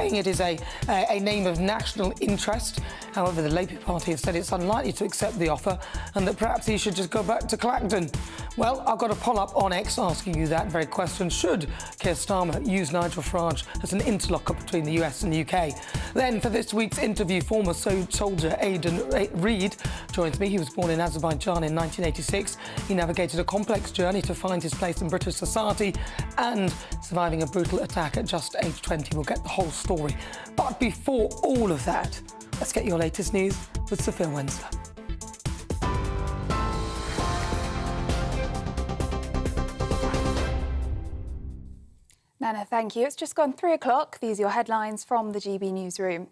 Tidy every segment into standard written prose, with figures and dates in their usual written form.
saying it is a name of national interest. However, the Labour Party have said it's unlikely to accept the offer and that perhaps he should just go back to Clacton. Well, I've got a poll-up on X asking you that very question. Should Keir Starmer use Nigel Farage as an interloper between the US and the UK? Then, for this week's interview, former soldier Aidan Reid joins me. He was born in Azerbaijan in 1986. He navigated a complex journey to find his place in British society and surviving a brutal attack at just age 20. We'll get the whole story. But before all of that, let's get your latest news with Sophia Wensler. Nana, thank you. It's just gone 3 o'clock. These are your headlines from the GB newsroom.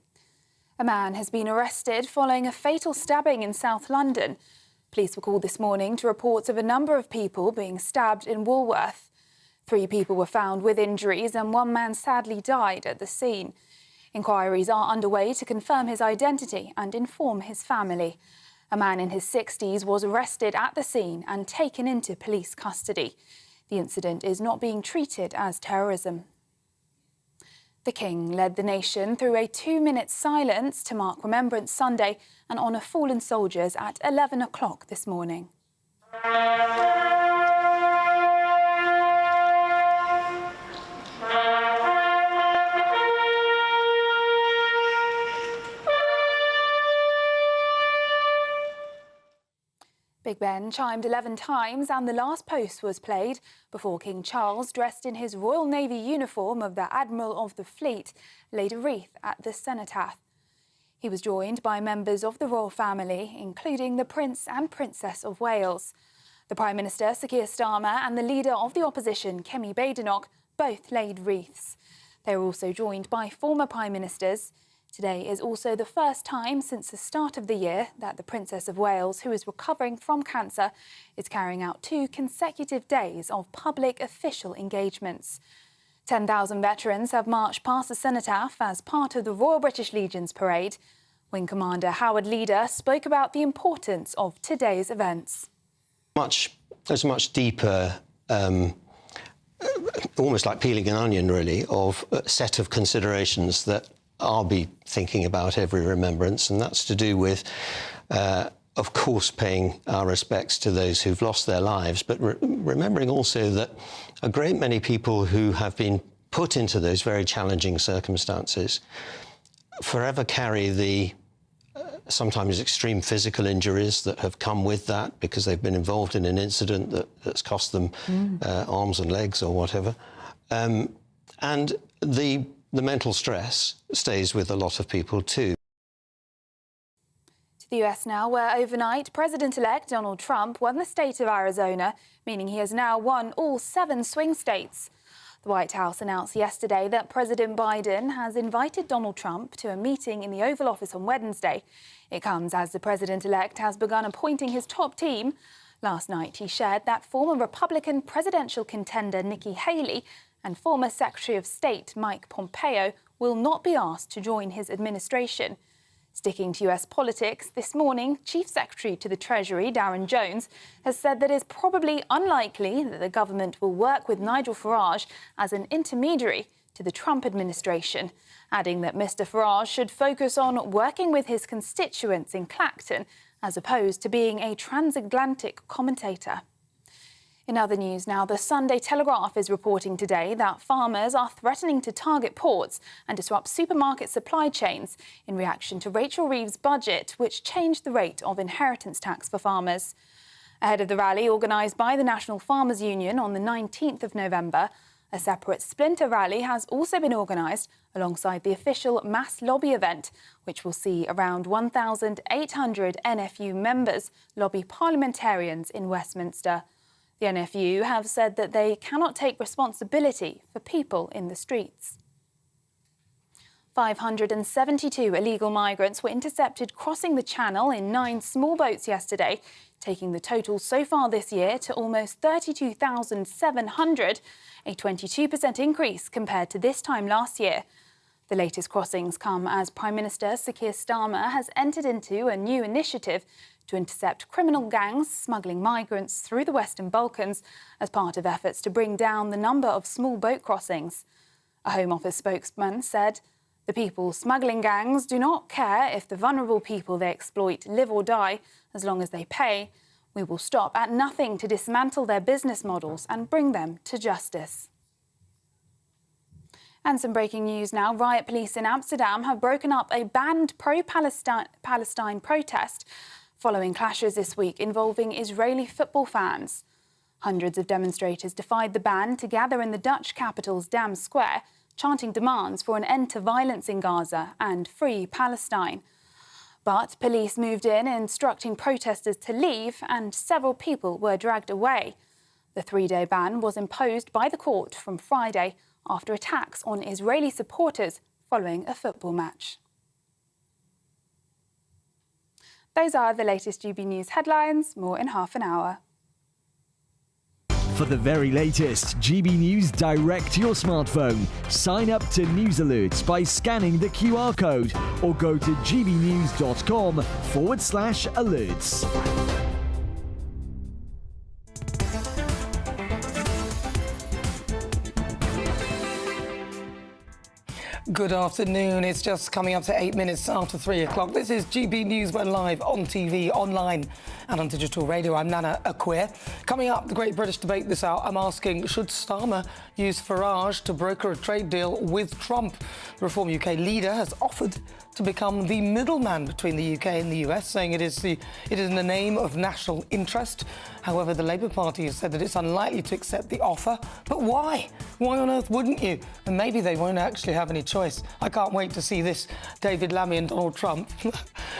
A man has been arrested following a fatal stabbing in South London. Police were called this morning to reports of a number of people being stabbed in Woolworth. 3 people were found with injuries and 1 man sadly died at the scene. Inquiries are underway to confirm his identity and inform his family. A man in his 60s was arrested at the scene and taken into police custody. The incident is not being treated as terrorism. The King led the nation through a 2-minute silence to mark Remembrance Sunday and honour fallen soldiers at 11 o'clock this morning. Big Ben chimed 11 times and the last post was played before King Charles, dressed in his Royal Navy uniform of the Admiral of the Fleet, laid a wreath at the cenotaph. He was joined by members of the royal family, including the Prince and Princess of Wales. The Prime Minister, Sir Keir Starmer, and the leader of the opposition, Kemi Badenoch, both laid wreaths. They were also joined by former Prime Ministers. Today is also the first time since the start of the year that the Princess of Wales, who is recovering from cancer, is carrying out 2 consecutive days of public official engagements. 10,000 veterans have marched past the cenotaph as part of the Royal British Legion's parade. Wing Commander Howard Leader spoke about the importance of today's events. There's a much deeper, almost like peeling an onion, really, of a set of considerations that I'll be thinking about every remembrance, and that's to do with, of course, paying our respects to those who've lost their lives, but remembering also that a great many people who have been put into those very challenging circumstances forever carry the sometimes extreme physical injuries that have come with that because they've been involved in an incident that's cost them arms and legs or whatever. And the mental stress stays with a lot of people too. To the US now, where overnight President-elect Donald Trump won the state of Arizona, meaning he has now won all 7 swing states. The White House announced yesterday that President Biden has invited Donald Trump to a meeting in the Oval Office on Wednesday. It comes as the president-elect has begun appointing his top team. Last night, he shared that former Republican presidential contender Nikki Haley and former Secretary of State Mike Pompeo will not be asked to join his administration. Sticking to US politics, this morning, Chief Secretary to the Treasury, Darren Jones, has said that it is probably unlikely that the government will work with Nigel Farage as an intermediary to the Trump administration, adding that Mr Farage should focus on working with his constituents in Clacton as opposed to being a transatlantic commentator. In other news now, the Sunday Telegraph is reporting today that farmers are threatening to target ports and disrupt supermarket supply chains in reaction to Rachel Reeves' budget, which changed the rate of inheritance tax for farmers. Ahead of the rally organised by the National Farmers Union on the 19th of November, a separate splinter rally has also been organised alongside the official mass lobby event, which will see around 1,800 NFU members lobby parliamentarians in Westminster. The NFU have said that they cannot take responsibility for people in the streets. 572 illegal migrants were intercepted crossing the Channel in 9 small boats yesterday, taking the total so far this year to almost 32,700, a 22% increase compared to this time last year. The latest crossings come as Prime Minister Sir Keir Starmer has entered into a new initiative to intercept criminal gangs smuggling migrants through the Western Balkans as part of efforts to bring down the number of small boat crossings. A Home Office spokesman said The people smuggling gangs do not care if the vulnerable people they exploit live or die as long as they pay. We will stop at nothing to dismantle their business models and bring them to justice. And some breaking news now. Riot police in Amsterdam have broken up a banned pro-Palestine protest following clashes this week involving Israeli football fans. Hundreds of demonstrators defied the ban to gather in the Dutch capital's Dam Square, chanting demands for an end to violence in Gaza and free Palestine. But police moved in, instructing protesters to leave, and several people were dragged away. The three-day ban was imposed by the court from Friday after attacks on Israeli supporters following a football match. Those are the latest GB News headlines. More in half an hour. For the very latest GB News direct to your smartphone, sign up to News Alerts by scanning the QR code or go to gbnews.com/alerts. Good afternoon. It's just coming up to 8 minutes after 3 o'clock. This is GB News. We're live on TV, online and on digital radio. I'm Nana Akua. Coming up, the Great British Debate this hour, I'm asking, should Starmer use Farage to broker a trade deal with Trump? The Reform UK leader has offered to become the middleman between the UK and the US, saying it is in the name of national interest. However, the Labour Party has said that it's unlikely to accept the offer. But why? Why on earth wouldn't you? And maybe they won't actually have any choice. I can't wait to see this, David Lammy and Donald Trump.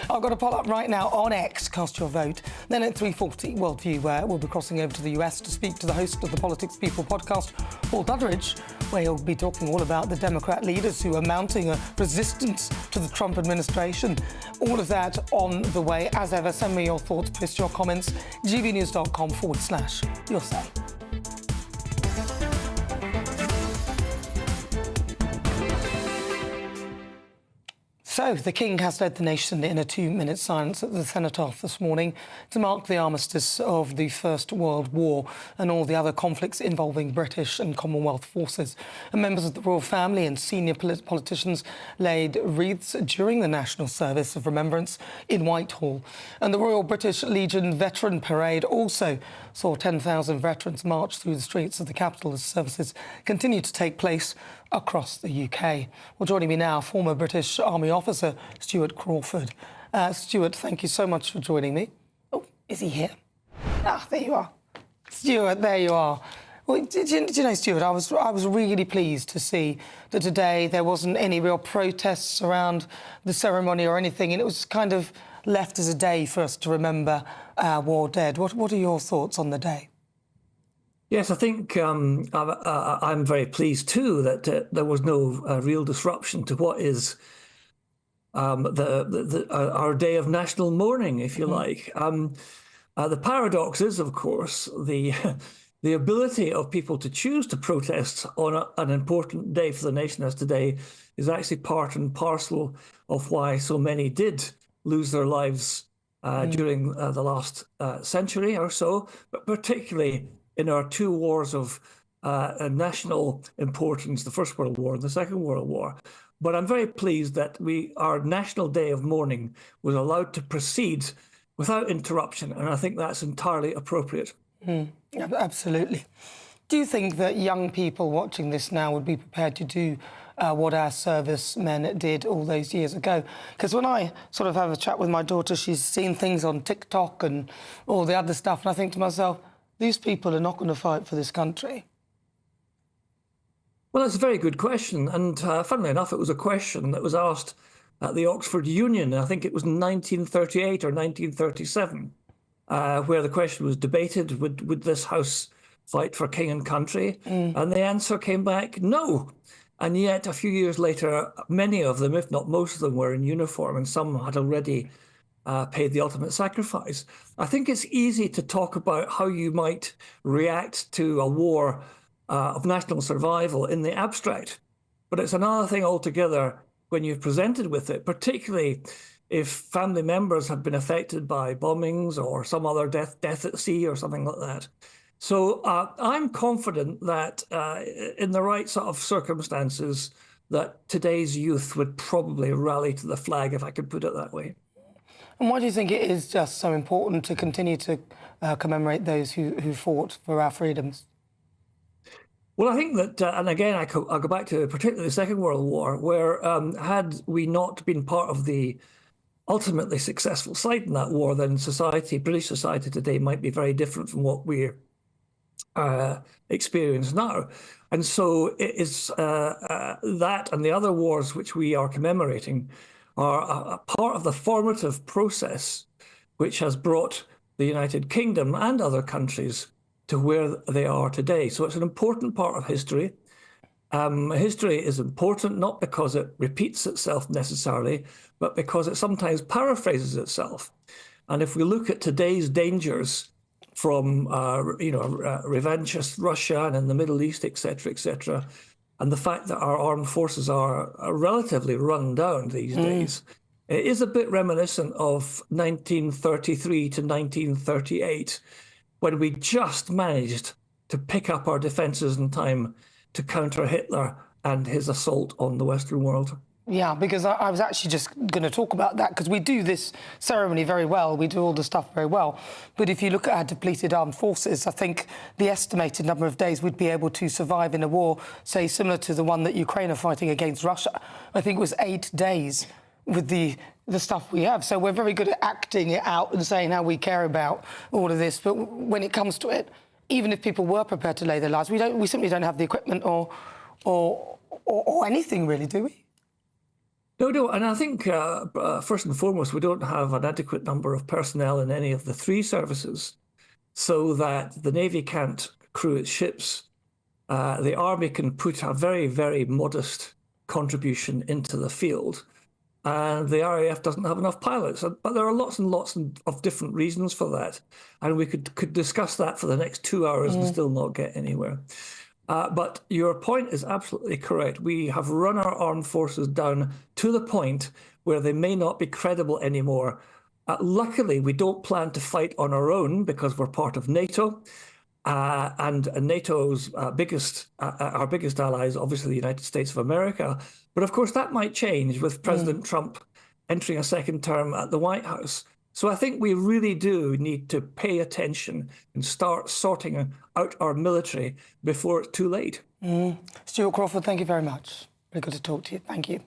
I've got a poll up right now on X. Cast your vote. Then at 3:40, Worldview, where we'll be crossing over to the US to speak to the host of the Politics People podcast, Paul Dudridge, where he'll be talking all about the Democrat leaders who are mounting a resistance to the Trump administration. All of that on the way. As ever, send me your thoughts, post your comments, gbnews.com/your say. So, the King has led the nation in a 2-minute silence at the Cenotaph this morning to mark the armistice of the First World War and all the other conflicts involving British and Commonwealth forces. And members of the royal family and senior politicians laid wreaths during the national service of remembrance in Whitehall. And the Royal British Legion Veteran Parade also saw 10,000 veterans march through the streets of the capital as services continue to take place across the UK. Well, joining me now, former British Army officer Stuart Crawford. Stuart, thank you so much for joining me. Oh, is he here? Ah, there you are. Stuart, there you are. Well, did you know, Stuart, I was really pleased to see that today there wasn't any real protests around the ceremony or anything, and it was kind of left as a day for us to remember our war dead. What are your thoughts on the day? Yes, I think I'm very pleased too that there was no real disruption to what is our day of national mourning, if you like. The paradox is, of course, the ability of people to choose to protest on an important day for the nation as today is actually part and parcel of why so many did lose their lives during the last century or so, but particularly in our two wars of national importance, the First World War and the Second World War. But I'm very pleased that our National Day of Mourning was allowed to proceed without interruption, and I think that's entirely appropriate. Absolutely. Do you think that young people watching this now would be prepared to do what our servicemen did all those years ago? Because when I sort of have a chat with my daughter, she's seen things on TikTok and all the other stuff, and I think to myself, these people are not going to fight for this country. Well, that's a very good question. And funnily enough, it was a question that was asked at the Oxford Union. I think it was 1938 or 1937, where the question was debated, would this House fight for king and country? And the answer came back, no. And yet, a few years later, many of them, if not most of them, were in uniform, and some had already paid the ultimate sacrifice. I think it's easy to talk about how you might react to a war of national survival in the abstract, but it's another thing altogether when you're presented with it, particularly if family members have been affected by bombings or some other death at sea or something like that. So I'm confident that in the right sort of circumstances, that today's youth would probably rally to the flag, if I could put it that way. And why do you think it is just so important to continue to commemorate those who fought for our freedoms? Well, I think that, and again, I'll go back to particularly the Second World War, where had we not been part of the ultimately successful side in that war, then society, British society today, might be very different from what we experience now. And so it is that and the other wars which we are commemorating are a part of the formative process which has brought the United Kingdom and other countries to where they are today. So it's an important part of history. History is important not because it repeats itself necessarily, but because it sometimes paraphrases itself. And if we look at today's dangers from, revanchist Russia and in the Middle East, et cetera, and the fact that our armed forces are relatively run down these days, it is a bit reminiscent of 1933 to 1938, when we just managed to pick up our defences in time to counter Hitler and his assault on the Western world. Yeah, because I was actually just going to talk about that, because we do this ceremony very well, we do all the stuff very well, but if you look at our depleted armed forces, I think the estimated number of days we'd be able to survive in a war, say, similar to the one that Ukraine are fighting against Russia, I think it was 8 days with the stuff we have. So we're very good at acting it out and saying how we care about all of this, but when it comes to it, even if people were prepared to lay their lives, we simply don't have the equipment or anything really, do we? No, and I think first and foremost, we don't have an adequate number of personnel in any of the three services, so that the Navy can't crew its ships. The Army can put a very, very modest contribution into the field, and the RAF doesn't have enough pilots. But there are lots and lots of different reasons for that, and we could discuss that for the next 2 hours and still not get anywhere. But your point is absolutely correct. We have run our armed forces down to the point where they may not be credible anymore. Luckily, we don't plan to fight on our own because we're part of NATO. And NATO's our biggest ally is obviously the United States of America. But of course, that might change with President Trump entering a second term at the White House. So I think we really do need to pay attention and start sorting out our military before it's too late. Stuart Crawford, thank you very much. Very good to talk to you. Thank you.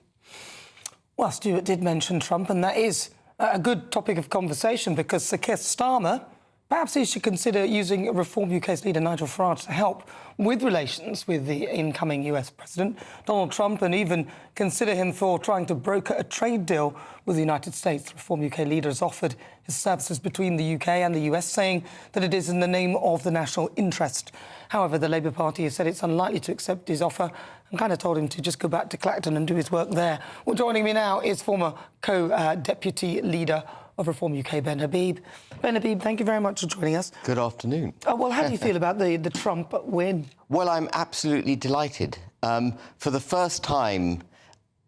Well, Stuart did mention Trump, and that is a good topic of conversation, because Sir Keir Starmer, perhaps he should consider using Reform UK's leader Nigel Farage to help with relations with the incoming US President Donald Trump, and even consider him for trying to broker a trade deal with the United States. The Reform UK leader has offered his services between the UK and the US, saying that it is in the name of the national interest. However, the Labour Party has said it's unlikely to accept his offer and kind of told him to just go back to Clacton and do his work there. Well, joining me now is former co-deputy leader of Reform UK, Ben Habib. Ben Habib, thank you very much for joining us. Good afternoon. Well, how do you feel about the Trump win? Well, I'm absolutely delighted. For the first time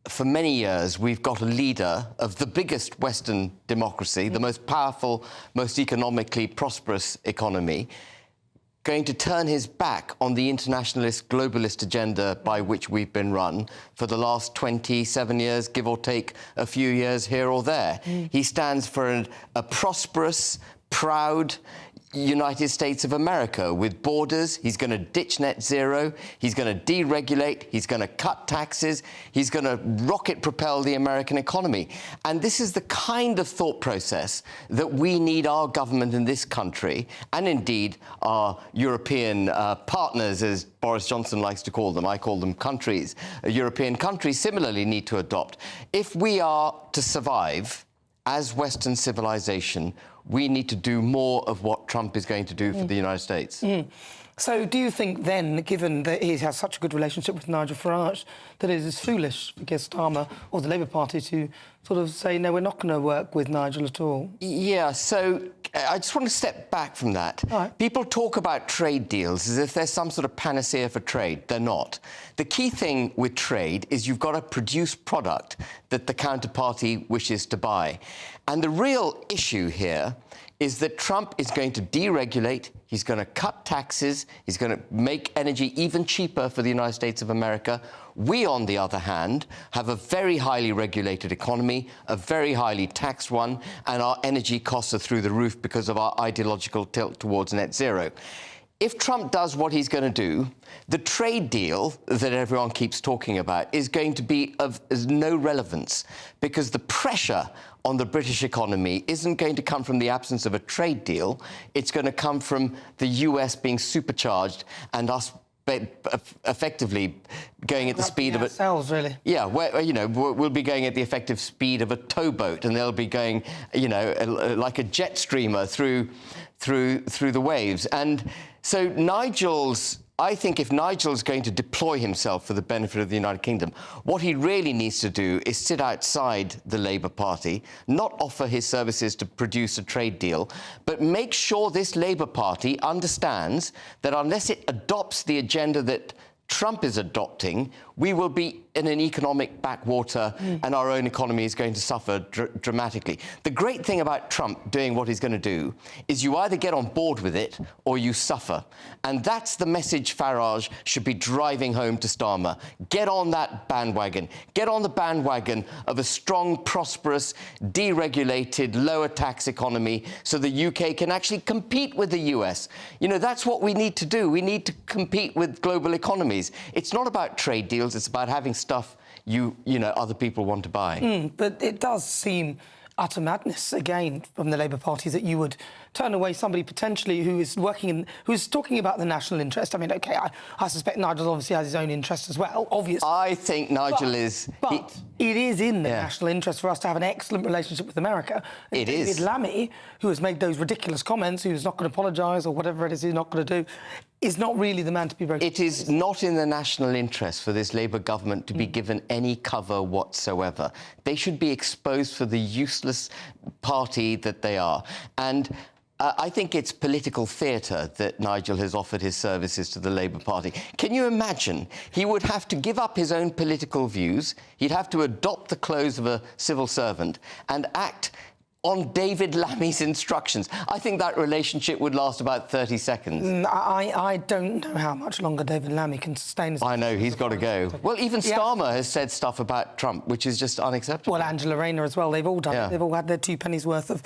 for many years, we've got a leader of the biggest Western democracy, the most powerful, most economically prosperous economy, going to turn his back on the internationalist, globalist agenda by which we've been run for the last 27 years, give or take a few years here or there. He stands for a prosperous, proud United States of America with borders. He's going to ditch net zero. He's going to deregulate. He's going to cut taxes. He's going to rocket propel the American economy. And this is the kind of thought process that we need our government in this country, and indeed our European partners, as Boris Johnson likes to call them. I call them countries. European countries similarly need to adopt. If we are to survive as Western civilization, we need to do more of what Trump is going to do for the United States. So do you think then, given that he has such a good relationship with Nigel Farage, that it is foolish for Keir Starmer or the Labour Party to sort of say, no, we're not going to work with Nigel at all? Yeah, so I just want to step back from that. Right. People talk about trade deals as if there's some sort of panacea for trade. They're not. The key thing with trade is you've got to produce product that the counterparty wishes to buy. And the real issue here is that Trump is going to deregulate, he's going to cut taxes, he's going to make energy even cheaper for the United States of America. We, on the other hand, have a very highly regulated economy, a very highly taxed one, and our energy costs are through the roof because of our ideological tilt towards net zero. If Trump does what he's going to do, the trade deal that everyone keeps talking about is going to be of no relevance, because the pressure on the British economy isn't going to come from the absence of a trade deal. It's going to come from the US being supercharged and us effectively going at the speed of ourselves, really. Yeah, we'll be going at the effective speed of a towboat, and they'll be going, like a jet streamer through the waves. And so I think if Nigel's going to deploy himself for the benefit of the United Kingdom, what he really needs to do is sit outside the Labour Party, not offer his services to produce a trade deal, but make sure this Labour Party understands that unless it adopts the agenda that Trump is adopting, we will be in an economic backwater and our own economy is going to suffer dramatically. The great thing about Trump doing what he's going to do is you either get on board with it or you suffer. And that's the message Farage should be driving home to Starmer. Get on that bandwagon. Get on the bandwagon of a strong, prosperous, deregulated, lower tax economy so the UK can actually compete with the US. That's what we need to do. We need to compete with global economies. It's not about trade deals. It's about having stuff other people want to buy. But it does seem utter madness, again, from the Labour Party that you would turn away somebody potentially who is who's talking about the national interest. I mean, OK, I suspect Nigel obviously has his own interest as well, obviously. I think Nigel is... But it is in the national interest for us to have an excellent relationship with America. It is. David Lammy, who has made those ridiculous comments, who's not going to apologise or whatever it is he's not going to do, is not really the man to be broken. It is not in the national interest for this Labour government to be given any cover whatsoever. They should be exposed for the useless party that they are. And I think it's political theatre that Nigel has offered his services to the Labour Party. Can you imagine? He would have to give up his own political views, he'd have to adopt the clothes of a civil servant and act on David Lammy's instructions. I think that relationship would last about 30 seconds. I don't know how much longer David Lammy can sustain his... I know, he's got to go. Well, even Starmer has said stuff about Trump, which is just unacceptable. Well, Angela Rayner as well. They've all done it. They've all had their 2 pennies worth of...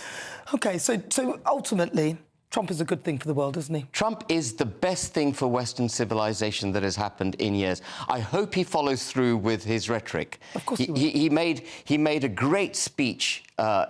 OK, so ultimately, Trump is a good thing for the world, isn't he? Trump is the best thing for Western civilization that has happened in years. I hope he follows through with his rhetoric. Of course he made a great speech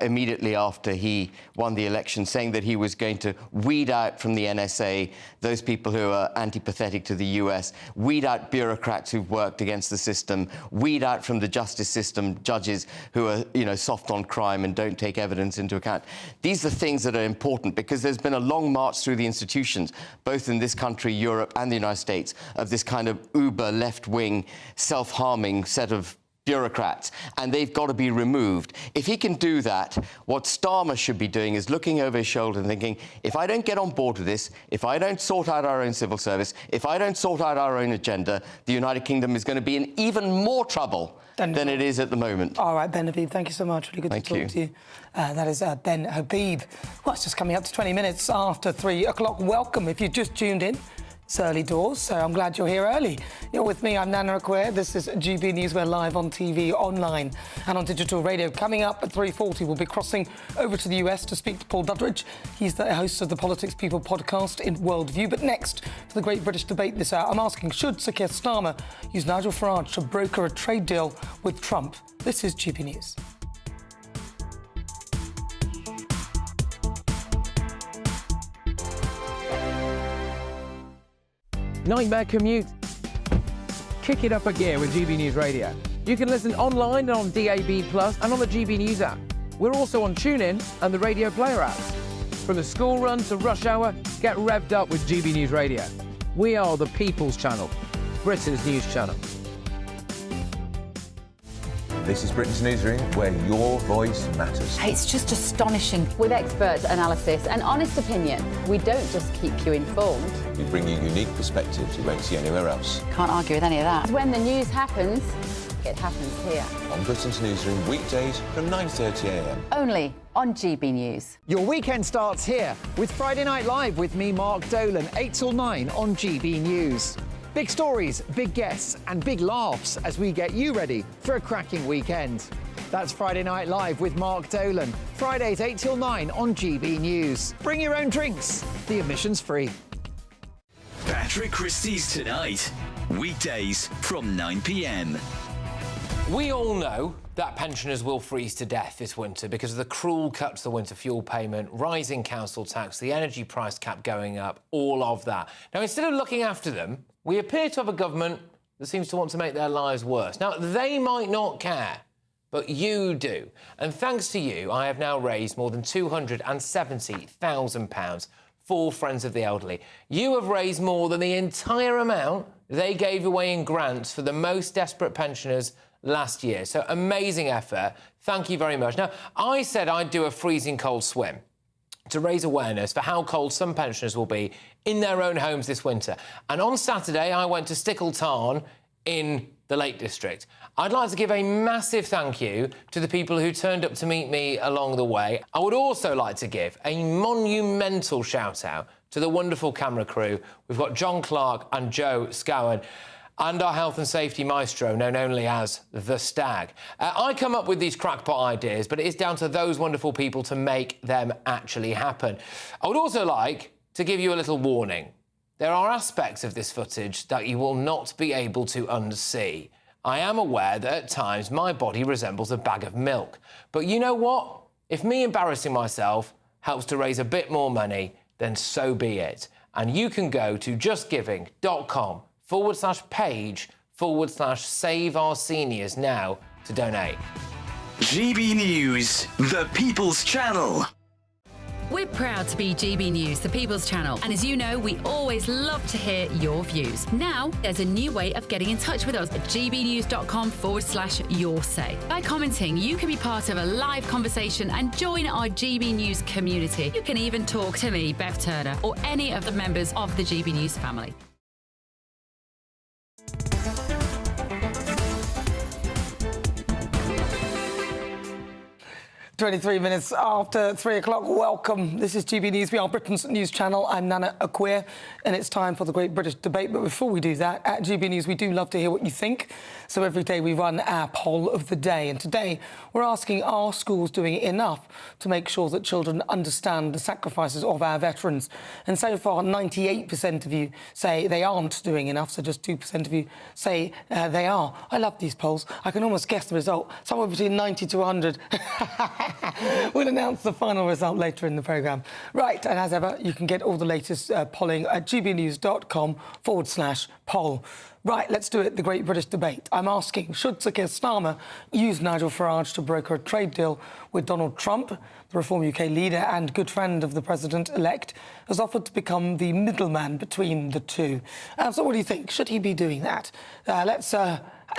immediately after he won the election, saying that he was going to weed out from the NSA those people who are antipathetic to the US, weed out bureaucrats who've worked against the system, weed out from the justice system judges who are, soft on crime and don't take evidence into account. These are things that are important because there's been a long march through the institutions, both in this country, Europe and the United States, of this kind of uber left-wing, self-harming set of bureaucrats, and they've got to be removed. If he can do that, what Starmer should be doing is looking over his shoulder and thinking, if I don't get on board with this, if I don't sort out our own civil service, if I don't sort out our own agenda, the United Kingdom is going to be in even more trouble than it is at the moment. All right, Ben Habib, thank you so much. Really good to talk to you. That is Ben Habib. Well, it's just coming up to 20 minutes after 3 o'clock. Welcome if you just tuned in. It's early doors, so I'm glad you're here early. You're with me, I'm Nana Akua. This is GB News. We're live on TV, online and on digital radio. Coming up at 3:40, we'll be crossing over to the US to speak to Paul Duddridge. He's the host of the Politics People podcast in Worldview. But next, for the Great British Debate this hour, I'm asking, should Sir Keir Starmer use Nigel Farage to broker a trade deal with Trump? This is GB News. Nightmare commute? Kick it up a gear with GB News Radio. You can listen online and on DAB+ and on the GB News app. We're also on TuneIn and the Radio Player apps. From the school run to rush hour, get revved up with GB News Radio. We are the People's Channel, Britain's news channel. This is Britain's Newsroom, where your voice matters. It's just astonishing. With expert analysis and honest opinion, we don't just keep you informed. We bring you unique perspectives you won't see anywhere else. Can't argue with any of that. When the news happens, It happens here. On Britain's Newsroom, weekdays from 9:30 a.m. Only on GB News. Your weekend starts here with Friday Night Live with me, Mark Dolan, 8 till 9 on GB News. Big stories, big guests and big laughs as we get you ready for a cracking weekend. That's Friday Night Live with Mark Dolan. Fridays 8 till 9 on GB News. Bring your own drinks. The admission's free. Patrick Christie's Tonight. Weekdays from 9 p.m. We all know that pensioners will freeze to death this winter because of the cruel cut to the winter fuel payment, rising council tax, the energy price cap going up, all of that. Now, instead of looking after them, we appear to have a government that seems to want to make their lives worse. Now, they might not care, but you do. And thanks to you, I have now raised more than £270,000 for Friends of the Elderly. You have raised more than the entire amount they gave away in grants for the most desperate pensioners last year. So amazing effort. Thank you very much. Now, I said I'd do a freezing cold swim to raise awareness for how cold some pensioners will be in their own homes this winter. And on Saturday, I went to Stickle Tarn in the Lake District. I'd like to give a massive thank you to the people who turned up to meet me along the way. I would also like to give a monumental shout-out to the wonderful camera crew. We've got John Clark and Joe Scowen, and our health and safety maestro, known only as The Stag. I come up with these crackpot ideas, but it is down to those wonderful people to make them actually happen. I would also like to give you a little warning. There are aspects of this footage that you will not be able to unsee. I am aware that at times my body resembles a bag of milk. But you know what? If me embarrassing myself helps to raise a bit more money, then so be it. And you can go to justgiving.com/page/Save Our Seniors now to donate. GB News, the People's Channel. We're proud to be GB News, the People's Channel. And as you know, we always love to hear your views. Now, there's a new way of getting in touch with us at gbnews.com/yoursay. By commenting, you can be part of a live conversation and join our GB News community. You can even talk to me, Bev Turner, or any of the members of the GB News family. 23 minutes after 3 o'clock. Welcome. This is GB News. We are Britain's news channel. I'm Nana Akua, and it's time for the Great British Debate. But before we do that, at GB News, we do love to hear what you think. So every day we run our poll of the day. And today we're asking, are schools doing enough to make sure that children understand the sacrifices of our veterans? And so far, 98% of you say they aren't doing enough. So just 2% of you say they are. I love these polls. I can almost guess the result. Somewhere between 90 to 100. We'll announce the final result later in the programme. Right, and as ever, you can get all the latest polling at gbnews.com/poll. Right, let's do it, the Great British Debate. I'm asking, should Sir Keir Starmer use Nigel Farage to broker a trade deal with Donald Trump? The Reform UK leader and good friend of the President-elect has offered to become the middleman between the two. So what do you think? Should he be doing that? Let's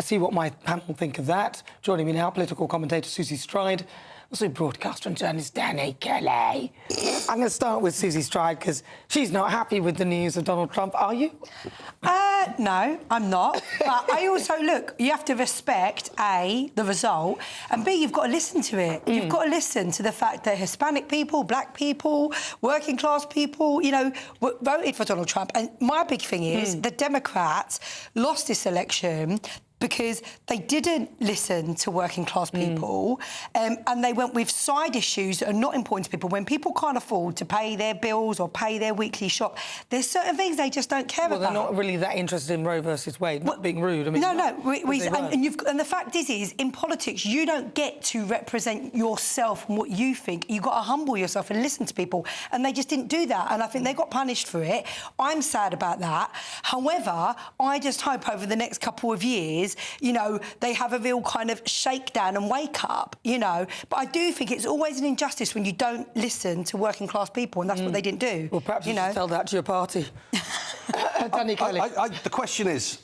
see what my panel think of that. Joining me now, political commentator Susie Stride, also broadcaster and journalist Danny Kelly. I'm going to start with Susie Stride because she's not happy with the news of Donald Trump. Are you? No, I'm not. But I also, look, you have to respect, A, the result, and B, you've got to listen to it. You've got to listen to the fact that Hispanic people, black people, working class people, you know, voted for Donald Trump. And my big thing is the Democrats lost this election because they didn't listen to working class people and they went with side issues that are not important to people. When people can't afford to pay their bills or pay their weekly shop, there's certain things they just don't care about. Well, they're not really that interested in Roe versus Wade, not being rude. I mean, and the fact is, in politics, you don't get to represent yourself and what you think. You've got to humble yourself and listen to people. And they just didn't do that. And I think they got punished for it. I'm sad about that. However, I just hope over the next couple of years, you know, they have a real kind of shakedown and wake up, you know. But I do think it's always an injustice when you don't listen to working class people, and that's what they didn't do. Well, perhaps you should tell that to your party. Danny Kelly. I the question is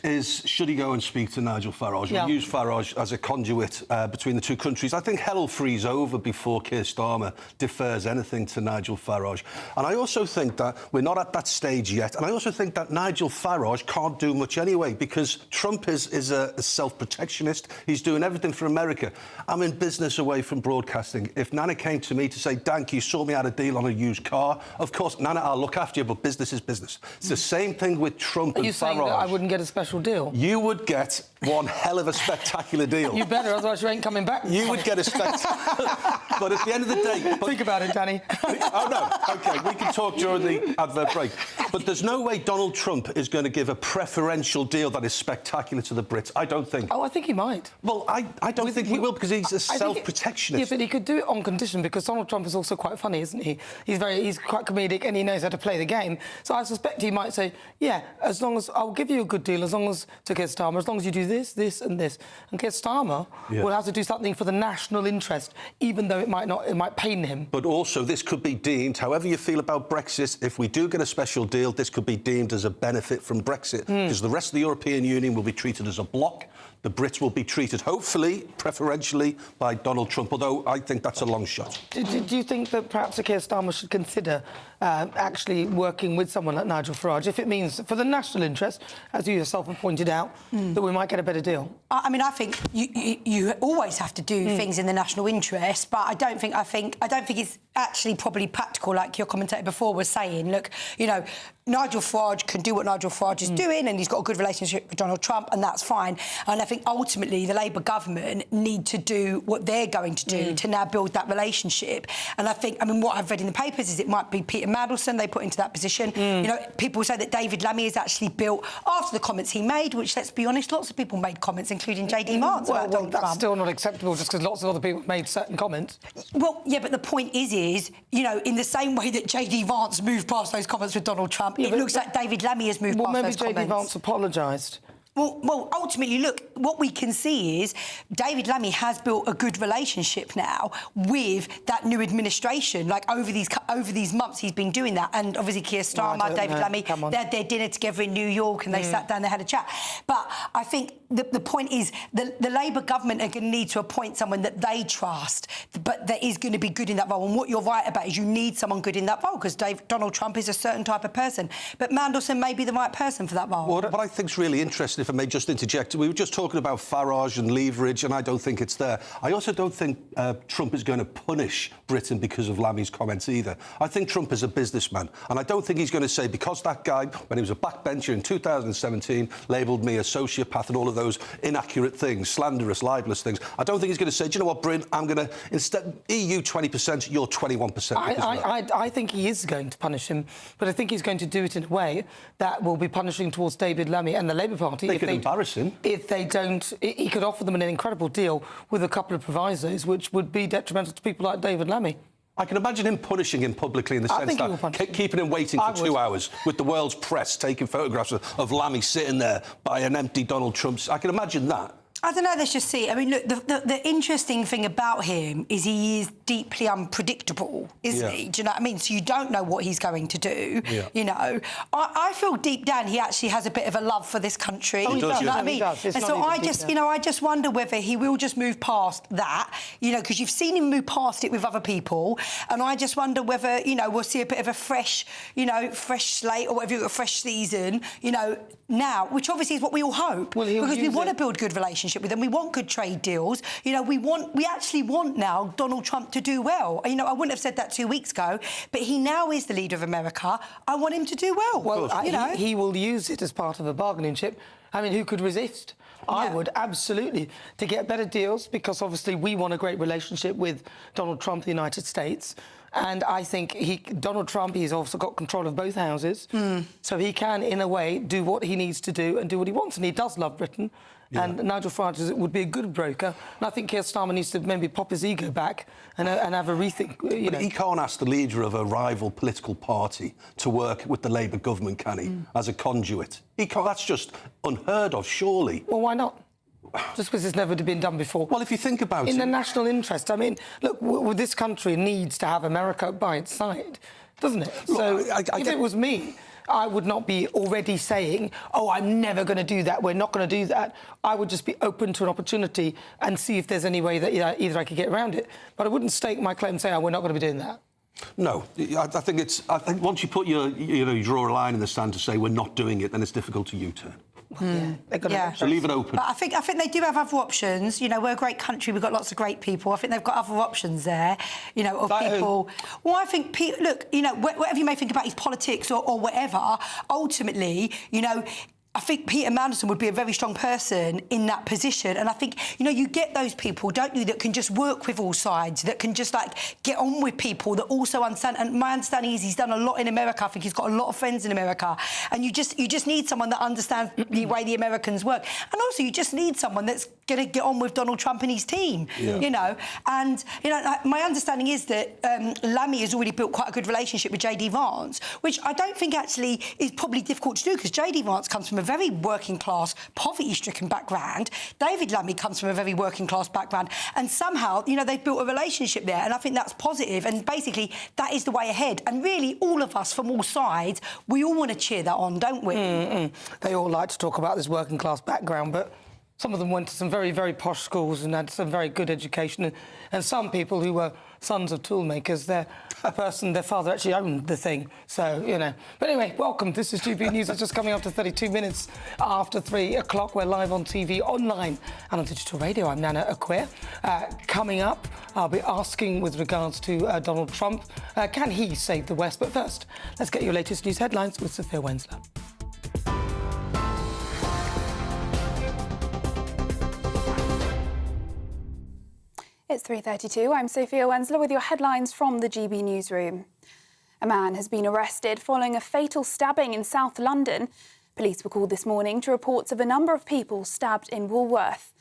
should he go and speak to Nigel Farage and use Farage as a conduit between the two countries? I think hell will freeze over before Keir Starmer defers anything to Nigel Farage. And I also think that we're not at that stage yet. And I also think that Nigel Farage can't do much anyway, because Trump is a self-protectionist. He's doing everything for America. I'm in business away from broadcasting. If Nana came to me to say, Dank, you saw me out a deal on a used car, of course, Nana, I'll look after you, but business is business. It's the same thing with Trump and Farage. Are you saying that I wouldn't get a special deal? You would get one hell of a spectacular deal. You better, otherwise you ain't coming back. You would get a spectacular... But at the end of the day... Think about it, Danny. Oh, no. OK, we can talk during the advert break. But there's no way Donald Trump is going to give a preferential deal that is spectacular to the Brits. I don't think. Oh, I think he might. Well, I don't think he will, because he's a self-protectionist. Yeah, but he could do it on condition, because Donald Trump is also quite funny, isn't he? He's quite comedic and he knows how to play the game. So I suspect he might say, yeah, as long as I'll give you a good deal, as long as to Keir Starmer, as long as you do this, this and this. And Keir Starmer will have to do something for the national interest, even though it might pain him. But also, this could be deemed, however you feel about Brexit, if we do get a special deal, this could be deemed as a benefit from Brexit, because the rest of the European Union will be treated as a bloc. The Brits will be treated, hopefully, preferentially, by Donald Trump, although I think that's a long shot. Do you think that perhaps Keir Starmer should consider actually working with someone like Nigel Farage, if it means, for the national interest, as you yourself have pointed out, that we might get a better deal? I mean, I think you always have to do things in the national interest, but I don't think it's actually probably practical, like your commentator before was saying. Look, you know, Nigel Farage can do what Nigel Farage is doing, and he's got a good relationship with Donald Trump, and that's fine. And I think ultimately the Labour government need to do what they're going to do to now build that relationship. And I think, I mean, what I've read in the papers is it might be Peter Mandelson they put into that position. You know, people say that David Lammy is actually built after the comments he made, which, let's be honest, lots of people made comments, including JD Vance, about Donald Trump. That's still not acceptable, just because lots of other people made certain comments. Well, yeah, but the point is, you know, in the same way that JD Vance moved past those comments with Donald Trump, it looks like David Lammy has moved past those comments. Well, maybe JD Vance apologised. Well, ultimately, look, what we can see is David Lammy has built a good relationship now with that new administration. Like, over these months, he's been doing that. And obviously, Keir Starmer, David Lammy, they had their dinner together in New York and they sat down, they had a chat. But I think the point is the Labour government are going to need to appoint someone that they trust, but that is going to be good in that role. And what you're right about is you need someone good in that role, because Donald Trump is a certain type of person. But Mandelson may be the right person for that role. Well, what I think's really interesting, if I may just interject, we were just talking about Farage and leverage, and I don't think it's there. I also don't think Trump is going to punish Britain because of Lammy's comments either. I think Trump is a businessman, and I don't think he's going to say, because that guy, when he was a backbencher in 2017, labelled me a sociopath and all of those inaccurate things, slanderous, libelous things. I don't think he's going to say, do you know what, Britain, I'm going to, instead, EU 20%, you're 21%. I think he is going to punish him, but I think he's going to do it in a way that will be punishing towards David Lammy and the Labour Party. They could embarrass him. If they don't, he could offer them an incredible deal with a couple of provisos, which would be detrimental to people like David Lammy. I can imagine him punishing him publicly in the sense that keeping him waiting for 2 hours with the world's press taking photographs of Lammy sitting there by an empty Donald Trump's. I can imagine that. I don't know, let's just see. I mean, look, the interesting thing about him is he is deeply unpredictable, isn't he? Do you know what I mean? So you don't know what he's going to do, you know. I feel deep down he actually has a bit of a love for this country. Oh, he does, you know what I mean? And so I just wonder whether he will just move past that, you know, because you've seen him move past it with other people, and I just wonder whether, you know, we'll see a bit of a fresh, you know, fresh slate or whatever, a fresh season, you know, now, which obviously is what we all hope, because we want to build good relationship with them. We want good trade deals. You know, we actually want now Donald Trump to do well. You know, I wouldn't have said that 2 weeks ago, but he now is the leader of America. I want him to do well. Well, you know, he will use it as part of a bargaining chip. I mean, who could resist? I would, absolutely, to get better deals, because obviously we want a great relationship with Donald Trump, the United States. And I think Donald Trump, he's also got control of both houses. So he can, in a way, do what he needs to do and do what he wants. And he does love Britain. And Nigel Farage would be a good broker. And I think Keir Starmer needs to maybe pop his ego back and have a rethink. But he can't ask the leader of a rival political party to work with the Labour government, can he, as a conduit? He can't. That's just unheard of, surely. Well, why not? Just because it's never been done before. Well, if you think about it... In the national interest, I mean, look, this country needs to have America by its side, doesn't it? Look, so if it was me, I would not be already saying, oh, I'm never going to do that, we're not going to do that. I would just be open to an opportunity and see if there's any way that either I could get around it. But I wouldn't stake my claim and say, oh, we're not going to be doing that. No, I think once you put you draw a line in the sand to say we're not doing it, then it's difficult to U-turn. So leave it open. But I think they do have other options. You know, we're a great country. We've got lots of great people. I think they've got other options there. You know, of like people. Well, I think look, you know, whatever you may think about his politics or whatever, ultimately, you know, I think Peter Mandelson would be a very strong person in that position. And I think, you know, you get those people, don't you, that can just work with all sides, that can just, like, get on with people, that also understand. And my understanding is he's done a lot in America. I think he's got a lot of friends in America. And you just need someone that understands the way the Americans work. And also, you just need someone that's going to get on with Donald Trump and his team, you know. And, you know, my understanding is that Lammy has already built quite a good relationship with J.D. Vance, which I don't think actually is probably difficult to do, because J.D. Vance comes from a very working-class, poverty-stricken background. David Lammy comes from a very working-class background. And somehow, you know, they've built a relationship there, and I think that's positive. And basically, that is the way ahead. And really, all of us from all sides, we all want to cheer that on, don't we? They all like to talk about this working-class background, but some of them went to some very, very posh schools and had some very good education. And some people who were sons of toolmakers, their father actually owned the thing. So, you know. But anyway, welcome. This is GB News. It's just coming up to 32 minutes after 3 o'clock. We're live on TV, online and on digital radio. I'm Nana Akua. Coming up, I'll be asking with regards to Donald Trump, can he save the West? But first, let's get your latest news headlines with Sophia Wensler. It's 3:32. I'm Sophia Wensler with your headlines from the GB newsroom. A man has been arrested following a fatal stabbing in South London. Police were called this morning to reports of a number of people stabbed in Woolworth.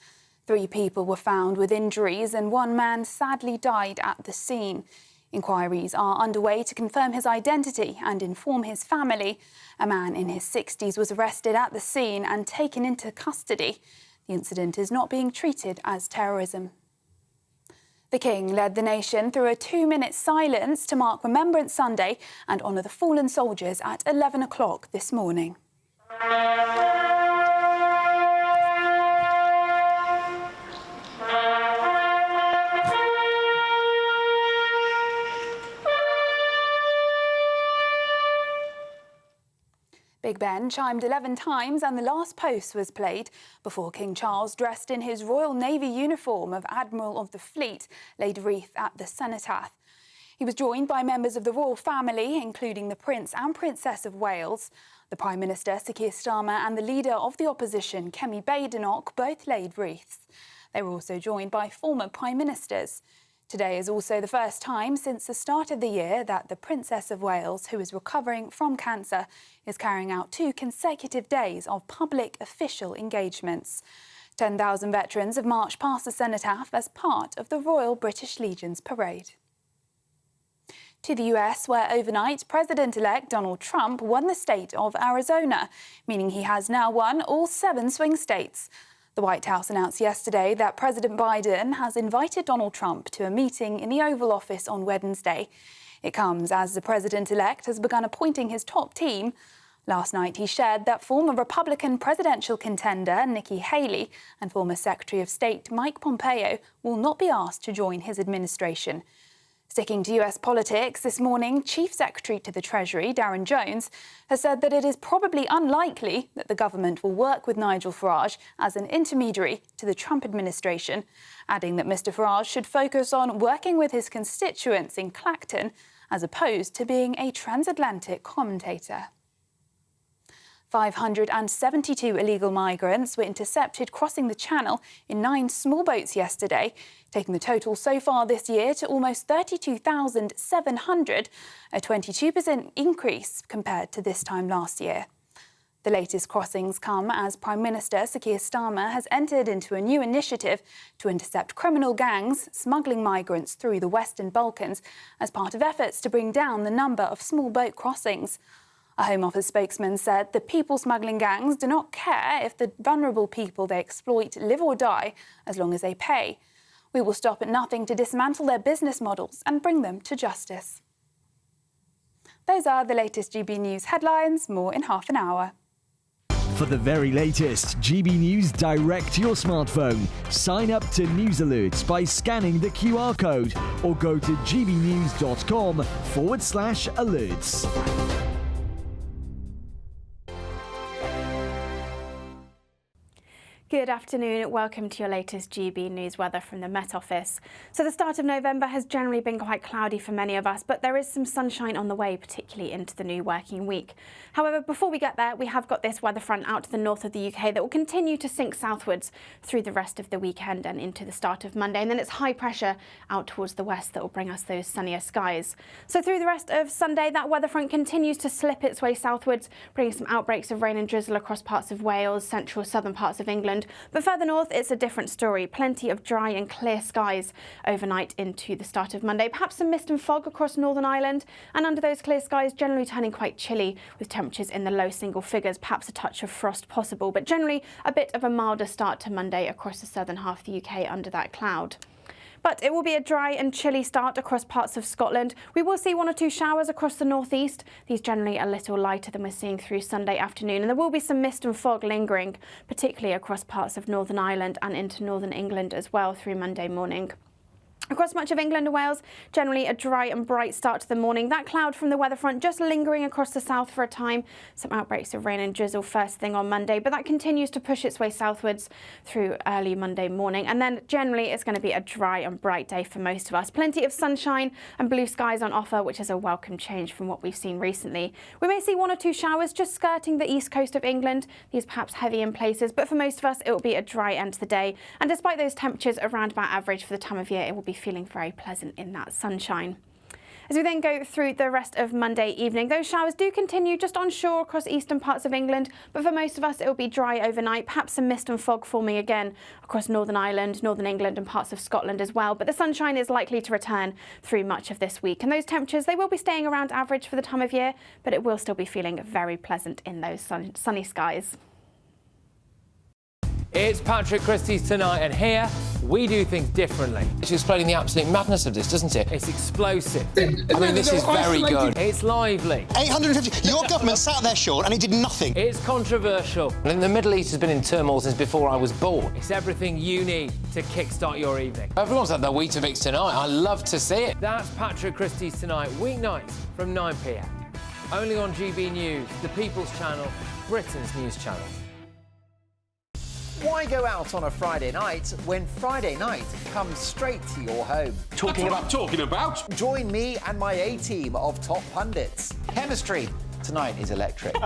3 people were found with injuries and 1 man sadly died at the scene. Inquiries are underway to confirm his identity and inform his family. A man in his 60s was arrested at the scene and taken into custody. The incident is not being treated as terrorism. The King led the nation through a 2-minute silence to mark Remembrance Sunday and honour the fallen soldiers at 11 o'clock this morning. Big Ben chimed 11 times and the last post was played before King Charles, dressed in his Royal Navy uniform of Admiral of the Fleet, laid a wreath at the cenotaph. He was joined by members of the royal family, including the Prince and Princess of Wales. The Prime Minister, Sir Keir Starmer, and the leader of the opposition, Kemi Badenoch, both laid wreaths. They were also joined by former Prime Ministers. Today is also the first time since the start of the year that the Princess of Wales, who is recovering from cancer, is carrying out 2 consecutive days of public official engagements. 10,000 veterans have marched past the cenotaph as part of the Royal British Legion's parade. To the US, where overnight President-elect Donald Trump won the state of Arizona, meaning he has now won all 7 swing states. The White House announced yesterday that President Biden has invited Donald Trump to a meeting in the Oval Office on Wednesday. It comes as the president-elect has begun appointing his top team. Last night, he shared that former Republican presidential contender Nikki Haley and former Secretary of State Mike Pompeo will not be asked to join his administration. Sticking to US politics, this morning, Chief Secretary to the Treasury, Darren Jones, has said that it is probably unlikely that the government will work with Nigel Farage as an intermediary to the Trump administration, adding that Mr Farage should focus on working with his constituents in Clacton as opposed to being a transatlantic commentator. 572 illegal migrants were intercepted crossing the Channel in 9 small boats yesterday, taking the total so far this year to almost 32,700, a 22% increase compared to this time last year. The latest crossings come as Prime Minister Sir Keir Starmer has entered into a new initiative to intercept criminal gangs smuggling migrants through the Western Balkans as part of efforts to bring down the number of small boat crossings. A Home Office spokesman said the people smuggling gangs do not care if the vulnerable people they exploit live or die as long as they pay. We will stop at nothing to dismantle their business models and bring them to justice. Those are the latest GB News headlines. More in half an hour. For the very latest GB News direct to your smartphone, sign up to News Alerts by scanning the QR code or go to gbnews.com/alerts. Good afternoon. Welcome to your latest GB News weather from the Met Office. So the start of November has generally been quite cloudy for many of us, but there is some sunshine on the way, particularly into the new working week. However, before we get there, we have got this weather front out to the north of the UK that will continue to sink southwards through the rest of the weekend and into the start of Monday. And then it's high pressure out towards the west that will bring us those sunnier skies. So through the rest of Sunday, that weather front continues to slip its way southwards, bringing some outbreaks of rain and drizzle across parts of Wales, central southern parts of England. But further north, it's a different story. Plenty of dry and clear skies overnight into the start of Monday. Perhaps some mist and fog across Northern Ireland. And under those clear skies, generally turning quite chilly with temperatures in the low single figures, perhaps a touch of frost possible. But generally a bit of a milder start to Monday across the southern half of the UK under that cloud. But it will be a dry and chilly start across parts of Scotland. We will see 1 or 2 showers across the northeast. These generally a little lighter than we're seeing through Sunday afternoon. And there will be some mist and fog lingering, particularly across parts of Northern Ireland and into northern England as well through Monday morning. Across much of England and Wales, generally a dry and bright start to the morning. That cloud from the weather front just lingering across the south for a time. Some outbreaks of rain and drizzle first thing on Monday, but that continues to push its way southwards through early Monday morning. And then generally it's going to be a dry and bright day for most of us. Plenty of sunshine and blue skies on offer, which is a welcome change from what we've seen recently. We may see 1 or 2 showers just skirting the east coast of England. These perhaps heavy in places, but for most of us it will be a dry end to the day. And despite those temperatures around about average for the time of year, it will be feeling very pleasant in that sunshine. As we then go through the rest of Monday evening, those showers do continue just onshore across eastern parts of England, but for most of us it will be dry overnight, perhaps some mist and fog forming again across Northern Ireland, Northern England and parts of Scotland as well. But the sunshine is likely to return through much of this week, and those temperatures, they will be staying around average for the time of year, but it will still be feeling very pleasant in those sunny skies. It's Patrick Christie's Tonight, and here we do things differently. It's explaining the absolute madness of this, doesn't it? It's explosive. I mean, this is very good. It's lively. 850. Your government sat there, Sean, and it did nothing. It's controversial. And the Middle East has been in turmoil since before I was born. It's everything you need to kickstart your evening. Everyone's had their Weetabix tonight. I love to see it. That's Patrick Christie's Tonight, weeknights from 9 p.m. Only on GB News, the People's Channel, Britain's news channel. Why go out on a Friday night when Friday night comes straight to your home? Talking about? Join me and my A-team of top pundits. Chemistry tonight is electric.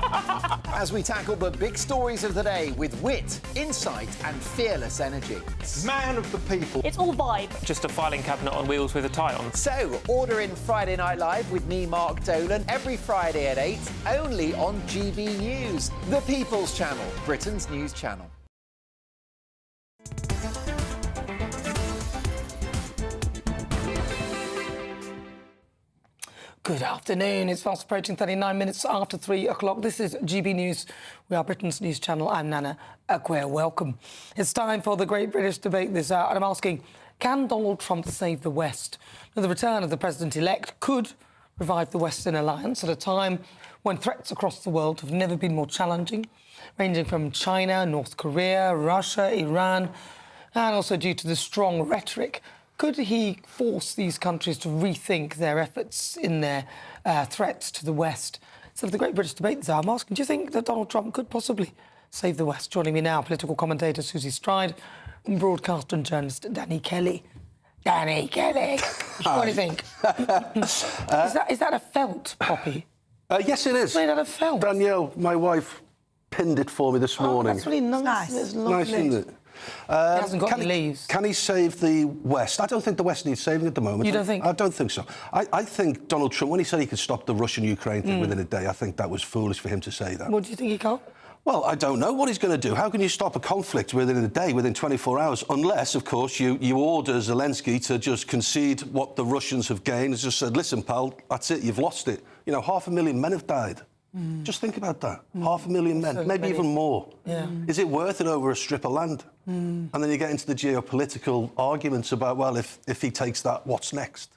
As we tackle the big stories of the day with wit, insight and fearless energy. Man of the people. It's all vibe. Just a filing cabinet on wheels with a tie on. So, order in Friday Night Live with me, Mark Dolan, every Friday at 8, only on GB News, the People's Channel, Britain's news channel. Good afternoon. It's fast approaching 39 minutes after 3 o'clock. This is GB News. We are Britain's news channel. I'm Nana Akua. Welcome. It's time for the Great British Debate this hour, and I'm asking, can Donald Trump save the West? Now, the return of the president-elect could revive the Western alliance at a time when threats across the world have never been more challenging, ranging from China, North Korea, Russia, Iran, and also due to the strong rhetoric. Could he force these countries to rethink their efforts in their threats to the West? So for the Great British Debate this hour, I'm asking, do you think that Donald Trump could possibly save the West? Joining me now, political commentator Susie Stride and broadcaster and journalist Danny Kelly. Danny Kelly! What do you think? Is that a felt poppy? Yes, it is. Made out of felt. Danielle, my wife, pinned it for me this morning. That's really nice. It's nice, isn't it? He hasn't got any leaves. Can he save the West? I don't think the West needs saving at the moment. You don't think? I don't think so. I think Donald Trump, when he said he could stop the Russian-Ukraine thing within a day, I think that was foolish for him to say that. What do you think he can't? Well, I don't know what he's going to do. How can you stop a conflict within a day, within 24 hours? Unless, of course, you order Zelensky to just concede what the Russians have gained and just said, listen, pal, that's it, you've lost it. You know, 500,000 men have died. Just think about that. 500,000 men, so maybe even more. Yeah. Is it worth it over a strip of land? And then you get into the geopolitical arguments about, well, if he takes that, what's next?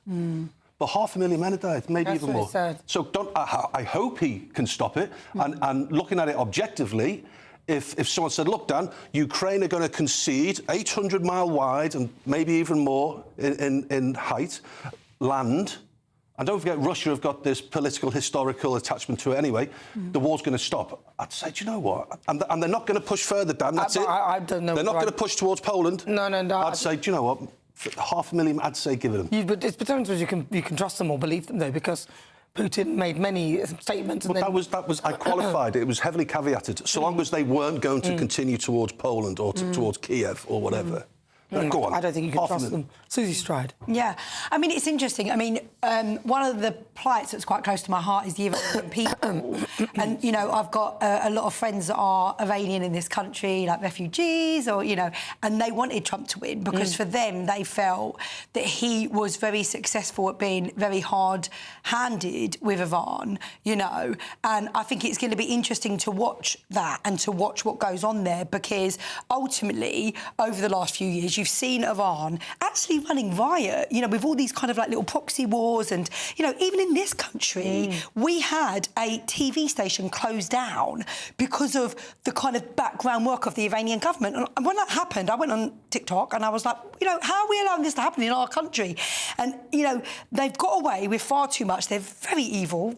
But 500,000 men have died, maybe That's even what more. he said. So I hope he can stop it. And looking at it objectively, if someone said, look, Dan, Ukraine are going to concede 800 mile wide and maybe even more in height land. And don't forget, Russia have got this political, historical attachment to it anyway. The war's going to stop. I'd say, do you know what? And they're not going to push further, Dan, that's it. I don't know. They're not going to push towards Poland. No. I'd say, do you know what? 500,000, I'd say give it them. But it's depends whether you can trust them or believe them, though, because Putin made many statements. And that was I qualified it. It was heavily caveated. So long as they weren't going to continue towards Poland or towards Kiev or whatever. Go on. I don't think you can trust them. Susie Stride. Yeah, I mean, it's interesting. I mean, one of the plights that's quite close to my heart is the Iranian people. And, you know, I've got a lot of friends that are Iranian in this country, like refugees or, you know, and they wanted Trump to win because for them, they felt that he was very successful at being very hard-handed with Iran, you know. And I think it's going to be interesting to watch that and to watch what goes on there because ultimately, over the last few years, you've seen Iran actually running riot, you know, with all these kind of like little proxy wars and, you know, even in this country, we had a TV station closed down because of the kind of background work of the Iranian government. And when that happened, I went on TikTok and I was like, you know, how are we allowing this to happen in our country? And, you know, they've got away with far too much. They're very evil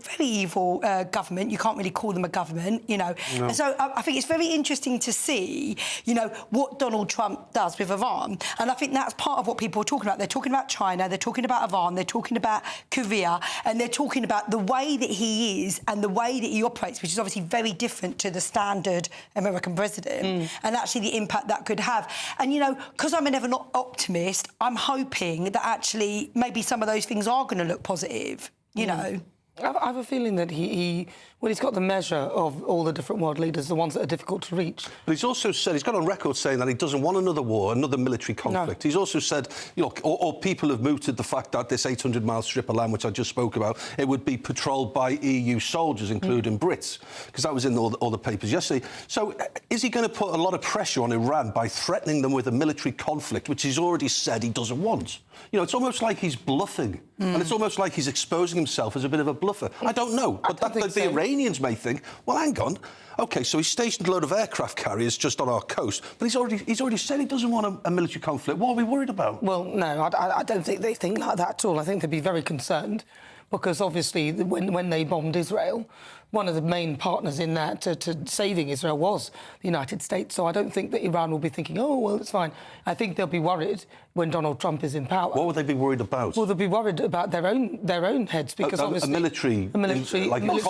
government. You can't really call them a government, you know. No. And so I think it's very interesting to see, you know, what Donald Trump does with Iran. And I think that's part of what people are talking about. They're talking about China, they're talking about Iran, they're talking about Korea, and they're talking about the way that he is and the way that he operates, which is obviously very different to the standard American president, and actually the impact that could have. And, you know, because I'm an ever not optimist, I'm hoping that actually maybe some of those things are going to look positive, you know. I have a feeling that he's got the measure of all the different world leaders, the ones that are difficult to reach. But he's also said, he's got on record saying that he doesn't want another war, another military conflict. No. He's also said, you know, or people have mooted the fact that this 800-mile strip of land, which I just spoke about, it would be patrolled by EU soldiers, including Brits, because that was in all the papers yesterday. So is he going to put a lot of pressure on Iran by threatening them with a military conflict, which he's already said he doesn't want? You know, it's almost like he's bluffing, and it's almost like he's exposing himself as a bit of a bluffer. I don't know, but the Iranians may think, well, hang on, OK, so he's stationed a load of aircraft carriers just on our coast, but he's already said he doesn't want a military conflict. What are we worried about? Well, no, I don't think they think like that at all. I think they'd be very concerned because, obviously, when they bombed Israel, one of the main partners in that to saving Israel was the United States. So I don't think that Iran will be thinking, oh, well, it's fine. I think they'll be worried when Donald Trump is in power. What would they be worried about? Well, they'll be worried about their own heads because obviously... A military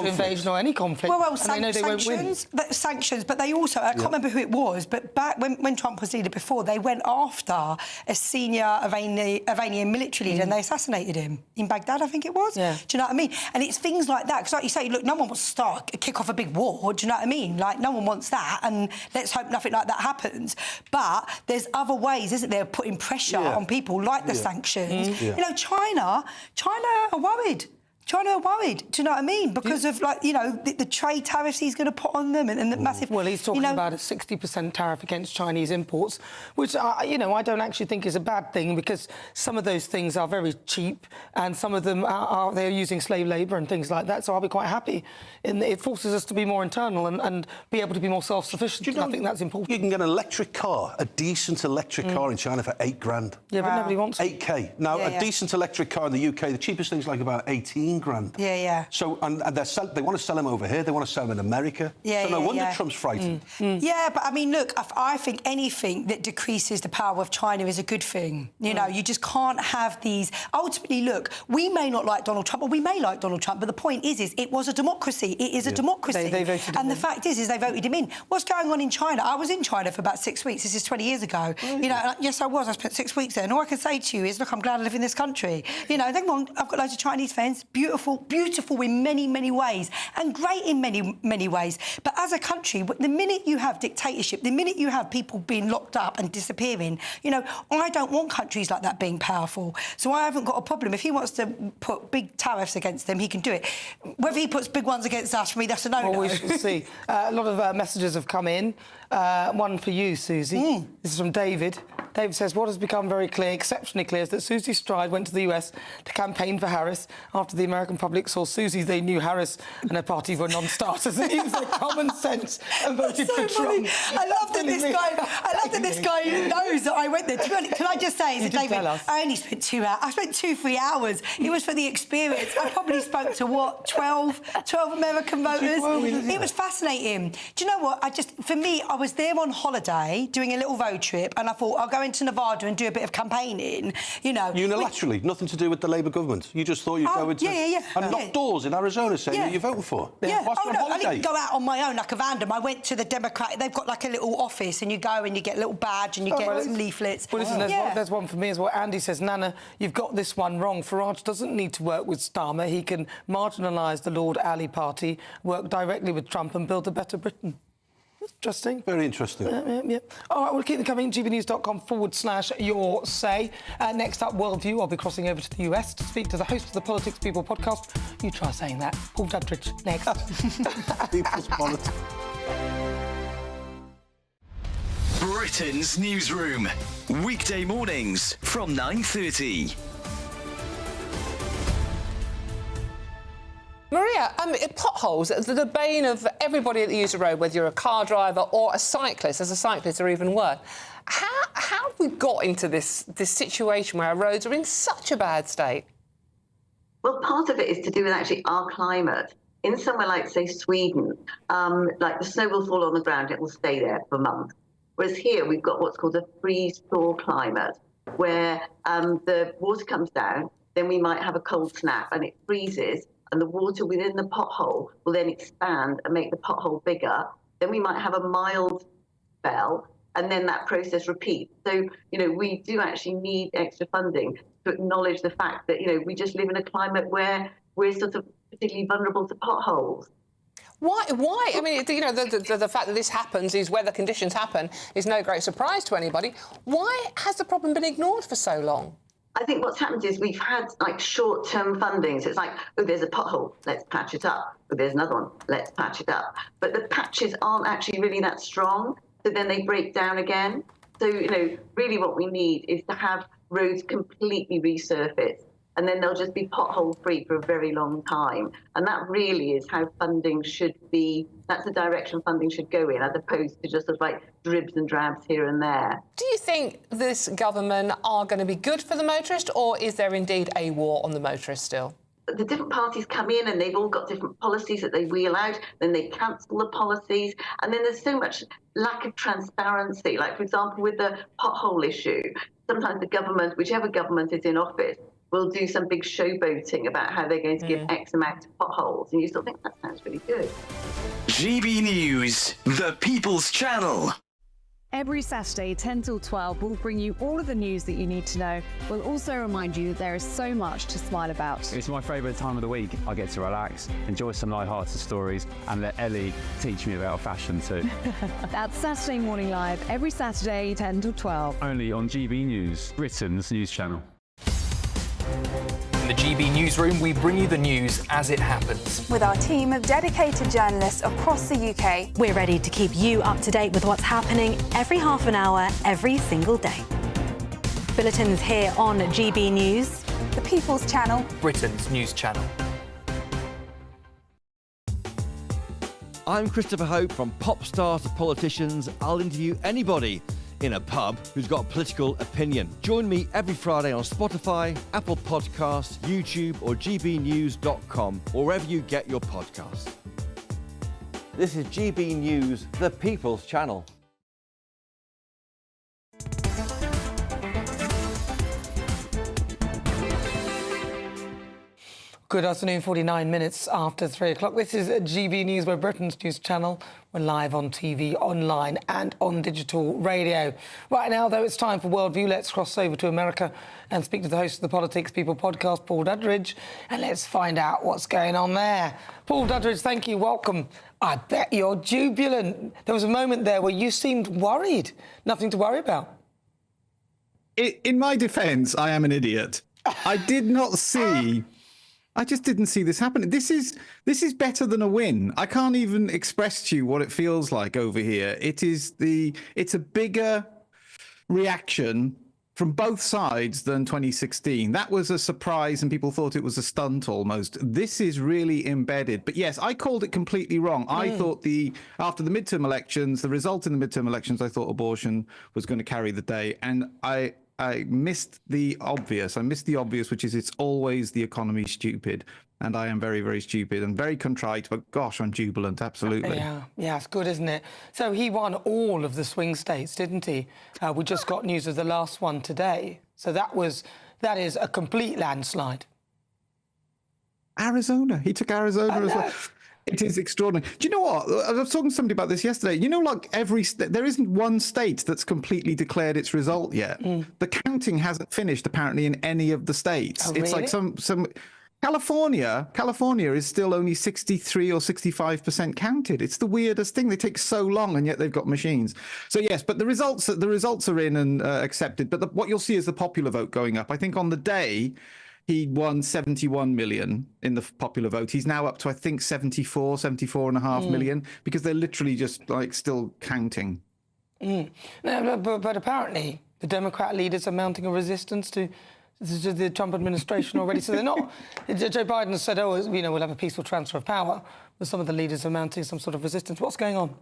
invasion or any conflict. Well, sanctions, but they also... I can't remember who it was, but back when Trump was leader before, they went after a senior Iranian military leader and they assassinated him in Baghdad, I think it was. Yeah. Do you know what I mean? And it's things like that. Because like you say, look, no one wants to kick off a big war, do you know what I mean? Like, no one wants that, and let's hope nothing like that happens. But there's other ways, isn't there, of putting pressure on people, like the sanctions. You know, China are worried. China are worried, do you know what I mean? Because of, like, you know, the trade tariffs he's going to put on them and the massive... Well, he's talking about a 60% tariff against Chinese imports, which, you know, I don't actually think is a bad thing because some of those things are very cheap and some of them they're using slave labour and things like that, so I'll be quite happy. It forces us to be more internal and be able to be more self-sufficient. You know, I think that's important. You can get an electric car, a decent electric car in China for $8,000. Yeah, but nobody wants it. 8K. Now, a decent electric car in the UK, the cheapest thing's like about $18,000. Yeah. So, and they want to sell them over here. They want to sell them in America. So no wonder Trump's frightened. Yeah, but I mean, look, I think anything that decreases the power of China is a good thing. You know, you just can't have these... Ultimately, look, we may not like Donald Trump, or we may like Donald Trump, but the point is it was a democracy. It is a democracy. They voted him in. And the fact is they voted him in. What's going on in China? I was in China for about 6 weeks. This is 20 years ago. You know, yes, I was. I spent 6 weeks there. And all I can say to you is, look, I'm glad I live in this country. You know, don't get me wrong, I've got loads of Chinese friends. Beautiful in many, many ways, and great in many, many ways. But as a country, the minute you have dictatorship, the minute you have people being locked up and disappearing, you know, I don't want countries like that being powerful. So I haven't got a problem. If he wants to put big tariffs against them, he can do it. Whether he puts big ones against us, for me, that's a no-no. Well, we shall see. A lot of messages have come in. One for you, Susie. This is from David. David says, what has become very clear, exceptionally clear, is that Susie Stride went to the US to campaign for Harris after the American public saw Susie, they knew Harris and her party were non-starters and used their common sense and voted for Trump. I love that this guy knows that I went there. To be honest, can I just say, David, I only spent 2 hours. I spent 2-3 hours. It was for the experience. I probably spoke to, what, 12 American voters? It was fascinating. Do you know what? For me, I was there on holiday doing a little road trip and I thought I'll go into Nevada and do a bit of campaigning, you know. Unilaterally, nothing to do with the Labour government. You just thought you'd go into... And knock doors in Arizona saying who you're voting for. Yeah. Whilst you're on holiday. I didn't go out on my own like a random. I went to the Democratic... They've got like a little office and you go and you get a little badge and you get some leaflets. Well, listen, there's one for me as well. Andy says, Nana, you've got this one wrong. Farage doesn't need to work with Starmer. He can marginalise the Lord Ali party, work directly with Trump and build a better Britain. Interesting. Very interesting. Yeah. All right, we'll keep them coming. gbnews.com/your say. Next up, Worldview. I'll be crossing over to the US to speak to the host of the Politics People podcast. You try saying that. Paul Dudridge, next. People's Politics. Britain's newsroom. Weekday mornings from 9:30. Maria, potholes are the bane of everybody that uses the road, whether you're a car driver or a cyclist. As a cyclist, are even worse. How have we got into this situation where our roads are in such a bad state? Well, part of it is to do with actually our climate. In somewhere like, say, Sweden, like the snow will fall on the ground, it will stay there for months. Whereas here we've got what's called a freeze-thaw climate, where the water comes down, then we might have a cold snap and it freezes, and the water within the pothole will then expand and make the pothole bigger. Then we might have a mild spell, and then that process repeats. So, we do actually need extra funding to acknowledge the fact that, we just live in a climate where we're sort of particularly vulnerable to potholes. Why? I mean, the fact that this happens, these weather conditions happen, is no great surprise to anybody. Why has the problem been ignored for so long? I think what's happened is we've had like short-term funding. So it's like, oh, there's a pothole, let's patch it up. Oh, there's another one, let's patch it up. But the patches aren't actually really that strong. So then they break down again. So, really what we need is to have roads completely resurfaced. And then they'll just be pothole-free for a very long time. And that really is how funding should be. That's the direction funding should go in, as opposed to just sort of like dribs and drabs here and there. Do you think this government are going to be good for the motorist, or is there indeed a war on the motorist still? The different parties come in and they've all got different policies that they wheel out, then they cancel the policies, and then there's so much lack of transparency. Like, for example, with the pothole issue, sometimes the government, whichever government is in office, will do some big showboating about how they're going to give X amount of potholes, and you still think that sounds really good. GB News, the People's Channel. Every Saturday, 10 till 12, we'll bring you all of the news that you need to know. We'll also remind you that there is so much to smile about. It's my favourite time of the week. I get to relax, enjoy some light-hearted stories, and let Ellie teach me about fashion too. That's Saturday Morning Live, every Saturday, 10 till 12. Only on GB News, Britain's news channel. In the GB Newsroom, we bring you the news as it happens. With our team of dedicated journalists across the UK, we're ready to keep you up to date with what's happening every half an hour, every single day. Bulletins here on GB News, the People's Channel, Britain's news channel. I'm Christopher Hope. From pop stars to politicians, I'll interview anybody in a pub who's got a political opinion. Join me every Friday on Spotify, Apple Podcasts, YouTube or gbnews.com, or wherever you get your podcasts. This is GB News, the People's Channel. Good afternoon, 49 minutes after 3 o'clock. This is GB News, we're Britain's news channel. We're live on TV, online and on digital radio. Right now, though, it's time for Worldview. Let's cross over to America and speak to the host of the Politics People podcast, Paul Dudridge, and let's find out what's going on there. Paul Dudridge, thank you, welcome. I bet you're jubilant. There was a moment there where you seemed worried. Nothing to worry about. In my defence, I am an idiot. I did not see... I just didn't see this happening. This is better than a win. I can't even express to you what it feels like over here. It's a bigger reaction from both sides than 2016. That was a surprise and people thought it was a stunt almost. This is really embedded. But yes, I called it completely wrong. I thought after the midterm elections, the result in the midterm elections, I thought abortion was going to carry the day. And I missed the obvious. I missed the obvious, which is it's always the economy stupid. And I am very, very stupid and very contrite, but gosh, I'm jubilant, absolutely. Yeah, it's good, isn't it? So he won all of the swing states, didn't he? We just got news of the last one today. So that is a complete landslide. Arizona. He took Arizona as well. It is extraordinary. Do you know what? I was talking to somebody about this yesterday. You know, like there isn't one state that's completely declared its result yet. The counting hasn't finished, apparently, in any of the states. Oh, it's really? like some... California is still only 63 or 65% counted. It's the weirdest thing. They take so long, and yet they've got machines. So yes, but the results are in and accepted. But what you'll see is the popular vote going up. I think on the day he won 71 million in the popular vote. He's now up to, I think, 74.5 million, because they're literally just like still counting. No, but apparently the Democrat leaders are mounting a resistance to the Trump administration already. So they're not... Joe Biden said, we'll have a peaceful transfer of power, but some of the leaders are mounting some sort of resistance. What's going on?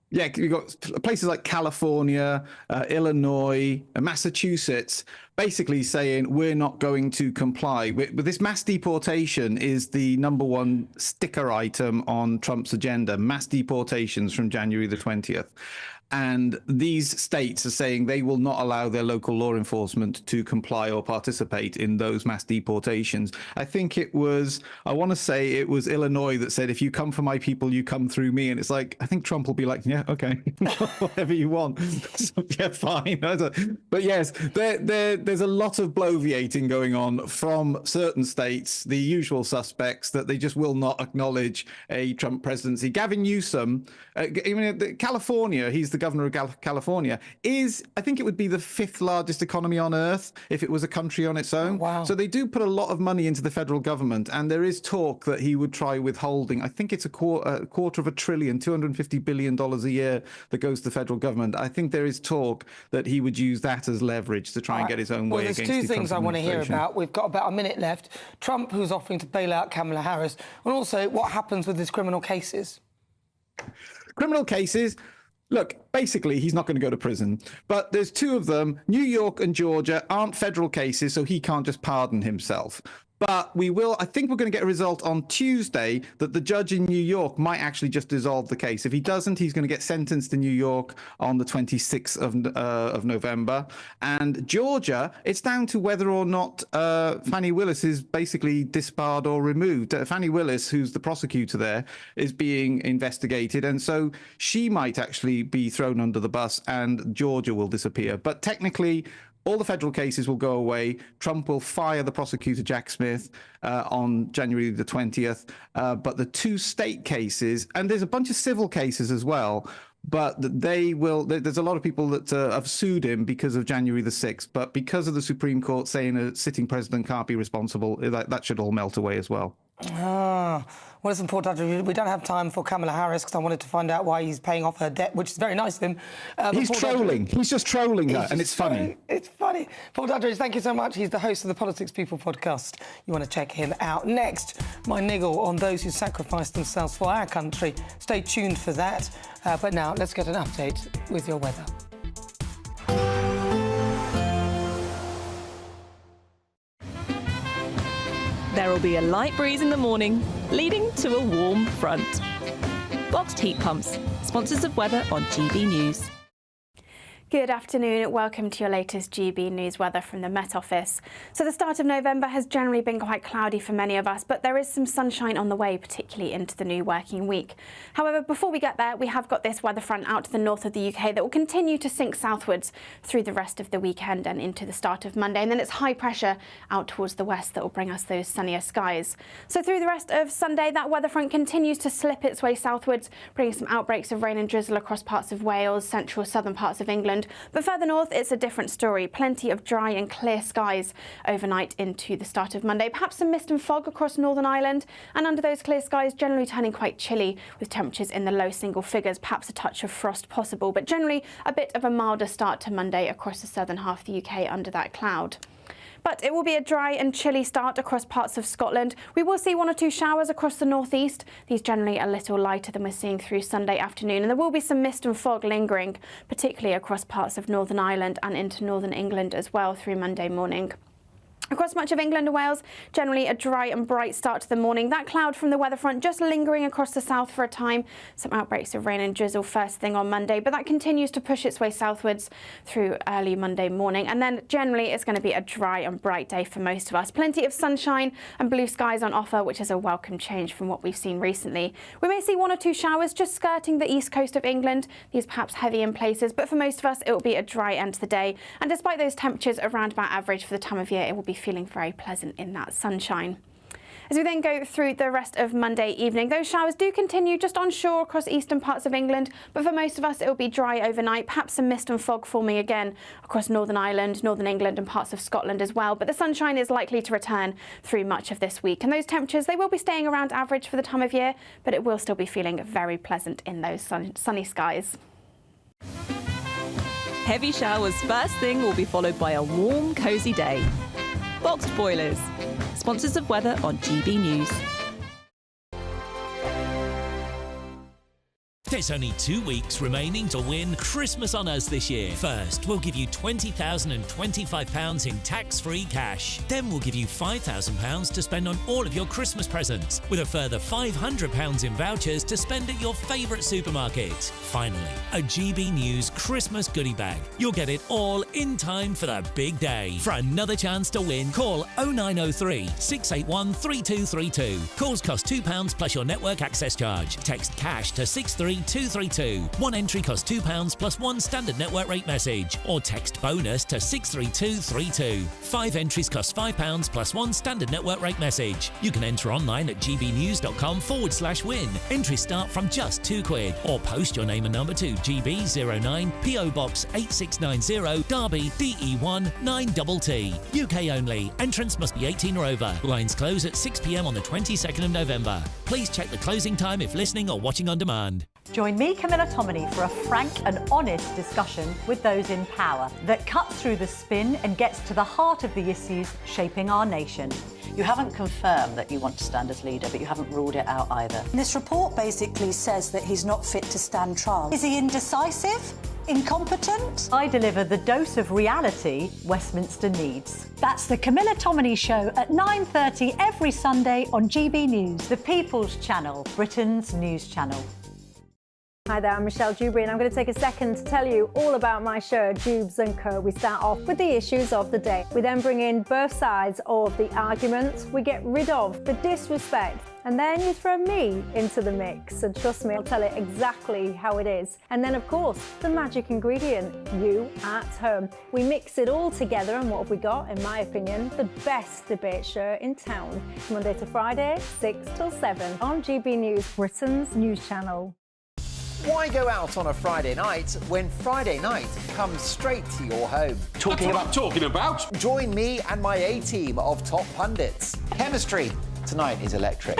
Yeah, you've got places like California, Illinois, Massachusetts, basically saying we're not going to comply. But this mass deportation is the #1 sticker item on Trump's agenda, mass deportations from January the 20th. And these states are saying they will not allow their local law enforcement to comply or participate in those mass deportations. I think I want to say it was Illinois that said, if you come for my people, you come through me. And it's like, I think Trump will be like, yeah, okay, whatever you want. So, yeah, fine. But yes, there's a lot of bloviating going on from certain states, the usual suspects, that they just will not acknowledge a Trump presidency. Gavin Newsom, California, he's the governor of California, I think it would be the 5th largest economy on earth if it was a country on its own. Wow. So they do put a lot of money into the federal government, and there is talk that he would try withholding. I think it's a quarter of a trillion, $250 billion a year that goes to the federal government. I think there is talk that he would use that as leverage to try and get his own way against the Trump Well, there's two things I want to hear administration. about. We've got about a minute left. Trump, who's offering to bail out Kamala Harris, and also what happens with his criminal cases. Criminal cases. Look, basically, he's not going to go to prison. But there's two of them. New York and Georgia aren't federal cases, so he can't just pardon himself. But I think we're going to get a result on Tuesday that the judge in New York might actually just dissolve the case. If he doesn't, he's going to get sentenced in New York on the 26th of November. And Georgia, it's down to whether or not Fani Willis is basically disbarred or removed. Fani Willis, who's the prosecutor there, is being investigated. And so she might actually be thrown under the bus and Georgia will disappear. But technically, all the federal cases will go away. Trump will fire the prosecutor, Jack Smith, on January the 20th. But the two state cases, and there's a bunch of civil cases as well, but there's a lot of people that have sued him because of January the 6th. But because of the Supreme Court saying a sitting president can't be responsible, that should all melt away as well. Well, listen, Paul Dudley, we don't have time for Kamala Harris because I wanted to find out why he's paying off her debt, which is very nice of him. He's trolling. He's just trolling her, and it's funny. It's funny. Paul Dudley, thank you so much. He's the host of the Politics People podcast. You want to check him out. Next, my niggle on those who sacrificed themselves for our country. Stay tuned for that. But now, let's get an update with your weather. There will be a light breeze in the morning, leading to a warm front. Boxed heat pumps, sponsors of weather on GB News. Good afternoon. Welcome to your latest GB News weather from the Met Office. So the start of November has generally been quite cloudy for many of us, but there is some sunshine on the way, particularly into the new working week. However, before we get there, we have got this weather front out to the north of the UK that will continue to sink southwards through the rest of the weekend and into the start of Monday. And then it's high pressure out towards the west that will bring us those sunnier skies. So through the rest of Sunday, that weather front continues to slip its way southwards, bringing some outbreaks of rain and drizzle across parts of Wales, central southern parts of England, England. But further north, it's a different story. Plenty of dry and clear skies overnight into the start of Monday. Perhaps some mist and fog across Northern Ireland. And under those clear skies, generally turning quite chilly with temperatures in the low single figures. Perhaps a touch of frost possible, but generally a bit of a milder start to Monday across the southern half of the UK under that cloud. But it will be a dry and chilly start across parts of Scotland. We will see 1 or 2 showers across the northeast. These generally a little lighter than we're seeing through Sunday afternoon. And there will be some mist and fog lingering, particularly across parts of Northern Ireland and into northern England as well through Monday morning. Across much of England and Wales, generally a dry and bright start to the morning. That cloud from the weather front just lingering across the south for a time. Some outbreaks of rain and drizzle first thing on Monday, but that continues to push its way southwards through early Monday morning. And then generally it's going to be a dry and bright day for most of us. Plenty of sunshine and blue skies on offer, which is a welcome change from what we've seen recently. We may see 1 or 2 showers just skirting the east coast of England. These perhaps heavy in places, but for most of us it will be a dry end to the day. And despite those temperatures around about average for the time of year, it will be feeling very pleasant in that sunshine. As we then go through the rest of Monday evening, those showers do continue just onshore across eastern parts of England, but for most of us it will be dry overnight, perhaps some mist and fog forming again across Northern Ireland, Northern England and parts of Scotland as well. But the sunshine is likely to return through much of this week, and those temperatures, they will be staying around average for the time of year, but it will still be feeling very pleasant in those sunny skies. Heavy showers first thing will be followed by a warm, cosy day. Boxed boilers, sponsors of weather on GB News. There's only 2 weeks remaining to win Christmas on Us this year. First, we'll give you £20,025 in tax-free cash. Then we'll give you £5,000 to spend on all of your Christmas presents, with a further £500 in vouchers to spend at your favourite supermarket. Finally, a GB News Christmas goodie bag. You'll get it all in time for the big day. For another chance to win, call 0903 681 3232. Calls cost £2 plus your network access charge. Text cash to 63232. One entry costs £2 plus 1 standard network rate message, or text bonus to 63232. 5 entries cost £5 plus 1 standard network rate message. You can enter online at gbnews.com/win. Entries start from just £2, or post your name and number to GB09 PO Box 8690 Derby DE1 9TT. UK only. Entrance must be 18 or over. Lines close at 6 p.m. on the 22nd of November. Please check the closing time if listening or watching on demand. Join me, Camilla Tominey, for a frank and honest discussion with those in power that cuts through the spin and gets to the heart of the issues shaping our nation. You haven't confirmed that you want to stand as leader, but you haven't ruled it out either. This report basically says that he's not fit to stand trial. Is he indecisive? Incompetent? I deliver the dose of reality Westminster needs. That's the Camilla Tominey Show at 9:30 every Sunday on GB News. The People's Channel, Britain's news channel. Hi there, I'm Michelle Dewberry, and I'm going to take a second to tell you all about my show, Jubes & Co. We start off with the issues of the day. We then bring in both sides of the arguments. We get rid of the disrespect. And then you throw me into the mix. And trust me, I'll tell it exactly how it is. And then, of course, the magic ingredient, you at home. We mix it all together, and what have we got? In my opinion, the best debate show in town. Monday to Friday, 6 till 7 on GB News, Britain's news channel. Why go out on a Friday night when Friday night comes straight to your home? Talking about? Join me and my A-team of top pundits. Chemistry tonight is electric.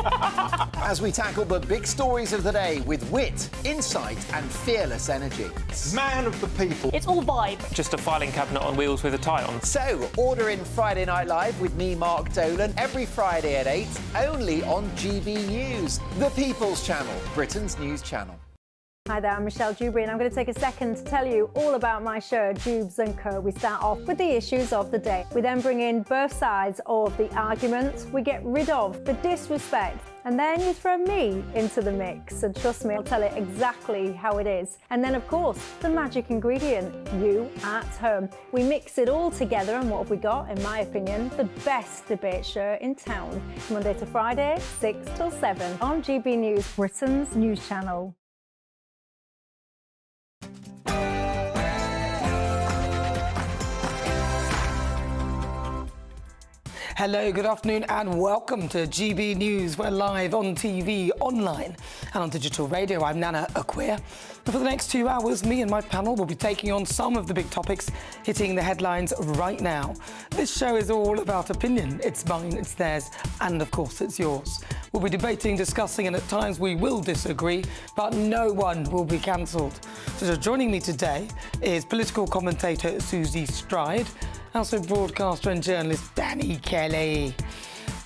As we tackle the big stories of the day with wit, insight and fearless energy. Man of the people. It's all vibe. Just a filing cabinet on wheels with a tie on. So, order in Friday Night Live with me, Mark Dolan, every Friday at 8, only on GB News, the People's Channel, Britain's news channel. Hi there, I'm Michelle Dewberry, and I'm going to take a second to tell you all about my show, Jubes & Co. We start off with the issues of the day. We then bring in both sides of the arguments. We get rid of the disrespect. And then you throw me into the mix. And trust me, I'll tell it exactly how it is. And then, of course, the magic ingredient, you at home. We mix it all together, and what have we got? In my opinion, the best debate show in town. Monday to Friday, 6 till 7 on GB News, Britain's news channel. Hello, good afternoon and welcome to GB News. We're live on TV, online and on digital radio. I'm Nana Akua. And for the next 2 hours, me and my panel will be taking on some of the big topics hitting the headlines right now. This show is all about opinion. It's mine, it's theirs, and of course it's yours. We'll be debating, discussing, and at times we will disagree, but no one will be cancelled. So joining me today is political commentator Susie Stride, also broadcaster and journalist Danny Kelly.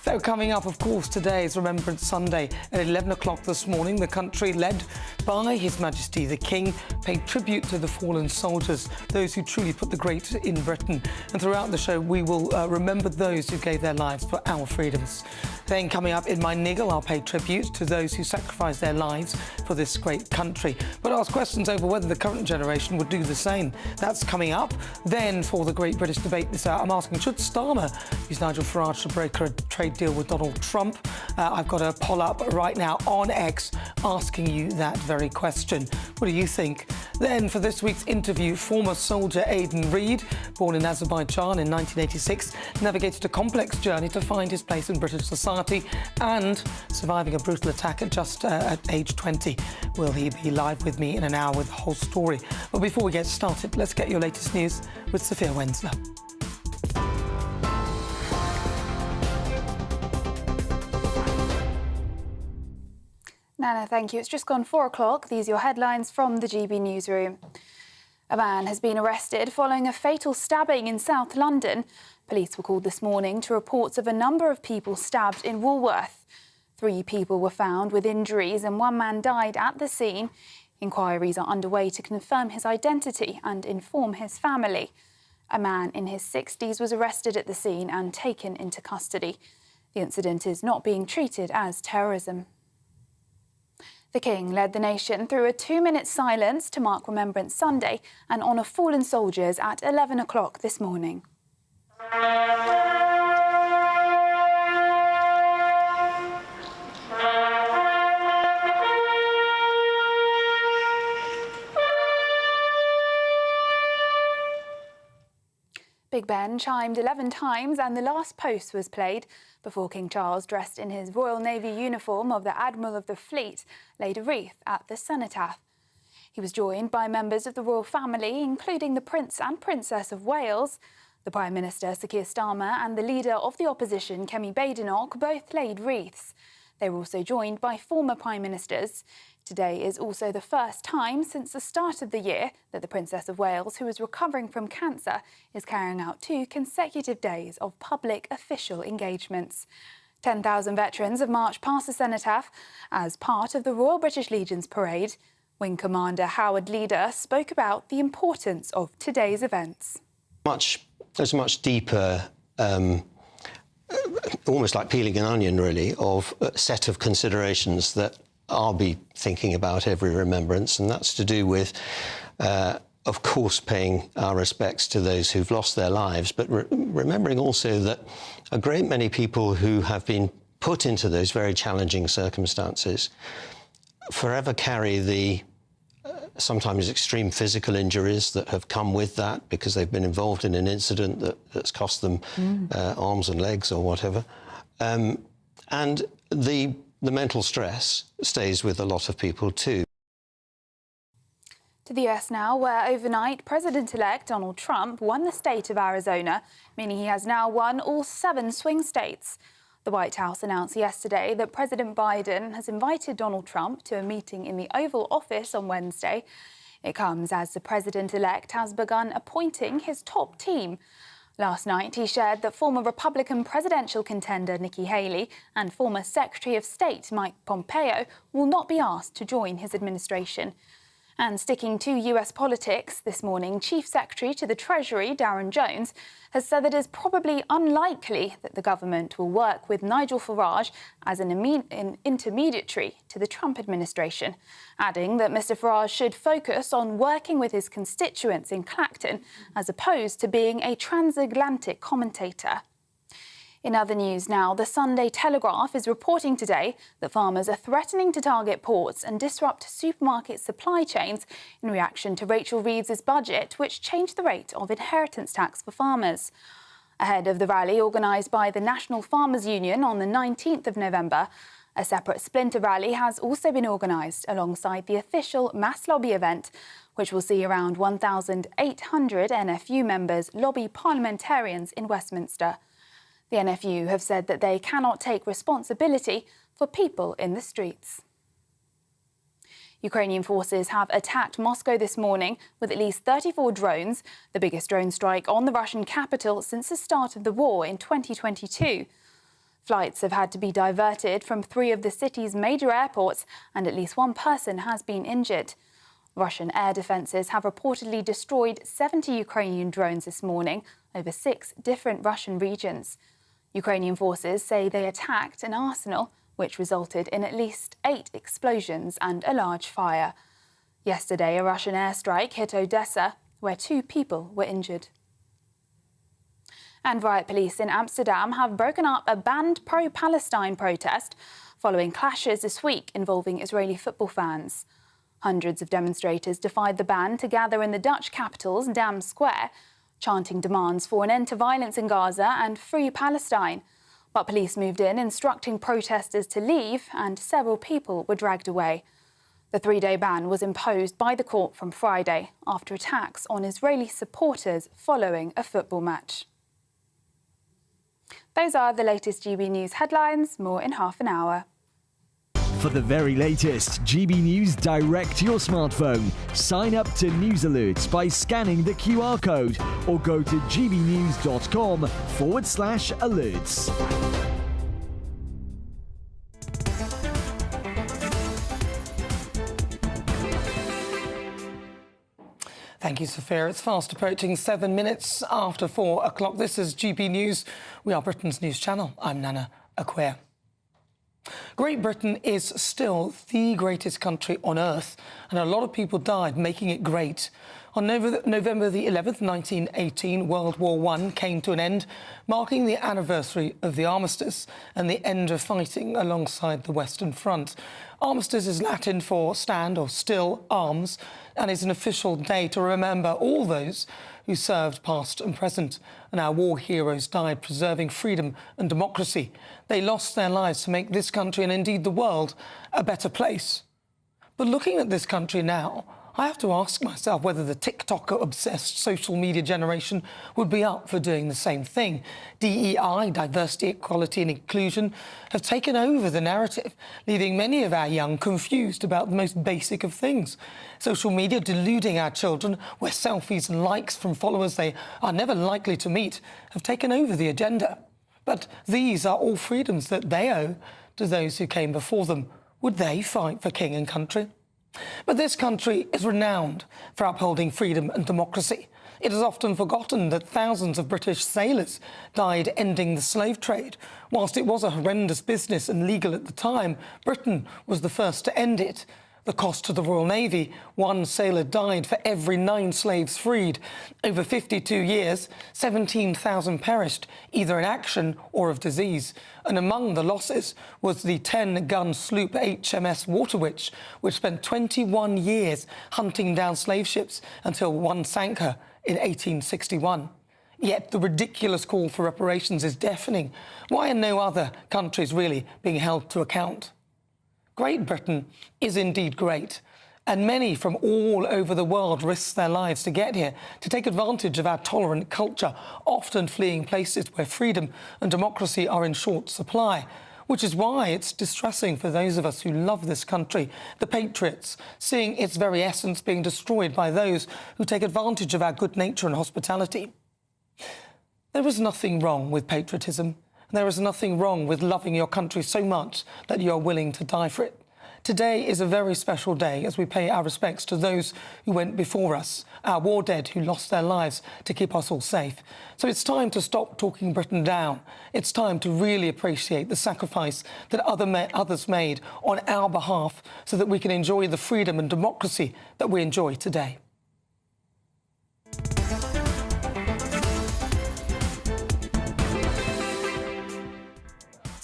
So coming up, of course, today is Remembrance Sunday. At 11 o'clock this morning, the country, led by His Majesty the King, paid tribute to the fallen soldiers, those who truly put the great in Britain. And throughout the show, we will remember those who gave their lives for our freedoms. Then coming up in my niggle, I'll pay tribute to those who sacrificed their lives for this great country, but ask questions over whether the current generation would do the same. That's coming up. Then for the great British debate this hour, I'm asking, should Starmer use Nigel Farage to break a trade deal with Donald Trump? I've got a poll up right now on X asking you that very question. What do you think? Then for this week's interview, former soldier Aidan Reid, born in Azerbaijan in 1986, navigated a complex journey to find his place in British society and surviving a brutal attack at age 20. Will he be live with me in an hour with the whole story? But before we get started, let's get your latest news with Sophia Wensler. Nana, thank you. It's just gone 4 o'clock. These are your headlines from the GB newsroom. A man has been arrested following a fatal stabbing in South London. Police were called this morning to reports of a number of people stabbed in Woolworth. 3 people were found with injuries and 1 man died at the scene. Inquiries are underway to confirm his identity and inform his family. A man in his 60s was arrested at the scene and taken into custody. The incident is not being treated as terrorism. The King led the nation through a 2-minute silence to mark Remembrance Sunday and honour fallen soldiers at 11 o'clock this morning. Big Ben chimed 11 times and the last post was played before King Charles, dressed in his Royal Navy uniform of the Admiral of the Fleet, laid a wreath at the cenotaph. He was joined by members of the royal family, including the Prince and Princess of Wales. The Prime Minister, Sir Keir Starmer, and the leader of the opposition, Kemi Badenoch, both laid wreaths. They were also joined by former Prime Ministers. Today is also the first time since the start of the year that the Princess of Wales, who is recovering from cancer, is carrying out 2 consecutive days of public official engagements. 10,000 veterans have marched past the cenotaph as part of the Royal British Legion's parade. Wing Commander Howard Leader spoke about the importance of today's events. There's a much deeper, almost like peeling an onion, really, of a set of considerations that I'll be thinking about every remembrance, and that's to do with, of course, paying our respects to those who've lost their lives, but remembering also that a great many people who have been put into those very challenging circumstances forever carry the sometimes extreme physical injuries that have come with that because they've been involved in an incident that's cost them arms and legs or whatever. And the mental stress stays with a lot of people too. To the US now, where overnight President-elect Donald Trump won the state of Arizona, meaning he has now won all 7 swing states. The White House announced yesterday that President Biden has invited Donald Trump to a meeting in the Oval Office on Wednesday. It comes as the president-elect has begun appointing his top team. Last night, he shared that former Republican presidential contender Nikki Haley and former Secretary of State Mike Pompeo will not be asked to join his administration. And sticking to US politics, this morning, Chief Secretary to the Treasury, Darren Jones, has said that it is probably unlikely that the government will work with Nigel Farage as an intermediary to the Trump administration, adding that Mr Farage should focus on working with his constituents in Clacton as opposed to being a transatlantic commentator. In other news now, the Sunday Telegraph is reporting today that farmers are threatening to target ports and disrupt supermarket supply chains in reaction to Rachel Reeves' budget, which changed the rate of inheritance tax for farmers. Ahead of the rally organised by the National Farmers Union on the 19th of November, a separate splinter rally has also been organised alongside the official mass lobby event, which will see around 1,800 NFU members lobby parliamentarians in Westminster. The NFU have said that they cannot take responsibility for people in the streets. Ukrainian forces have attacked Moscow this morning with at least 34 drones, the biggest drone strike on the Russian capital since the start of the war in 2022. Flights have had to be diverted from 3 of the city's major airports, and at least 1 person has been injured. Russian air defences have reportedly destroyed 70 Ukrainian drones this morning over 6 different Russian regions. Ukrainian forces say they attacked an arsenal, which resulted in at least 8 explosions and a large fire. Yesterday, a Russian airstrike hit Odessa, where 2 people were injured. And riot police in Amsterdam have broken up a banned pro-Palestine protest following clashes this week involving Israeli football fans. Hundreds of demonstrators defied the ban to gather in the Dutch capital's Dam Square, chanting demands for an end to violence in Gaza and free Palestine. But police moved in, instructing protesters to leave, and several people were dragged away. The 3-day ban was imposed by the court from Friday after attacks on Israeli supporters following a football match. Those are the latest GB News headlines. More in half an hour. For the very latest GB News direct to your smartphone, sign up to News Alerts by scanning the QR code or go to gbnews.com/alerts. Thank you, Sophia. It's fast approaching 7 minutes after 4 o'clock. This is GB News. We are Britain's news channel. I'm Nana Akua. Great Britain is still the greatest country on earth, and a lot of people died making it great. On November the 11th, 1918, World War I came to an end, marking the anniversary of the armistice and the end of fighting alongside the Western Front. Armistice is Latin for stand or still arms, and is an official day to remember all those who served past and present, and our war heroes died preserving freedom and democracy. They lost their lives to make this country and indeed the world a better place. But looking at this country now, I have to ask myself whether the TikTok-obsessed social media generation would be up for doing the same thing. DEI, diversity, equality and inclusion, have taken over the narrative, leaving many of our young confused about the most basic of things. Social media deluding our children, where selfies and likes from followers they are never likely to meet have taken over the agenda. But these are all freedoms that they owe to those who came before them. Would they fight for king and country? But this country is renowned for upholding freedom and democracy. It is often forgotten that thousands of British sailors died ending the slave trade. Whilst it was a horrendous business and legal at the time, Britain was the first to end it. The cost to the Royal Navy: 1 sailor died for every 9 slaves freed. Over 52 years, 17,000 perished, either in action or of disease. And among the losses was the 10-gun sloop HMS Waterwitch, which spent 21 years hunting down slave ships until one sank her in 1861. Yet the ridiculous call for reparations is deafening. Why are no other countries really being held to account? Great Britain is indeed great, and many from all over the world risk their lives to get here, to take advantage of our tolerant culture, often fleeing places where freedom and democracy are in short supply. Which is why it's distressing for those of us who love this country, the patriots, seeing its very essence being destroyed by those who take advantage of our good nature and hospitality. There is nothing wrong with patriotism. There is nothing wrong with loving your country so much that you are willing to die for it. Today is a very special day as we pay our respects to those who went before us, our war dead who lost their lives to keep us all safe. So it's time to stop talking Britain down. It's time to really appreciate the sacrifice that others made on our behalf so that we can enjoy the freedom and democracy that we enjoy today.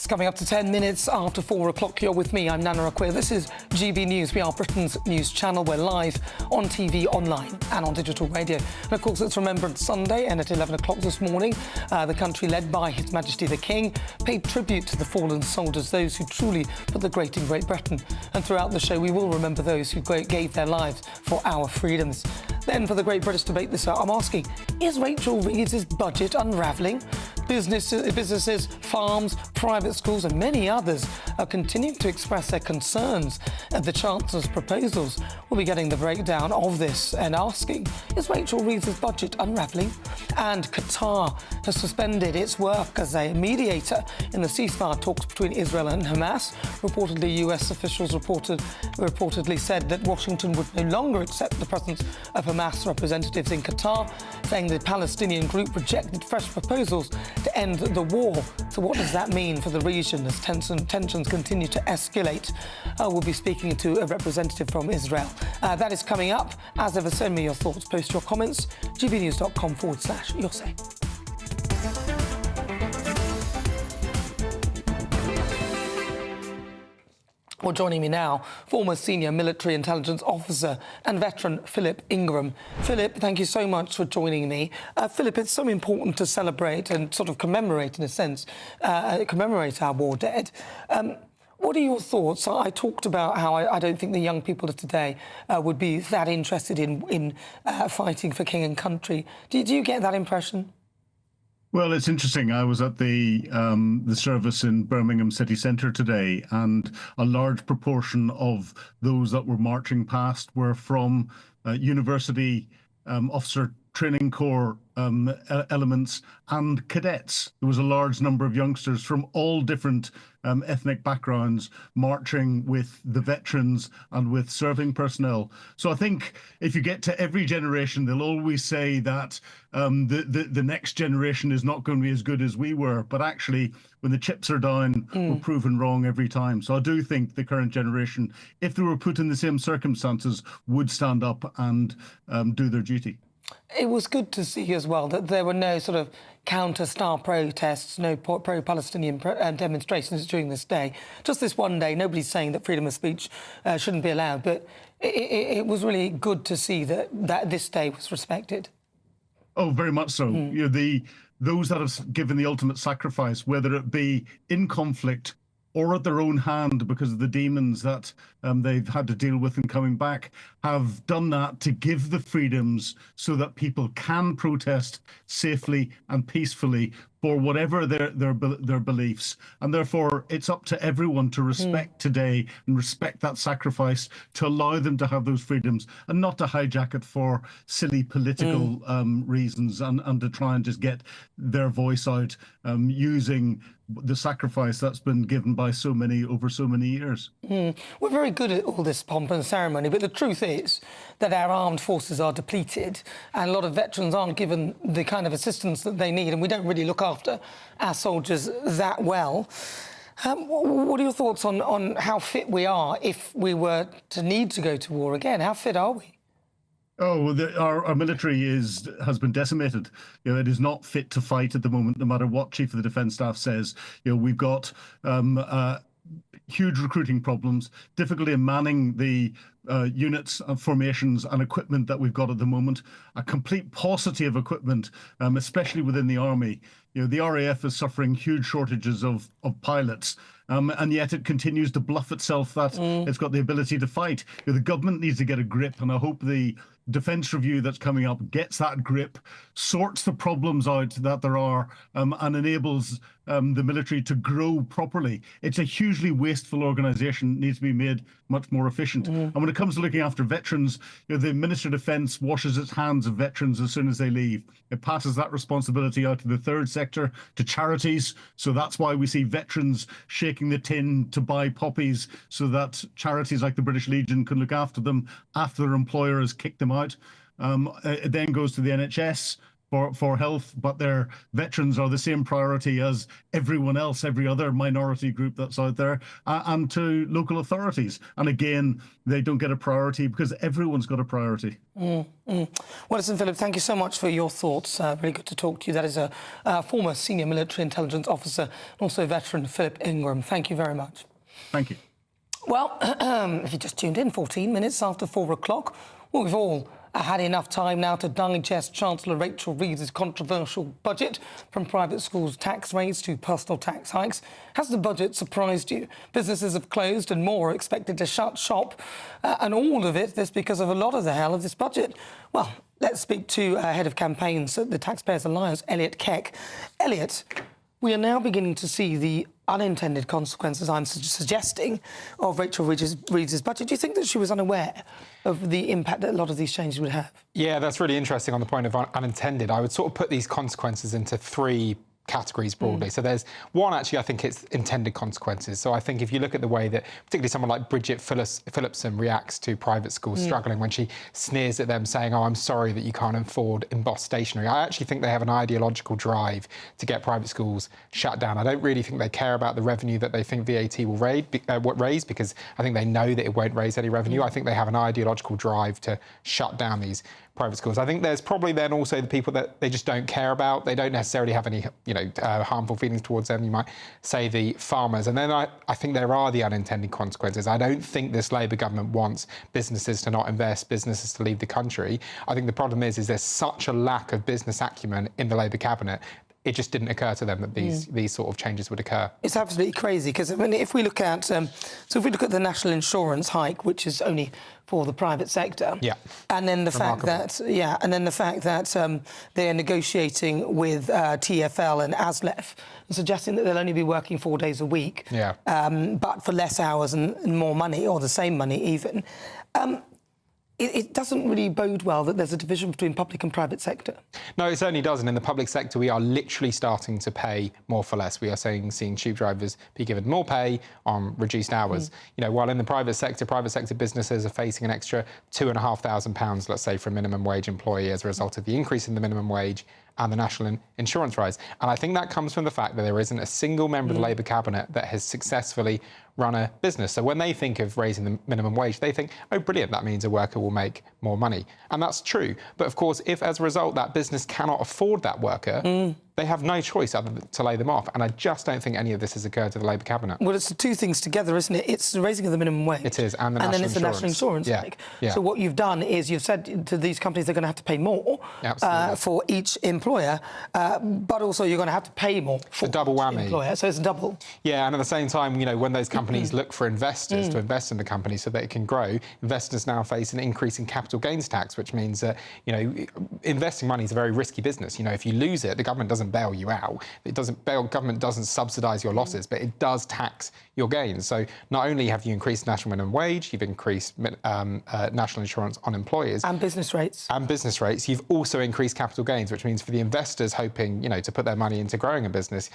It's coming up to 10 minutes after 4 o'clock. You're with me, I'm Nana Akua. This is GB News. We are Britain's news channel. We're live on TV, online and on digital radio. And of course, it's Remembrance Sunday, and at 11 o'clock this morning, the country led by His Majesty the King paid tribute to the fallen soldiers, those who truly put the great in Great Britain. And throughout the show, we will remember those who gave their lives for our freedoms. Then, for the Great British Debate this hour, I'm asking, is Rachel Reeves' budget unravelling? Businesses, farms, private schools and many others are continuing to express their concerns at the Chancellor's proposals. We'll be getting the breakdown of this and asking, is Rachel Reeves' budget unravelling? And Qatar has suspended its work as a mediator in the ceasefire talks between Israel and Hamas. Reportedly, US officials reportedly said that Washington would no longer accept the presence of Hamas representatives in Qatar, saying the Palestinian group rejected fresh proposals to end the war. So what does that mean for the region as tensions continue to escalate? We'll be speaking to a representative from Israel. That is coming up. As ever, send me your thoughts. Post your comments. gbnews.com/your say. Well, joining me now, former senior military intelligence officer and veteran Philip Ingram. Philip, thank you so much for joining me. Philip, it's so important to celebrate and sort of commemorate, in a sense, commemorate our war dead. What are your thoughts? I talked about how I don't think the young people of today would be that interested in fighting for king and country. Do you get that impression? Well, it's interesting. I was at the service in Birmingham city centre today, and a large proportion of those that were marching past were from university officer training corps elements and cadets. There was a large number of youngsters from all different ethnic backgrounds marching with the veterans and with serving personnel. So I think if you get to every generation, they'll always say that the next generation is not going to be as good as we were. But actually, when the chips are down, we're proven wrong every time. So I do think the current generation, if they were put in the same circumstances, would stand up and do their duty. It was good to see as well that there were no sort of counter-star protests, no pro-Palestinian demonstrations during this day. Just this one day, nobody's saying that freedom of speech shouldn't be allowed, but it was really good to see that this day was respected. Oh, very much so. You know, those that have given the ultimate sacrifice, whether it be in conflict or at their own hand because of the demons that they've had to deal with in coming back, have done that to give the freedoms so that people can protest safely and peacefully for whatever their beliefs. And therefore, it's up to everyone to respect today and respect that sacrifice, to allow them to have those freedoms and not to hijack it for silly political reasons and to try and just get their voice out using the sacrifice that's been given by so many over so many years. We're very good at all this pomp and ceremony, but the truth is that our armed forces are depleted and a lot of veterans aren't given the kind of assistance that they need, and we don't really look after our soldiers that well. What are your thoughts on how fit we are if we were to need to go to war again? How fit are we? Oh, our military has been decimated. You know, it is not fit to fight at the moment, no matter what Chief of the Defence Staff says. You know, we've got huge recruiting problems, difficulty in manning the units and formations and equipment that we've got at the moment, a complete paucity of equipment, especially within the army. You know, the RAF is suffering huge shortages of pilots. And yet it continues to bluff itself that it's got the ability to fight. You know, the government needs to get a grip, and I hope the defence review that's coming up gets that grip, sorts the problems out that there are, and enables the military to grow properly. It's a hugely wasteful organisation, needs to be made much more efficient. And when it comes to looking after veterans, you know, the Ministry of Defence washes its hands of veterans as soon as they leave. It passes that responsibility out to the third sector, to charities. So that's why we see veterans shaking the tin to buy poppies so that charities like the British Legion can look after them after their employer has kicked them out. It then goes to the NHS. for health, but their veterans are the same priority as everyone else, every other minority group that's out there, and to local authorities. And again, they don't get a priority because everyone's got a priority. Well, listen, Philip, thank you so much for your thoughts. Really good to talk to you. That is a former senior military intelligence officer, and also veteran Philip Ingram. Thank you very much. Thank you. Well, if you just tuned in, 14 minutes after 4 o'clock, well, we've all had enough time now to digest Chancellor Rachel Reeves' controversial budget, from private schools tax rates to personal tax hikes. Has the budget surprised you? Businesses have closed and more are expected to shut shop. And all of it, this because of a lot of the hell of this budget. Well, let's speak to Head of Campaigns at the Taxpayers Alliance, Elliot Keck. Elliot, we are now beginning to see the unintended consequences, I'm suggesting, of Rachel Reeves' budget. Do you think that she was unaware of the impact that a lot of these changes would have? Yeah, that's really interesting on the point of unintended. I would sort of put these consequences into three categories broadly. So there's one, actually, I think it's intended consequences. So I think if you look at the way that particularly someone like Bridget Phillipson reacts to private schools struggling, when she sneers at them saying, oh, I'm sorry that you can't afford embossed stationery. I actually think they have an ideological drive to get private schools shut down. I don't really think they care about the revenue that they think VAT will raise, because I think they know that it won't raise any revenue. I think they have an ideological drive to shut down these private schools. I think there's probably then also the people that they just don't care about. They don't necessarily have any, harmful feelings towards them. You might say the farmers. And then I think there are the unintended consequences. I don't think this Labour government wants businesses to not invest, businesses to leave the country. I think the problem is there's such a lack of business acumen in the Labour cabinet. It just didn't occur to them that these sort of changes would occur. It's absolutely crazy, because I mean, if we look at the national insurance hike, which is only for the private sector, and then the fact that they're negotiating with TfL and ASLEF, and suggesting that they'll only be working 4 days a week, but for less hours and more money, or the same money even. It doesn't really bode well that there's a division between public and private sector. No, it certainly doesn't. In the public sector, we are literally starting to pay more for less. We are seeing tube drivers be given more pay on reduced hours. While in the private sector businesses are facing an extra £2,500, let's say, for a minimum wage employee as a result of the increase in the minimum wage and the national insurance rise. And I think that comes from the fact that there isn't a single member of the Labour cabinet that has successfully run a business. So when they think of raising the minimum wage, they think, oh, brilliant, that means a worker will make more money. And that's true. But of course, if as a result that business cannot afford that worker, they have no choice other than to lay them off. And I just don't think any of this has occurred to the Labour cabinet. Well, it's the two things together, isn't it? It's the raising of the minimum wage. It is, and the national insurance. And then it's the national insurance hike. Yeah. So what you've done is you've said to these companies they're going to have to pay more for each employer, but also you're going to have to pay more for a double whammy. Employer. So it's a double. Yeah, and at the same time, when those companies look for investors to invest in the company so that it can grow, investors now face an increase in capital gains tax, which means that, investing money is a very risky business. If you lose it, the government doesn't bail you out. Government doesn't subsidise your losses, but it does tax your gains. So not only have you increased national minimum wage, you've increased national insurance on employers. And business rates. You've also increased capital gains, which means for the investors hoping, to put their money into growing a business,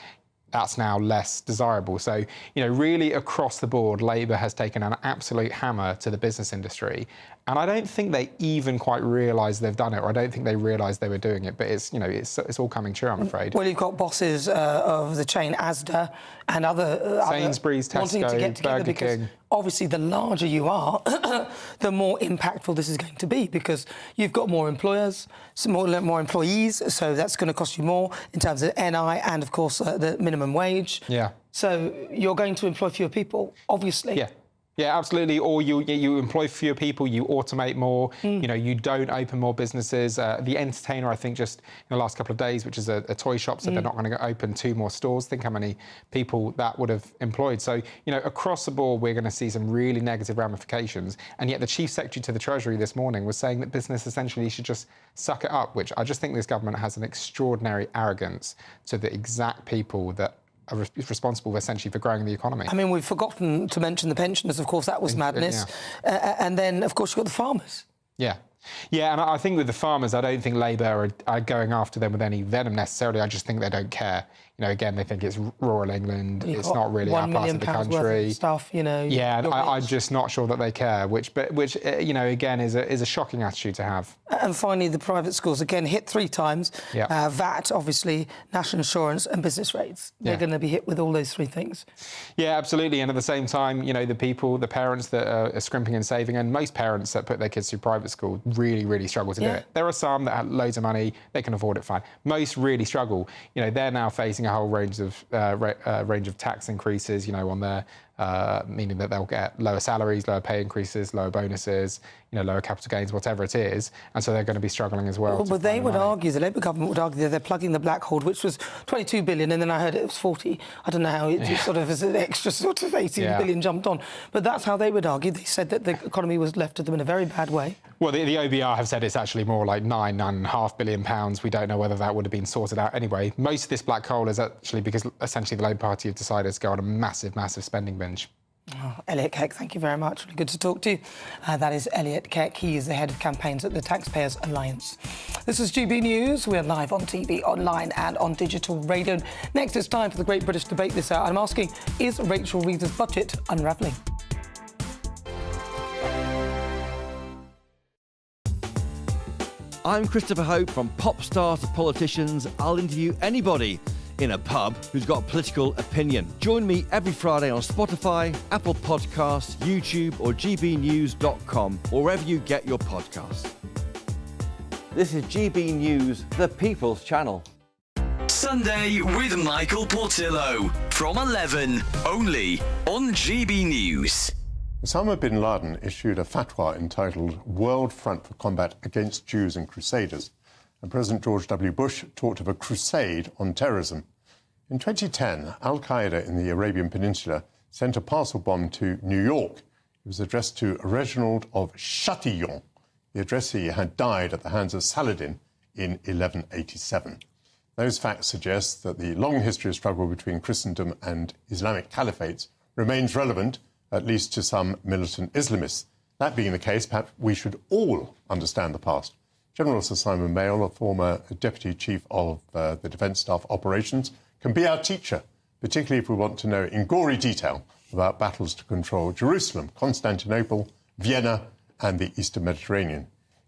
that's now less desirable. So, really across the board, Labour has taken an absolute hammer to the business industry. And I don't think they even quite realise they've done it, or I don't think they realise they were doing it. But it's all coming true, I'm afraid. Well, you've got bosses of the chain Asda and other Sainsbury's, Tesco, wanting to get together, Burger because King. Obviously the larger you are, the more impactful this is going to be, because you've got more employers, more employees, so that's going to cost you more in terms of NI and, of course, the minimum wage. Yeah. So you're going to employ fewer people, obviously. Yeah. Yeah, absolutely. Or you employ fewer people, you automate more, you don't open more businesses. The Entertainer, I think, just in the last couple of days, which is a toy shop, said they're not going to open 2 more stores. Think how many people that would have employed. So, across the board, we're going to see some really negative ramifications. And yet the Chief Secretary to the Treasury this morning was saying that business essentially should just suck it up, which I just think this government has an extraordinary arrogance to the exact people that are responsible essentially for growing the economy. I mean, we've forgotten to mention the pensioners, of course, that was madness. And then, of course, you've got the farmers. Yeah. Yeah, and I think with the farmers, I don't think Labour are going after them with any venom necessarily. I just think they don't care. again, they think it's rural England. You've it's got not really our £1 part million of the worth country. of stuff, Yeah, you're I'm rich. just not sure that they care, which again, is a shocking attitude to have. And finally, the private schools, again, hit 3 times. Yeah. VAT, obviously, national insurance and business rates. They're going to be hit with all those 3 things. Yeah, absolutely. And at the same time, the parents that are scrimping and saving, and most parents that put their kids through private school really, really struggle to do it. There are some that have loads of money, they can afford it fine. Most really struggle. They're now facing a whole range of tax increases, on their meaning that they'll get lower salaries, lower pay increases, lower bonuses, lower capital gains, whatever it is. And so they're going to be struggling as well. But they would argue, the Labour government would argue that they're plugging the black hole, which was 22 billion, and then I heard it was 40. I don't know how it sort of is an extra sort of 18 billion jumped on. But that's how they would argue. They said that the economy was left to them in a very bad way. Well, the OBR have said it's actually more like £9.5 billion. We don't know whether that would have been sorted out anyway. Most of this black hole is actually because essentially the Labour Party have decided to go on a massive, massive spending binge. Oh, Elliot Keck, thank you very much. Really good to talk to you. That is Elliot Keck. He is the head of campaigns at the Taxpayers Alliance. This is GB News. We're live on TV, online and on digital radio. Next, it's time for the Great British Debate this hour. I'm asking, is Rachel Reeves' budget unravelling? I'm Christopher Hope. From pop star to politicians, I'll interview anybody in a pub who's got a political opinion. Join me every Friday on Spotify, Apple Podcasts, YouTube or gbnews.com, or wherever you get your podcasts. This is GB News, the People's Channel. Sunday with Michael Portillo from 11, only on GB News. Osama bin Laden issued a fatwa entitled World Front for Combat Against Jews and Crusaders, and President George W. Bush talked of a crusade on terrorism. In 2010, Al-Qaeda in the Arabian Peninsula sent a parcel bomb to New York. It was addressed to Reginald of Chatillon. The addressee had died at the hands of Saladin in 1187. Those facts suggest that the long history of struggle between Christendom and Islamic caliphates remains relevant, at least to some militant Islamists. That being the case, perhaps we should all understand the past. General Sir Simon Mayle, a former Deputy Chief of the Defence Staff Operations, can be our teacher, particularly if we want to know in gory detail about battles to control Jerusalem, Constantinople, Vienna and the Eastern Mediterranean.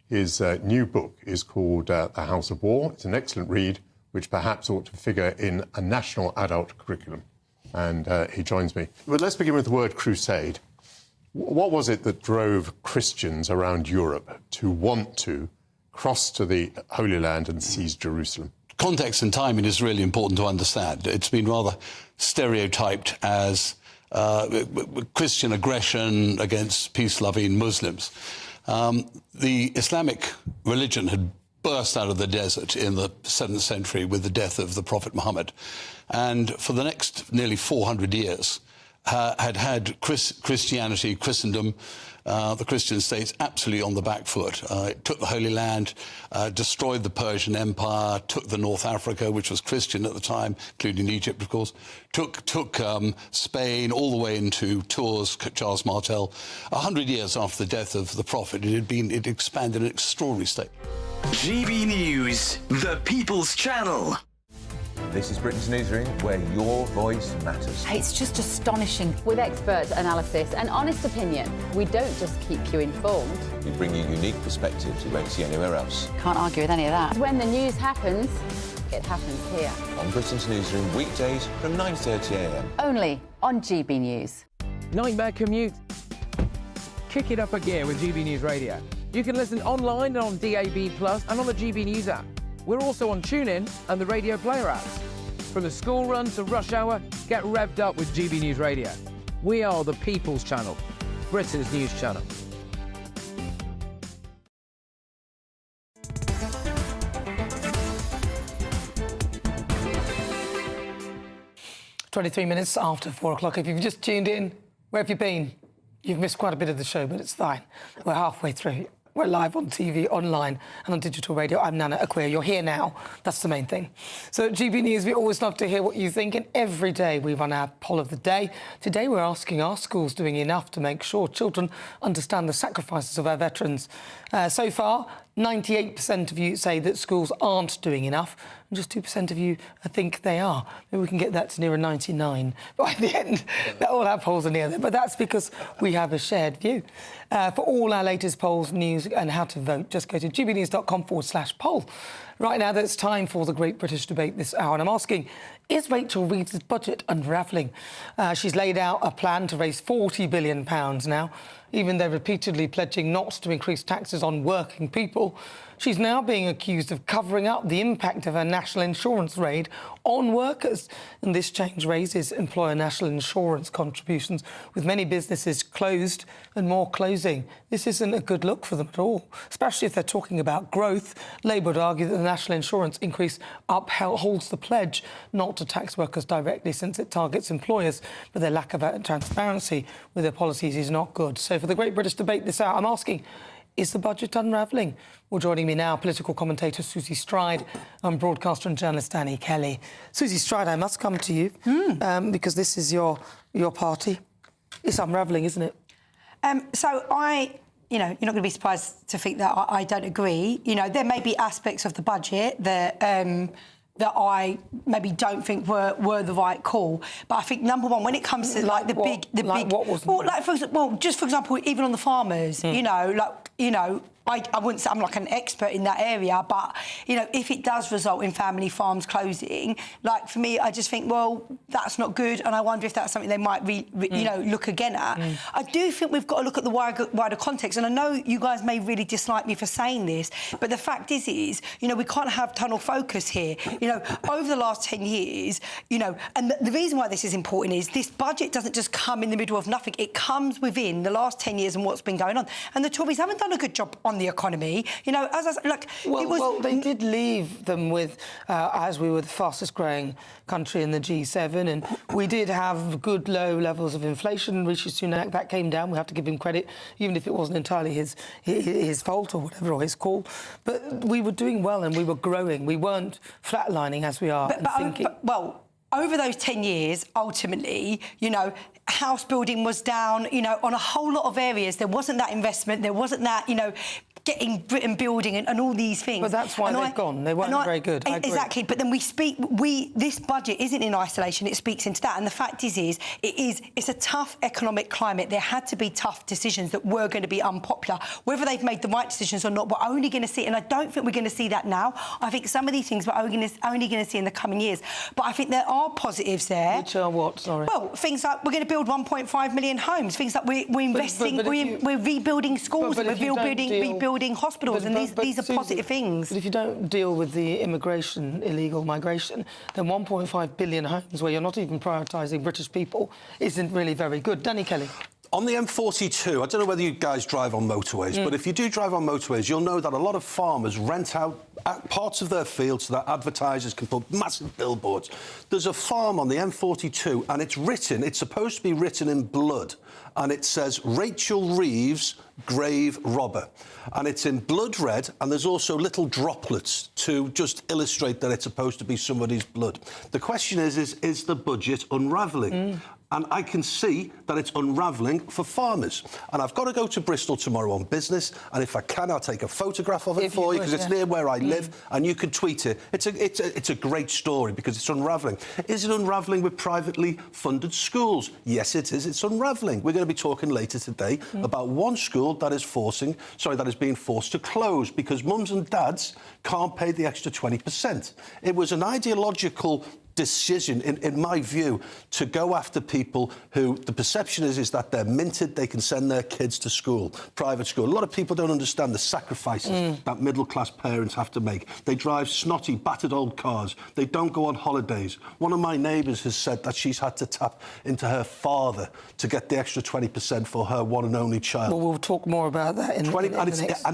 His new book is called The House of War. It's an excellent read, which perhaps ought to figure in a national adult curriculum. And he joins me. But let's begin with the word crusade. What was it that drove Christians around Europe to want to cross to the Holy Land and seize Jerusalem? Context and timing is really important to understand. It's been rather stereotyped as Christian aggression against peace-loving Muslims. The Islamic religion had burst out of the desert in the 7th century with the death of the Prophet Muhammad, and for the next nearly 400 years had Christianity, Christendom, the Christian states absolutely on the back foot. It took the Holy Land, destroyed the Persian Empire, took the North Africa, which was Christian at the time, including Egypt, of course, took Spain all the way into Tours, Charles Martel. 100 years after the death of the Prophet, it expanded in an extraordinary state. GB News, the People's Channel. This is Britain's Newsroom, where your voice matters. It's just astonishing. With expert analysis and honest opinion, we don't just keep you informed. We bring you unique perspectives you won't see anywhere else. Can't argue with any of that. When the news happens, it happens here. On Britain's Newsroom, weekdays from 9:30 a.m. Only on GB News. Nightmare commute? Kick it up a gear with GB News Radio. You can listen online and on DAB+ and on the GB News app. We're also on TuneIn and the Radio Player apps. From the school run to rush hour, get revved up with GB News Radio. We are the People's Channel, Britain's news channel. "23 minutes after 4 o'clock. If you've just tuned in, where have you been? You've missed quite a bit of the show, but it's fine. We're halfway through. We're live on TV, online and on digital radio. I'm Nana Akua. You're here now. That's the main thing. So at GB News, we always love to hear what you think, and every day we run our poll of the day. Today we're asking, are schools doing enough to make sure children understand the sacrifices of our veterans? So far, 98% of you say that schools aren't doing enough, and just 2% of you think they are. Maybe we can get that to nearer 99 by the end. All our polls are near there, but that's because we have a shared view. For all our latest polls, news and how to vote, just go to gbnews.com/poll. Right now, it's time for the Great British Debate this hour, and I'm asking, is Rachel Reeves' budget unravelling? She's laid out a plan to raise £40 billion now, even though repeatedly pledging not to increase taxes on working people. She's now being accused of covering up the impact of her national insurance raid on workers. And this change raises employer national insurance contributions, with many businesses closed and more closing. This isn't a good look for them at all, especially if they're talking about growth. Labour would argue that the national insurance increase upholds the pledge not to tax workers directly, since it targets employers, but their lack of transparency with their policies is not good. So for the Great British Debate this hour, I'm asking, is the budget unravelling? Well, joining me now, political commentator Susie Stride and broadcaster and journalist Danny Kelly. Susie Stride, I must come to you because this is your party. It's unravelling, isn't it? So you're not going to be surprised to think that I don't agree. You know, there may be aspects of the budget that I maybe don't think were the right call. But I think, number one, when it comes to just for example, even on the farmers, I wouldn't say I'm like an expert in that area, but, if it does result in family farms closing, for me, I just think, well, that's not good, and I wonder if that's something they might, look again at. I do think we've got to look at the wider context, and I know you guys may really dislike me for saying this, but the fact is, we can't have tunnel focus here. Over the last 10 years, and the reason why this is important is this budget doesn't just come in the middle of nothing. It comes within the last 10 years and what's been going on. And the Tories haven't done a good job on the economy. They did leave them with, as we were the fastest growing country in the G7, and we did have good low levels of inflation. Rishi Sunak, that came down. We have to give him credit, even if it wasn't entirely his fault or whatever, or his call. But we were doing well and we were growing. We weren't flatlining as we are thinking. Over those 10 years, ultimately, house building was down, on a whole lot of areas. There wasn't that investment. There wasn't that, getting Britain building and all these things. But that's why they've gone. They weren't very good. Exactly. But then this budget isn't in isolation. It speaks into that. And the fact is it's a tough economic climate. There had to be tough decisions that were going to be unpopular. Whether they've made the right decisions or not, we're only going to see, and I don't think we're going to see that now. I think some of these things we're only going to see in the coming years. But I think there are positives there. Which are what, sorry? Well, things like we're going to build 1.5 million homes. Things like we're investing, we're rebuilding schools, we're rebuilding hospitals, and these are positive things. But if you don't deal with the illegal migration, then 1.5 billion homes where you're not even prioritising British people isn't really very good. Danny Kelly. On the M42, I don't know whether you guys drive on motorways, but if you do drive on motorways, you'll know that a lot of farmers rent out parts of their fields so that advertisers can put massive billboards. There's a farm on the M42, and it's supposed to be written in blood, and it says Rachel Reeves, grave robber. And it's in blood red, and there's also little droplets to just illustrate that it's supposed to be somebody's blood. The question is the budget unravelling? And I can see that it's unravelling for farmers. And I've got to go to Bristol tomorrow on business, and if I can, I'll take a photograph of it for you, because it's near where I live, and you can tweet it. It's a great story, because it's unravelling. Is it unravelling with privately funded schools? Yes, it is. It's unravelling. We're going to be talking later today about one school that is being forced to close because mums and dads can't pay the extra 20%. It was an ideological decision, in my view, to go after people who the perception is that they're minted, they can send their kids to school, private school. A lot of people don't understand the sacrifices that middle-class parents have to make. They drive snotty, battered old cars. They don't go on holidays. One of my neighbours has said that she's had to tap into her father to get the extra 20% for her one and only child. Well, we'll talk more about that and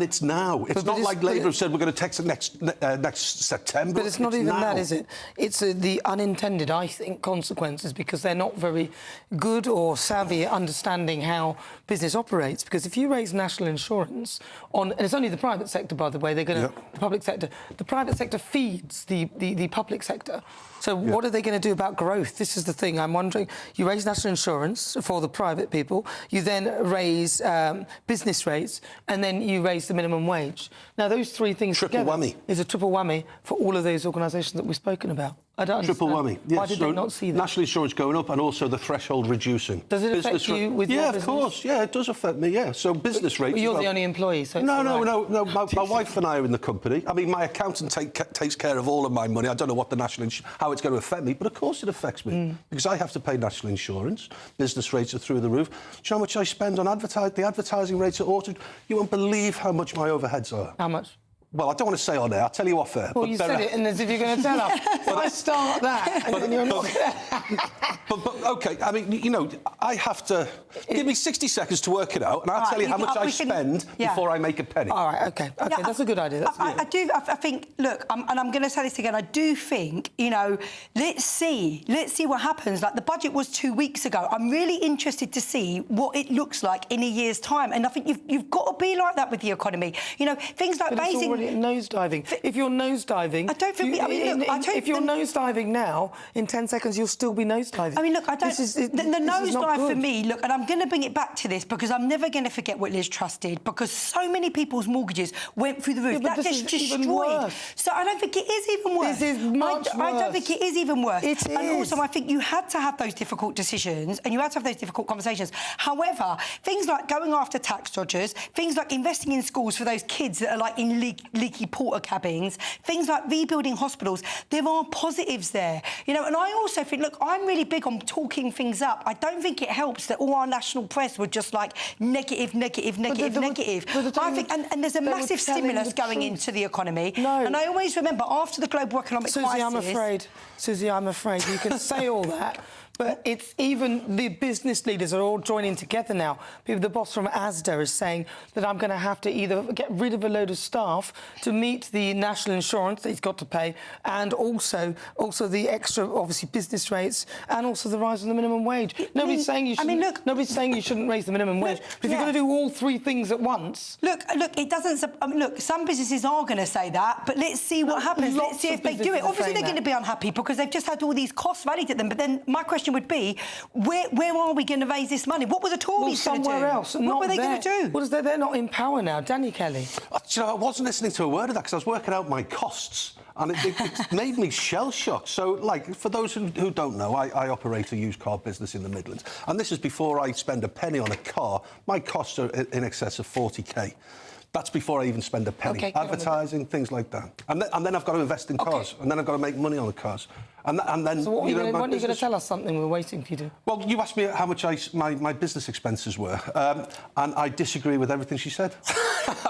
it's now. It's not like Labour have said we're going to tax it next September. But it's not even that, is it? It's the unintended, I think, consequences because they're not very good or savvy at understanding how business operates. Because if you raise national insurance on, and it's only the private sector, by the way, they're going to, the public sector, the private sector feeds the public sector. So what are they going to do about growth? This is the thing I'm wondering. You raise national insurance for the private people, you then raise business rates, and then you raise the minimum wage. Now, those three things triple whammy is a triple whammy for all of those organisations that we've spoken about. I don't triple understand. whammy. Yes. Why did they not see that? National insurance going up and also the threshold reducing. Does it affect you with your business? Yeah, of course. Yeah, it does affect me, yeah. So business rates... But you're the only employee, so... No. My wife and I are in the company. I mean, my accountant takes care of all of my money. I don't know what the how it's going to affect me, but of course it affects me because I have to pay national insurance. Business rates are through the roof. Do you know how much I spend on advertising? The advertising rates are altered. You won't believe how much my overheads are. How much? Well, I don't want to say on there. I'll tell you off air. Well, you said it, and as if you're going to tell us. Why start that? And then you're not. But OK, I mean, you know, I have to give me 60 seconds to work it out, and I'll tell you how much I spend before I make a penny. All right, OK, that's a good idea. I think. Look, and I'm going to say this again. I do think, you know, let's see what happens. Like the budget was 2 weeks ago. I'm really interested to see what it looks like in a year's time, and I think you've got to be like that with the economy. You know, things like basic. Nosediving. If you're nosediving, I don't think. If you're nosediving now, in 10 seconds you'll still be nosediving. I mean, look, I don't. The nosedive for me. Look, and I'm going to bring it back to this because I'm never going to forget what Liz Truss did because so many people's mortgages went through the roof. Yeah, that just destroyed. So I don't think it is even worse. This is much worse. I don't think it is even worse. It is. And also, I think you had to have those difficult decisions and you had to have those difficult conversations. However, things like going after tax dodgers, things like investing in schools for those kids that are like in leaky porter cabins, things like rebuilding hospitals, there are positives there. You know, and I also think, look, I'm really big on talking things up. I don't think it helps that all our national press were just like negative. I think, and there's a massive stimulus going into the economy. No. And I always remember after the global economic crisis... Susie, I'm afraid you can say all that, but it's even the business leaders are all joining together now. The boss from Asda is saying that I'm going to have to either get rid of a load of staff to meet the national insurance that he's got to pay, and also the extra, obviously, business rates, and also the rise in the minimum wage. Nobody's saying you shouldn't. Nobody's saying you shouldn't raise the minimum wage. But if you're going to do all three things at once, look, it doesn't. Look, some businesses are going to say that, but let's see what happens. Let's see if they do it. Obviously, they're going to be unhappy because they've just had all these costs rallied at them. But then my question would be, where are we going to raise this money? What were the Tories going to do? Somewhere else. What were they going to do? Well, they're not in power now. Danny Kelly. You know, I wasn't listening to a word of that because I was working out my costs. And it made me shell-shocked. So, like, for those who don't know, I operate a used car business in the Midlands. And this is before I spend a penny on a car. My costs are in excess of 40k. That's before I even spend a penny. Okay, advertising, things like that. And then I've got to invest in cars. And then I've got to make money on the cars. And then... So what are you going to tell us something? We're waiting for you to... Well, you asked me how much my business expenses were. And I disagree with everything she said.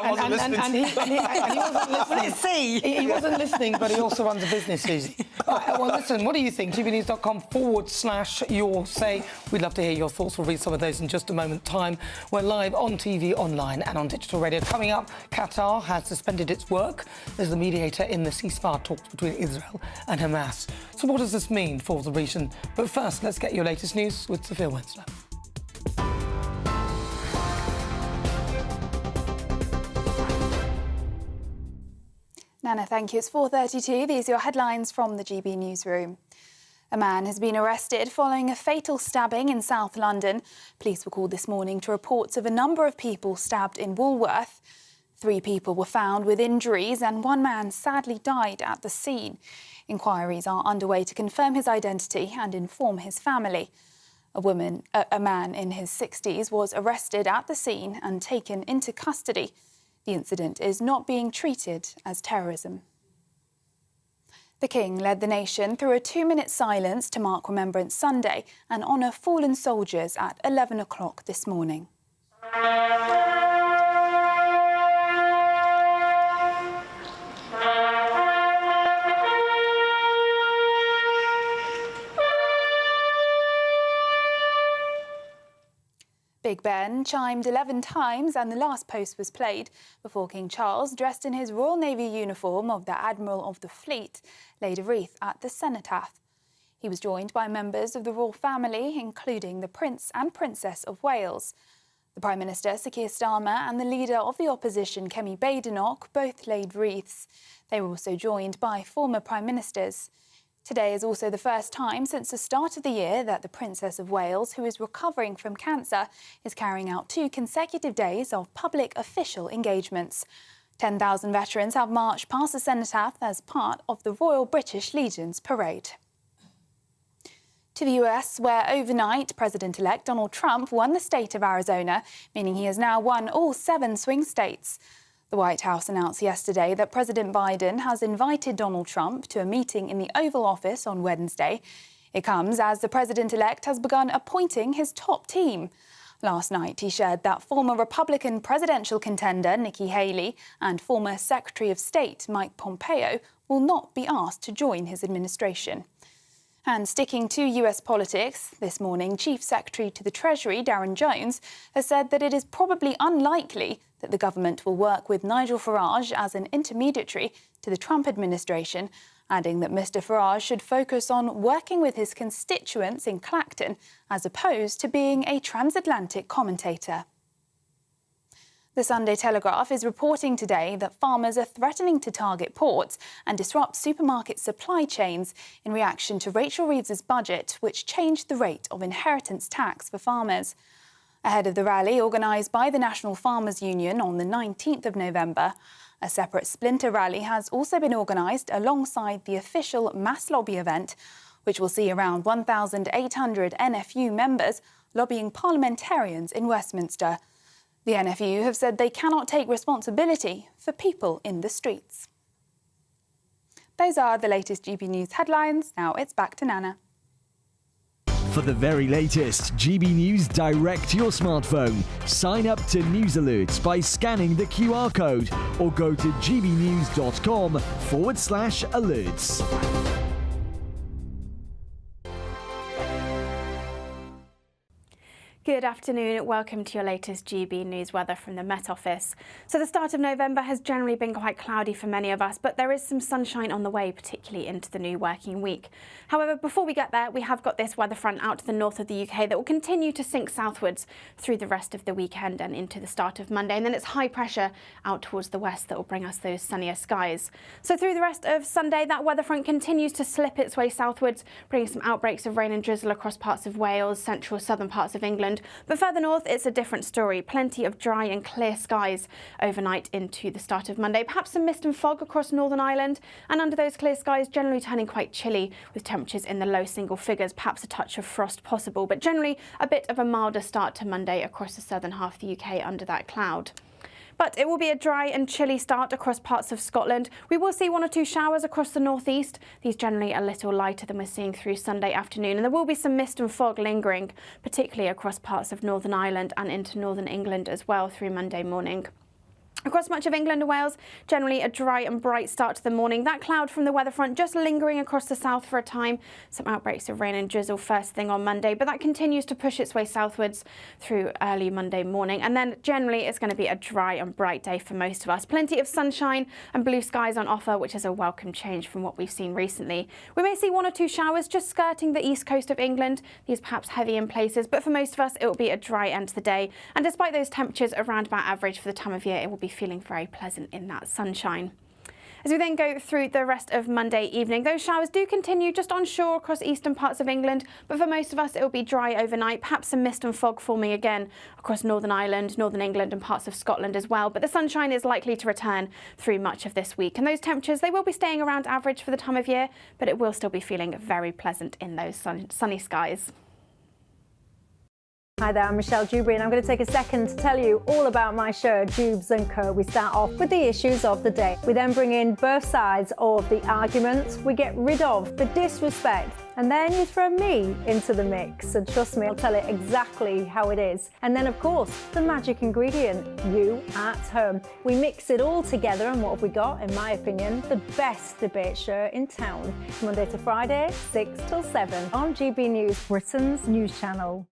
I wasn't listening. And he wasn't listening. Let's see. He wasn't listening, but he also runs a business, Susie. Well, listen, what do you think? GBNews.com/your say. We'd love to hear your thoughts. We'll read some of those in just a moment time. We're live on TV, online and on digital radio. Coming up, Qatar has suspended its work as the mediator in the ceasefire talks between Israel and Hamas. So what does this mean for the region? But first, let's get your latest news with Sophia Winslow. Nana, thank you. It's 4:32. These are your headlines from the GB newsroom. A man has been arrested following a fatal stabbing in South London. Police were called this morning to reports of a number of people stabbed in Woolworth. 3 people were found with injuries and 1 man sadly died at the scene. Inquiries are underway to confirm his identity and inform his family. A man in his 60s was arrested at the scene and taken into custody. The incident is not being treated as terrorism. The King led the nation through a 2-minute silence to mark Remembrance Sunday and honour fallen soldiers at 11 o'clock this morning. Big Ben chimed 11 times and the last post was played before King Charles, dressed in his Royal Navy uniform of the Admiral of the Fleet, laid a wreath at the cenotaph. He was joined by members of the royal family, including the Prince and Princess of Wales. The Prime Minister, Sir Keir Starmer, and the leader of the opposition, Kemi Badenoch, both laid wreaths. They were also joined by former Prime Ministers. Today is also the first time since the start of the year that the Princess of Wales, who is recovering from cancer, is carrying out 2 consecutive days of public official engagements. 10,000 veterans have marched past the cenotaph as part of the Royal British Legion's parade. To the US, where overnight President-elect Donald Trump won the state of Arizona, meaning he has now won all 7 swing states. The White House announced yesterday that President Biden has invited Donald Trump to a meeting in the Oval Office on Wednesday. It comes as the president-elect has begun appointing his top team. Last night, he shared that former Republican presidential contender Nikki Haley and former Secretary of State Mike Pompeo will not be asked to join his administration. And sticking to US politics, this morning, Chief Secretary to the Treasury, Darren Jones, has said that it is probably unlikely that the government will work with Nigel Farage as an intermediary to the Trump administration, adding that Mr Farage should focus on working with his constituents in Clacton as opposed to being a transatlantic commentator. The Sunday Telegraph is reporting today that farmers are threatening to target ports and disrupt supermarket supply chains in reaction to Rachel Reeves's budget, which changed the rate of inheritance tax for farmers. Ahead of the rally organised by the National Farmers Union on the 19th of November, a separate splinter rally has also been organised alongside the official mass lobby event, which will see around 1,800 NFU members lobbying parliamentarians in Westminster. The NFU have said they cannot take responsibility for people in the streets. Those are the latest GB News headlines. Now it's back to Nana. For the very latest GB News direct to your smartphone, sign up to News Alerts by scanning the QR code or go to gbnews.com/alerts. Good afternoon. Welcome to your latest GB News weather from the Met Office. So the start of November has generally been quite cloudy for many of us, but there is some sunshine on the way, particularly into the new working week. However, before we get there, we have got this weather front out to the north of the UK that will continue to sink southwards through the rest of the weekend and into the start of Monday. And then it's high pressure out towards the west that will bring us those sunnier skies. So through the rest of Sunday, that weather front continues to slip its way southwards, bringing some outbreaks of rain and drizzle across parts of Wales, central southern parts of England. But further north, it's a different story. Plenty of dry and clear skies overnight into the start of Monday. Perhaps some mist and fog across Northern Ireland. And under those clear skies, generally turning quite chilly with temperatures in the low single figures. Perhaps a touch of frost possible, but generally a bit of a milder start to Monday across the southern half of the UK under that cloud. But it will be a dry and chilly start across parts of Scotland. We will see 1 or 2 showers across the northeast. These generally a little lighter than we're seeing through Sunday afternoon. And there will be some mist and fog lingering, particularly across parts of Northern Ireland and into northern England as well through Monday morning. Across much of England and Wales, generally a dry and bright start to the morning. That cloud from the weather front just lingering across the south for a time. Some outbreaks of rain and drizzle first thing on Monday, but that continues to push its way southwards through early Monday morning. And then generally it's going to be a dry and bright day for most of us. Plenty of sunshine and blue skies on offer, which is a welcome change from what we've seen recently. We may see 1 or 2 showers just skirting the east coast of England. These perhaps heavy in places, but for most of us it will be a dry end to the day. And despite those temperatures around about average for the time of year, it will be feeling very pleasant in that sunshine. As we then go through the rest of Monday evening, those showers do continue just onshore across eastern parts of England, but for most of us it will be dry overnight, perhaps some mist and fog forming again across Northern Ireland, Northern England and parts of Scotland as well. But the sunshine is likely to return through much of this week, and those temperatures, they will be staying around average for the time of year, but it will still be feeling very pleasant in those sunny skies. Hi there, I'm Michelle Dewberry and I'm going to take a second to tell you all about my show, Jubes & Co. We start off with the issues of the day. We then bring in both sides of the arguments. We get rid of the disrespect. And then you throw me into the mix. And trust me, I'll tell it exactly how it is. And then, of course, the magic ingredient, you at home. We mix it all together and what have we got? In my opinion, the best debate show in town. Monday to Friday, 6 till 7 on GB News, Britain's news channel.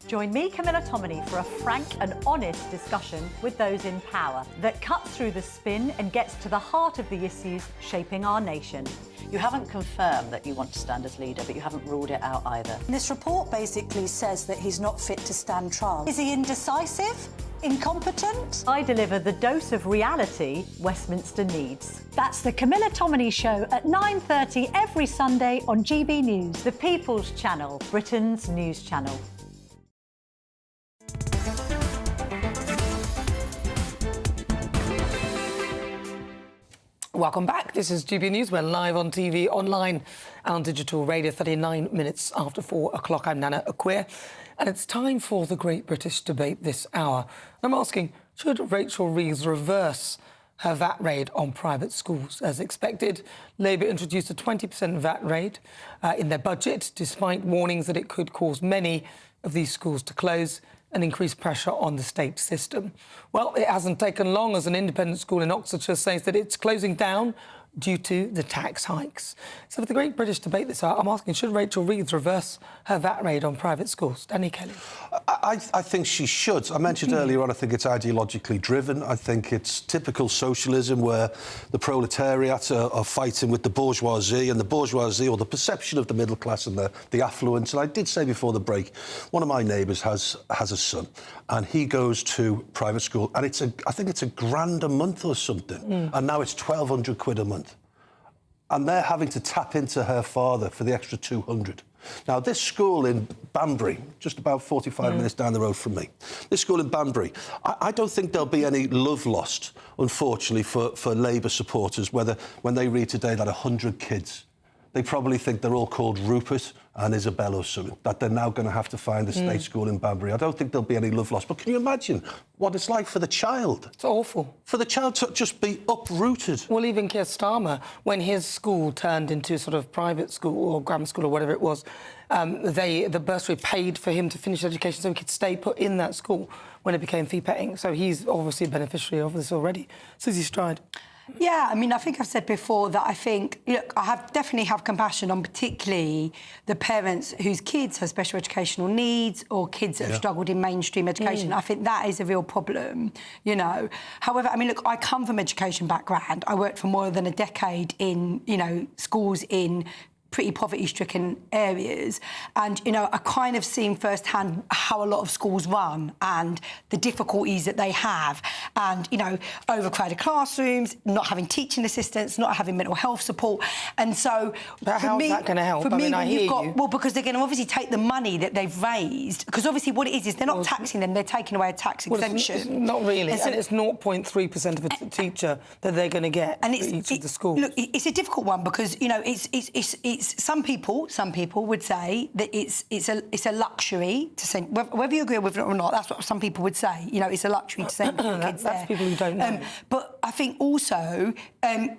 Join me, Camilla Tominey, for a frank and honest discussion with those in power that cuts through the spin and gets to the heart of the issues shaping our nation. You haven't confirmed that you want to stand as leader, but you haven't ruled it out either. This report basically says that he's not fit to stand trial. Is he indecisive? Incompetent? I deliver the dose of reality Westminster needs. That's the Camilla Tominey Show at 9:30 every Sunday on GB News. The People's Channel, Britain's news channel. Welcome back. This is GB News. We're live on TV, online and on digital radio, 39 minutes after 4 o'clock. I'm Nana Akua, and it's time for the Great British Debate this hour. I'm asking, should Rachel Reeves reverse her VAT raid on private schools? As expected, Labour introduced a 20% VAT raid in their budget, despite warnings that it could cause many of these schools to close and increase pressure on the state system. Well, it hasn't taken long as an independent school in Oxfordshire says that it's closing down due to the tax hikes. So for the Great British Debate this hour, I'm asking, should Rachel Reeves reverse her VAT raid on private schools? Danny Kelly. I think she should. I mentioned earlier on, I think it's ideologically driven. I think it's typical socialism where the proletariat are fighting with the bourgeoisie, and the bourgeoisie, or the perception of the middle class and the affluent. And I did say before the break, one of my neighbours has a son, and he goes to private school, and I think it's £1,000 a month or something, and now it's 1,200 quid a month. And they're having to tap into her father for the extra 200. Now, this school in Banbury, just about 45 minutes down the road from me, this school in Banbury, I don't think there'll be any love lost, unfortunately, for Labour supporters, when they read today that 100 kids, they probably think they're all called Rupert and Isabel or something, that they're now going to have to find a state school in Banbury. I don't think there'll be any love lost. But can you imagine what it's like for the child? It's awful. For the child to just be uprooted. Well, even Keir Starmer, when his school turned into sort of private school or grammar school or whatever it was, the bursary paid for him to finish education so he could stay put in that school when it became fee-paying. So he's obviously a beneficiary of this already. Susie Stride. Yeah, I mean, I think I've said before that I think, look, definitely have compassion on particularly the parents whose kids have special educational needs or kids that have struggled in mainstream education. I think that is a real problem, you know. However, I mean, look, I come from education background. I worked for more than a decade in, you know, schools in pretty poverty-stricken areas, and I kind of seen firsthand how a lot of schools run and the difficulties that they have, and overcrowded classrooms, not having teaching assistants, not having mental health support, and so. But how's that going to help? For me, I hear you. Well, because they're going to obviously take the money that they've raised, because obviously what it is they're not taxing them, they're taking away a tax exemption. It's not really, and it's 0.3% of a teacher that they're going to get for each of the schools. Look, it's a difficult one because it's some people would say that it's a luxury to send, whether you agree with it or not. That's what some people would say. It's a luxury to send kids there. That's people who don't know. But I think also,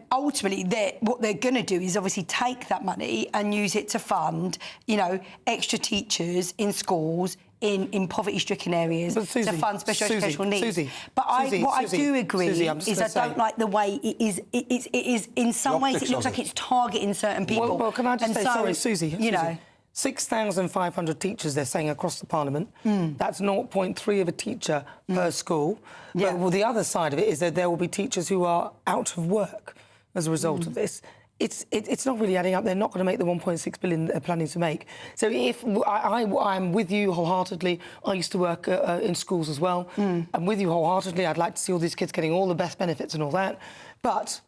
ultimately, what they're going to do is obviously take that money and use it to fund, extra teachers in schools. In poverty-stricken areas Susie, to fund special educational needs. Susie, but Susie, I do agree is I don't like the way it is in some ways it looks like it's targeting certain people. Well, can I just say, sorry, Susie, 6,500 teachers, they're saying, across the Parliament. That's 0.3 of a teacher per school. Yeah. But the other side of it is that there will be teachers who are out of work as a result of this. It's not really adding up. They're not going to make the 1.6 billion they're planning to make. So if I'm with you wholeheartedly, I used to work in schools as well. I'm with you wholeheartedly. I'd like to see all these kids getting all the best benefits and all that. But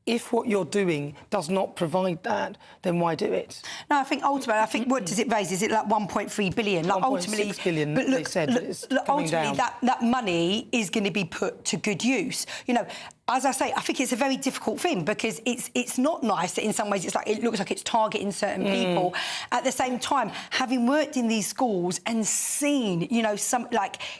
if what you're doing does not provide that, then why do it? No, I think ultimately, what does it raise? Is it like 1.3 billion? Like 1.6 billion, but look, they said it's coming ultimately, down. that money is going to be put to good use. As I say, I think it's a very difficult thing because it's not nice that in some ways it looks like it's targeting certain people. At the same time, having worked in these schools and seen, some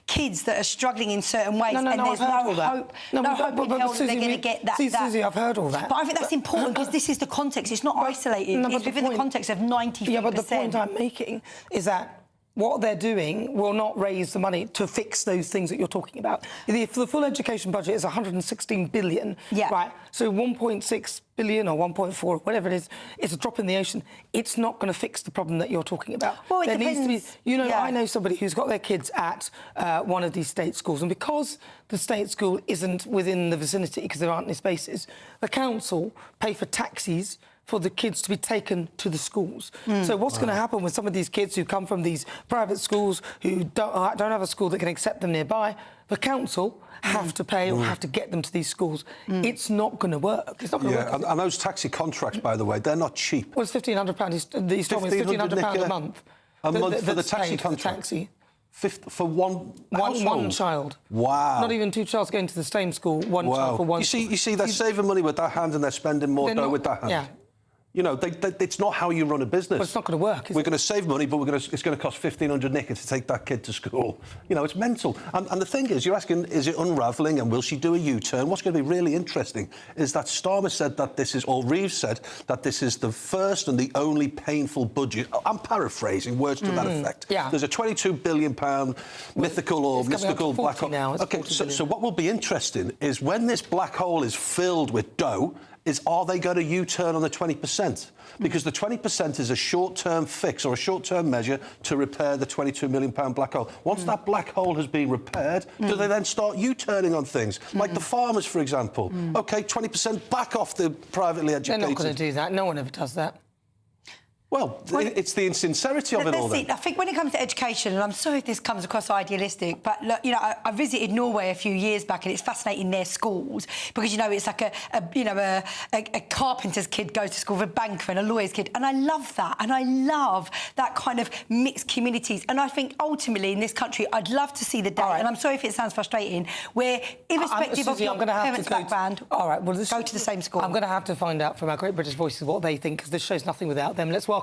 kids that are struggling in certain ways, and there's no hope in hell that they're going to get that. Susie, I've heard all that. But I think that's important because this is the context. It's not isolated. It's within the context of 95%. Yeah, but the point I'm making is that what they're doing will not raise the money to fix those things that you're talking about. If the full education budget is 116 billion, right? So 1.6 billion or 1.4, whatever it is, it's a drop in the ocean. It's not going to fix the problem that you're talking about. Well, there needs to be, I know somebody who's got their kids at one of these state schools, and because the state school isn't within the vicinity, because there aren't any spaces, the council pay for taxis for the kids to be taken to the schools. So what's going to happen with some of these kids who come from these private schools who don't have a school that can accept them nearby? The council have to pay or have to get them to these schools. It's not going to work. It's not going to work. And those taxi contracts, by the way, they're not cheap. Well, it's £1,500. He's told me it's £1,500 a month. A month for the taxi contract? For one child. Wow. Not even two children going to the same school, one child for one. You see, they're saving money with that hand and they're spending more dough with that hand. Yeah. You know, it's not how you run a business. But it's not going to work, We're going to save money, but it's going to cost 1,500 nick to take that kid to school. You know, it's mental. And the thing is, you're asking, is it unravelling and will she do a U-turn? What's going to be really interesting is that Starmer said that this is, or Reeves said, that this is the first and the only painful budget. I'm paraphrasing, words to that effect. Yeah. There's a £22 billion mythical or mystical black hole. Now. OK, so what will be interesting is when this black hole is filled with dough, are they going to U-turn on the 20%? Because the 20% is a short-term fix or a short-term measure to repair the £22 million black hole. Once that black hole has been repaired, do they then start U-turning on things? Like the farmers, for example. OK, 20% back off the privately educated. They're not going to do that. No one ever does that. Well, it's the insincerity of it all. I think when it comes to education, and I'm sorry if this comes across idealistic, but look, I visited Norway a few years back, and it's fascinating their schools because it's like a carpenter's kid goes to school with a banker and a lawyer's kid, and I love that, and I love that kind of mixed communities, and I think ultimately in this country, I'd love to see the day, and I'm sorry if it sounds frustrating, where irrespective of your parents' background, go to the same school. I'm going to have to find out from our Great British Voices what they think, because this show's nothing without them. Let's welcome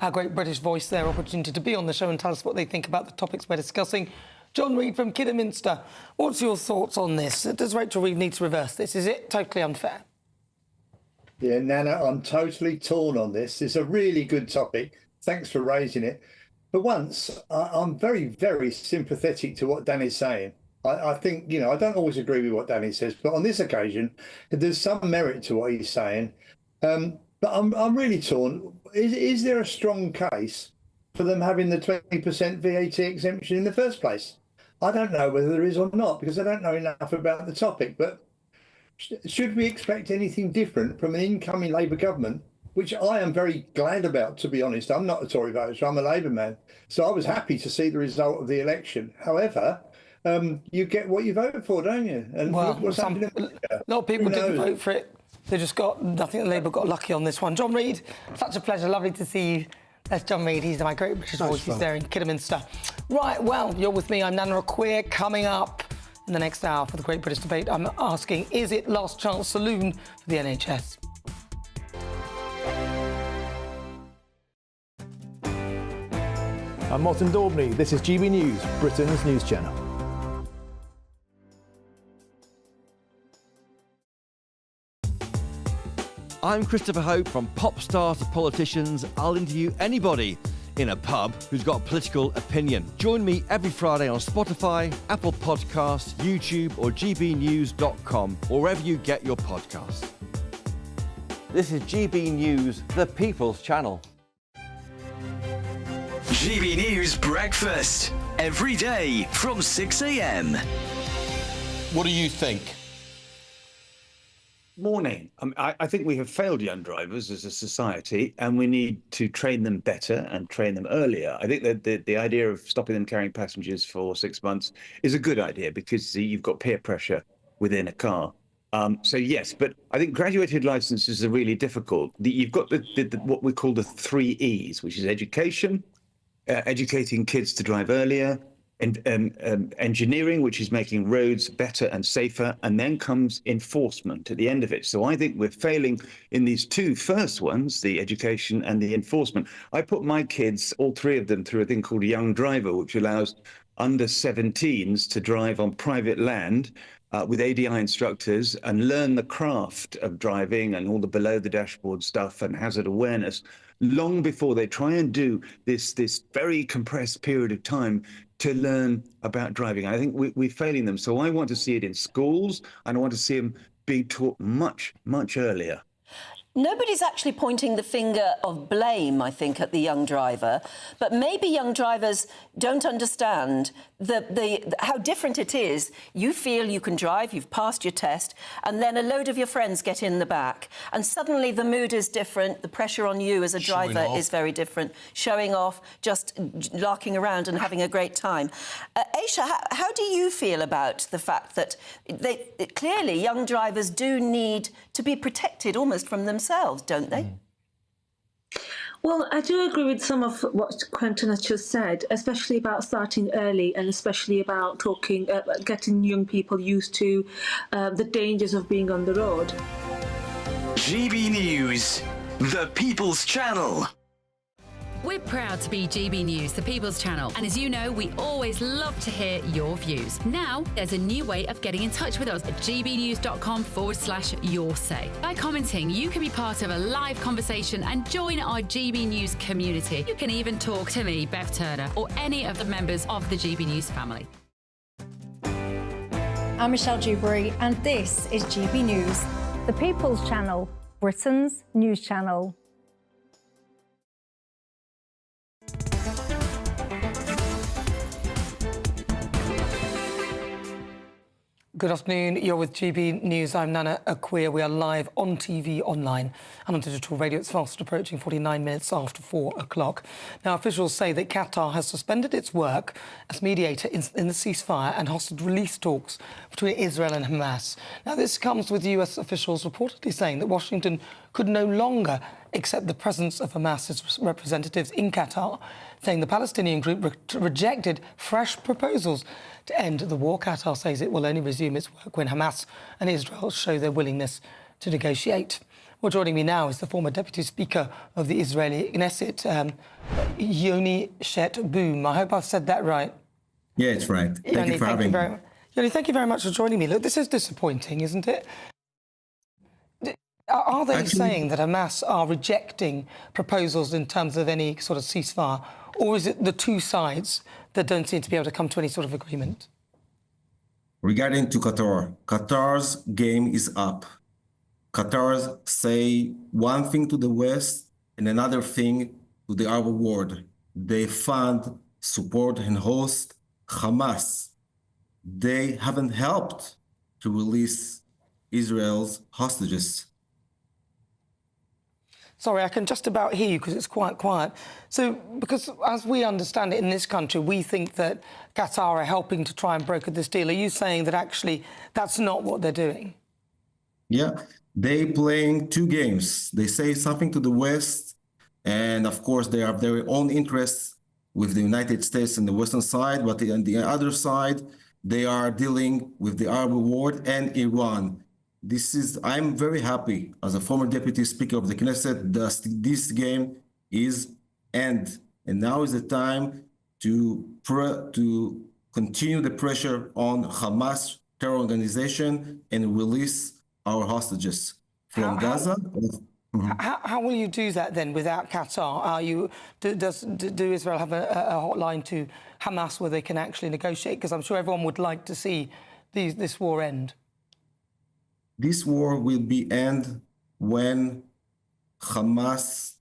our Great British Voice, their opportunity to be on the show and tell us what they think about the topics we're discussing. John Reid from Kidderminster, what's your thoughts on this? Does Rachel Reeves need to reverse this? Is it totally unfair? Yeah, Nana, I'm totally torn on this. It's a really good topic. Thanks for raising it. For once, I'm very, very sympathetic to what Danny's saying. I think, I don't always agree with what Danny says, but on this occasion, there's some merit to what he's saying. But I'm really torn. Is there a strong case for them having the 20% VAT exemption in the first place? I don't know whether there is or not, because I don't know enough about the topic. But should we expect anything different from an incoming Labour government, which I am very glad about, to be honest? I'm not a Tory voter, so I'm a Labour man. So I was happy to see the result of the election. However, you get what you vote for, don't you? And well, what's happening? A lot of people didn't vote for it. They just I think Labour got lucky on this one. John Reid, such a pleasure. Lovely to see you. That's John Reid. He's my Great British Voice. He's there in Kidderminster. Right, well, you're with me. I'm Nana Akua. Coming up in the next hour for the Great British Debate, I'm asking, is it last chance saloon for the NHS? I'm Martin Daubney. This is GB News, Britain's news channel. I'm Christopher Hope. From pop star to politicians, I'll interview anybody in a pub who's got a political opinion. Join me every Friday on Spotify, Apple Podcasts, YouTube or gbnews.com, or wherever you get your podcasts. This is GB News, the People's Channel. GB News Breakfast, every day from 6 a.m. What do you think? Morning. I think we have failed young drivers as a society, and we need to train them better and train them earlier. I think that the idea of stopping them carrying passengers for 6 months is a good idea because you've got peer pressure within a car. So yes, but I think graduated licenses are really difficult. You've got what we call the 3 E's, which is education, educating kids to drive earlier, and engineering, which is making roads better and safer, and then comes enforcement at the end of it. So I think we're failing in these two first ones, the education and the enforcement. I put my kids, all three of them, through a thing called Young Driver, which allows under 17s to drive on private land with ADI instructors and learn the craft of driving and all the below the dashboard stuff and hazard awareness long before they try and do this very compressed period of time to learn about driving. I think we're failing them. So I want to see it in schools, and I want to see them being taught much, much earlier. Nobody's actually pointing the finger of blame, I think, at the young driver, but maybe young drivers don't understand how different it is. You feel you can drive, you've passed your test, and then a load of your friends get in the back, and suddenly the mood is different, the pressure on you as a driver is very different, showing off, just larking around and having a great time. Aisha, how do you feel about the fact that clearly young drivers do need to be protected almost from themselves, don't they? Well, I do agree with some of what Quentin has just said, especially about starting early and especially about talking, getting young people used to the dangers of being on the road. GB News, the People's Channel. We're proud to be GB News, the People's Channel. And as you know, we always love to hear your views. Now, there's a new way of getting in touch with us at gbnews.com/yoursay. By commenting, you can be part of a live conversation and join our GB News community. You can even talk to me, Bev Turner, or any of the members of the GB News family. I'm Michelle Dewberry, and this is GB News, the People's Channel, Britain's news channel. Good afternoon, you're with GB News. I'm Nana Akua. We are live on TV, online and on digital radio. It's fast approaching 49 minutes after 4 o'clock. Now, officials say that Qatar has suspended its work as mediator in the ceasefire and hostage release talks between Israel and Hamas. Now, this comes with US officials reportedly saying that Washington could no longer accept the presence of Hamas's representatives in Qatar, saying the Palestinian group rejected fresh proposals to end the war. Qatar says it will only resume its work when Hamas and Israel show their willingness to negotiate. Well, joining me now is the former Deputy Speaker of the Israeli Knesset, Yoni Shet-Boom. I hope I've said that right. Yeah, it's right. Thank you for having me. Yoni, thank you very much for joining me. Look, this is disappointing, isn't it? Are they saying that Hamas are rejecting proposals in terms of any sort of ceasefire, or is it the two sides that don't seem to be able to come to any sort of agreement? Regarding to Qatar, Qatar's game is up. Qatar say one thing to the West and another thing to the Arab world. They fund, support and host Hamas. They haven't helped to release Israel's hostages. Sorry, I can just about hear you because it's quite quiet. So, because as we understand it in this country, we think that Qatar are helping to try and broker this deal. Are you saying that actually that's not what they're doing? Yeah, they playing two games. They say something to the West, and of course they have their own interests with the United States on the Western side, but on the other side, they are dealing with the Arab world and Iran. I'm very happy as a former Deputy Speaker of the Knesset that this game is end. And now is the time to continue the pressure on Hamas terror organization and release our hostages from Gaza. How will you do that then without Qatar? Do Israel have a hotline to Hamas where they can actually negotiate? Because I'm sure everyone would like to see this war end. This war will be end when Hamas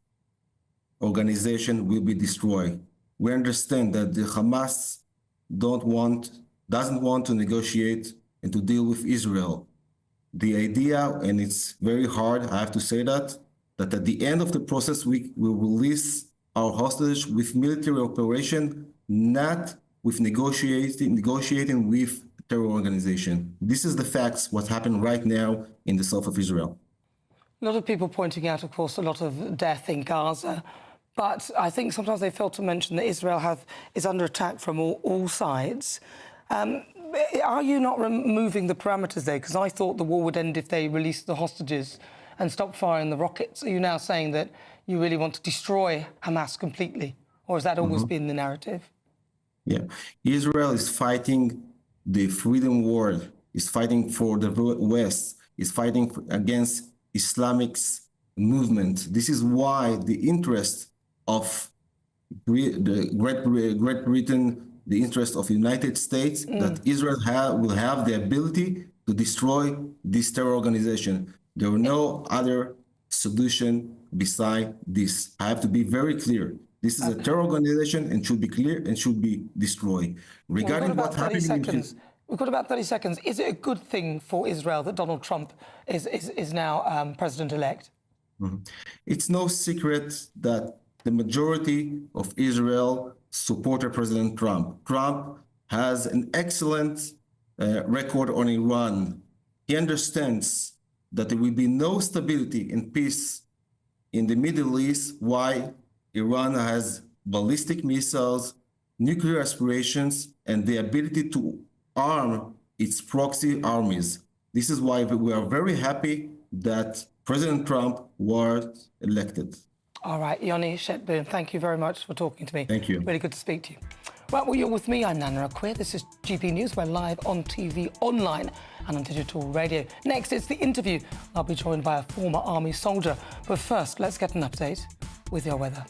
organization will be destroyed. We understand that the Hamas doesn't want to negotiate and to deal with Israel. The idea, and it's very hard, I have to say that at the end of the process, we will release our hostages with military operation, not with negotiating with terror organization. This is the facts, what's happening right now in the south of Israel. A lot of people pointing out, of course, a lot of death in Gaza, but I think sometimes they fail to mention that Israel is under attack from all sides. Are you not removing the parameters there? Because I thought the war would end if they released the hostages and stopped firing the rockets. Are you now saying that you really want to destroy Hamas completely? Or has that always been the narrative? Yeah, Israel is fighting the freedom war is fighting for the West, is fighting against Islamic movement. This is why the interest of the Great Britain, the interest of the United States, that Israel will have the ability to destroy this terror organization. There are no other solution beside this. I have to be very clear. This is a terror organization and should be clear and should be destroyed. Regarding what happened We've got about 30 seconds. Is it a good thing for Israel that Donald Trump is now president-elect? It's no secret that the majority of Israel supported President Trump. Trump has an excellent record on Iran. He understands that there will be no stability and peace in the Middle East while Iran has ballistic missiles, nuclear aspirations, and the ability to arm its proxy armies. This is why we are very happy that President Trump was elected. All right, Yoni Shetboom, thank you very much for talking to me. Thank you. Really good to speak to you. Well, you're with me. I'm Nana Akua. This is GB News. We're live on TV, online and on digital radio. Next, it's the interview. I'll be joined by a former army soldier. But first, let's get an update with your weather.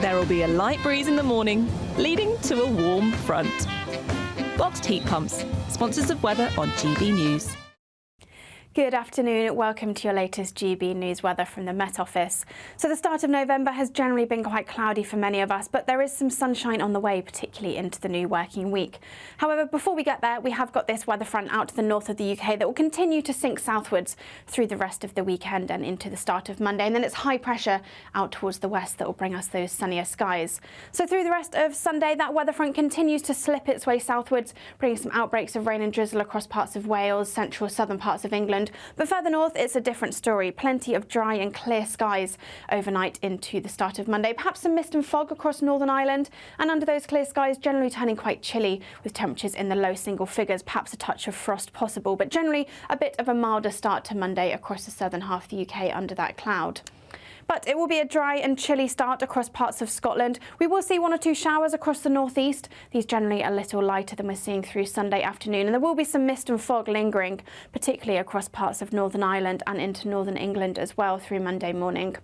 There will be a light breeze in the morning, leading to a warm front. Boxed heat pumps, sponsors of weather on GB News. Good afternoon. Welcome to your latest GB News weather from the Met Office. So the start of November has generally been quite cloudy for many of us, but there is some sunshine on the way, particularly into the new working week. However, before we get there, we have got this weather front out to the north of the UK that will continue to sink southwards through the rest of the weekend and into the start of Monday. And then it's high pressure out towards the west that will bring us those sunnier skies. So through the rest of Sunday, that weather front continues to slip its way southwards, bringing some outbreaks of rain and drizzle across parts of Wales, central southern parts of England. But further north, it's a different story. Plenty of dry and clear skies overnight into the start of Monday. Perhaps some mist and fog across Northern Ireland. And under those clear skies, generally turning quite chilly with temperatures in the low single figures. Perhaps a touch of frost possible, but generally a bit of a milder start to Monday across the southern half of the UK under that cloud. But it will be a dry and chilly start across parts of Scotland. We will see one or two showers across the northeast. These generally a little lighter than we're seeing through Sunday afternoon. And there will be some mist and fog lingering, particularly across parts of Northern Ireland and into northern England as well through Monday morning.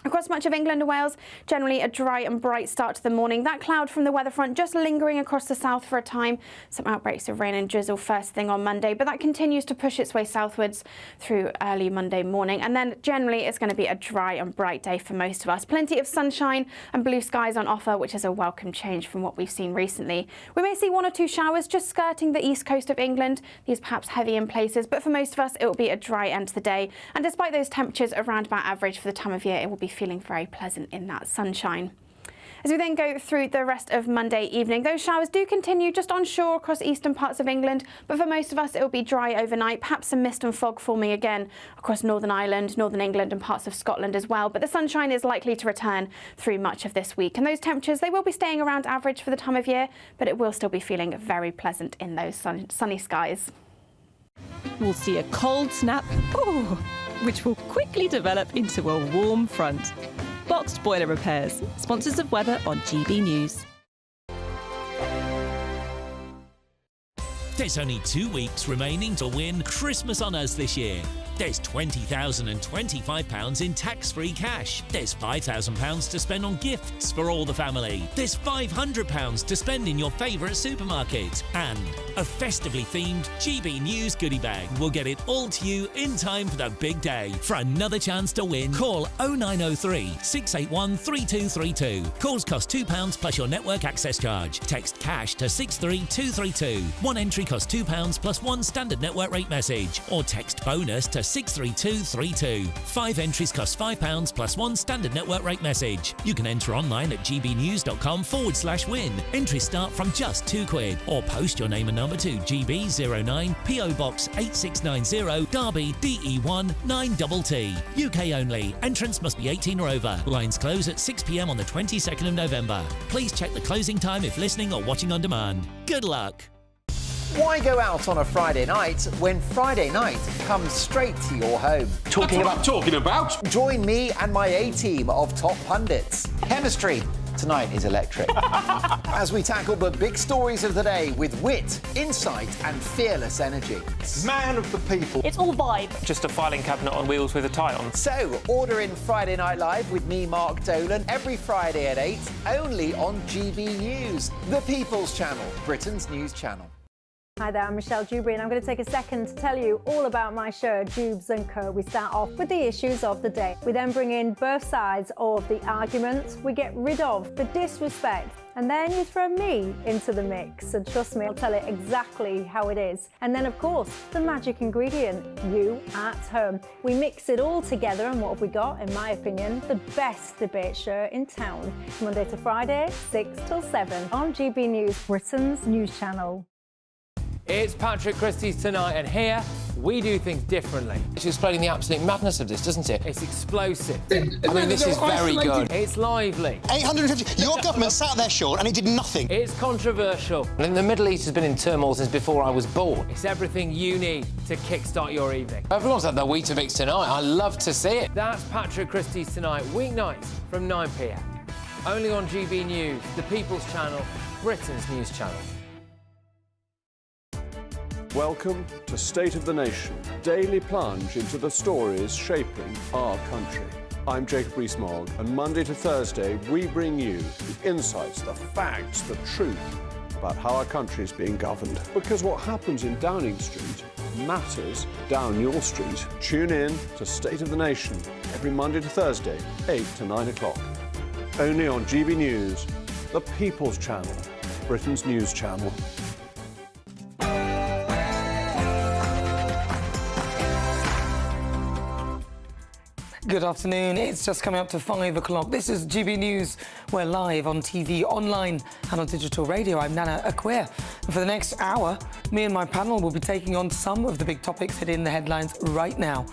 Across much of England and Wales, generally a dry and bright start to the morning. That cloud from the weather front just lingering across the south for a time. Some outbreaks of rain and drizzle first thing on Monday, but that continues to push its way southwards through early Monday morning. And then generally it's going to be a dry and bright day for most of us. Plenty of sunshine and blue skies on offer, which is a welcome change from what we've seen recently. We may see one or two showers just skirting the east coast of England. These perhaps heavy in places, but for most of us it will be a dry end to the day. And despite those temperatures around about average for the time of year, it will be feeling very pleasant in that sunshine. As we then go through the rest of Monday evening, those showers do continue just onshore across eastern parts of England, but for most of us it will be dry overnight, perhaps some mist and fog forming again across Northern Ireland, Northern England and parts of Scotland as well. But the sunshine is likely to return through much of this week, and those temperatures, they will be staying around average for the time of year, but it will still be feeling very pleasant in those sunny skies. We'll see a cold snap, which will quickly develop into a warm front. Boxed boiler repairs, sponsors of weather on GB News. There's only 2 weeks remaining to win Christmas on Us this year. There's £20,025 in tax-free cash. There's £5,000 to spend on gifts for all the family. There's £500 to spend in your favourite supermarket. And a festively themed GB News goodie bag. We'll get it all to you in time for the big day. For another chance to win, call 0903 681 3232. Calls cost £2 plus your network access charge. Text cash to 63232. One entry costs £2 plus one standard network rate message. Or text bonus to 63232. 5 entries cost £5 plus one standard network rate message. You can enter online at gbnews.com/win. Entries start from just £2 or post your name and number to GB09 PO Box 8690 Derby DE1 9TT. UK only. Entrance must be 18 or over. Lines close at 6 p.m. on the 22nd of November. Please check the closing time if listening or watching on demand. Good luck. Why go out on a Friday night when Friday night comes straight to your home? Talking about? Join me and my A-team of top pundits. Chemistry, Tonight is electric. As we tackle the big stories of the day with wit, insight and fearless energy. Man of the people. It's all vibe. Just a filing cabinet on wheels with a tie on. So, order in Friday Night Live with me, Mark Dolan, every Friday at 8, only on GB News, the People's Channel, Britain's news channel. Hi there, I'm Michelle Dewberry and I'm going to take a second to tell you all about my show, Jubes & Co. We start off with the issues of the day. We then bring in both sides of the arguments. We get rid of the disrespect. And then you throw me into the mix. And trust me, I'll tell it exactly how it is. And then, of course, the magic ingredient, you at home. We mix it all together and what have we got, in my opinion, the best debate show in town. Monday to Friday, 6 till 7 on GB News, Britain's news channel. It's Patrick Christie's Tonight, and here we do things differently. It's explaining the absolute madness of this, doesn't it? It's explosive. I mean, this is very good. It's lively. 850. Your government sat there, Sean, and it did nothing. It's controversial. And the Middle East has been in turmoil since before I was born. It's everything you need to kickstart your evening. Everyone's had their Weetabix tonight. I love to see it. That's Patrick Christie's Tonight, weeknights from 9 p.m. Only on GB News, the People's Channel, Britain's news channel. Welcome to State of the Nation, daily plunge into the stories shaping our country. I'm Jacob Rees-Mogg, and Monday to Thursday we bring you the insights, the facts, the truth about how our country is being governed. Because what happens in Downing Street matters down your street. Tune in to State of the Nation every Monday to Thursday, 8 to 9 o'clock. Only on GB News, the People's Channel, Britain's news channel. Good afternoon. It's just coming up to 5 o'clock. This is GB News. We're live on TV, online and on digital radio. I'm Nana Akua. And for the next hour, me and my panel will be taking on some of the big topics hitting the headlines right now.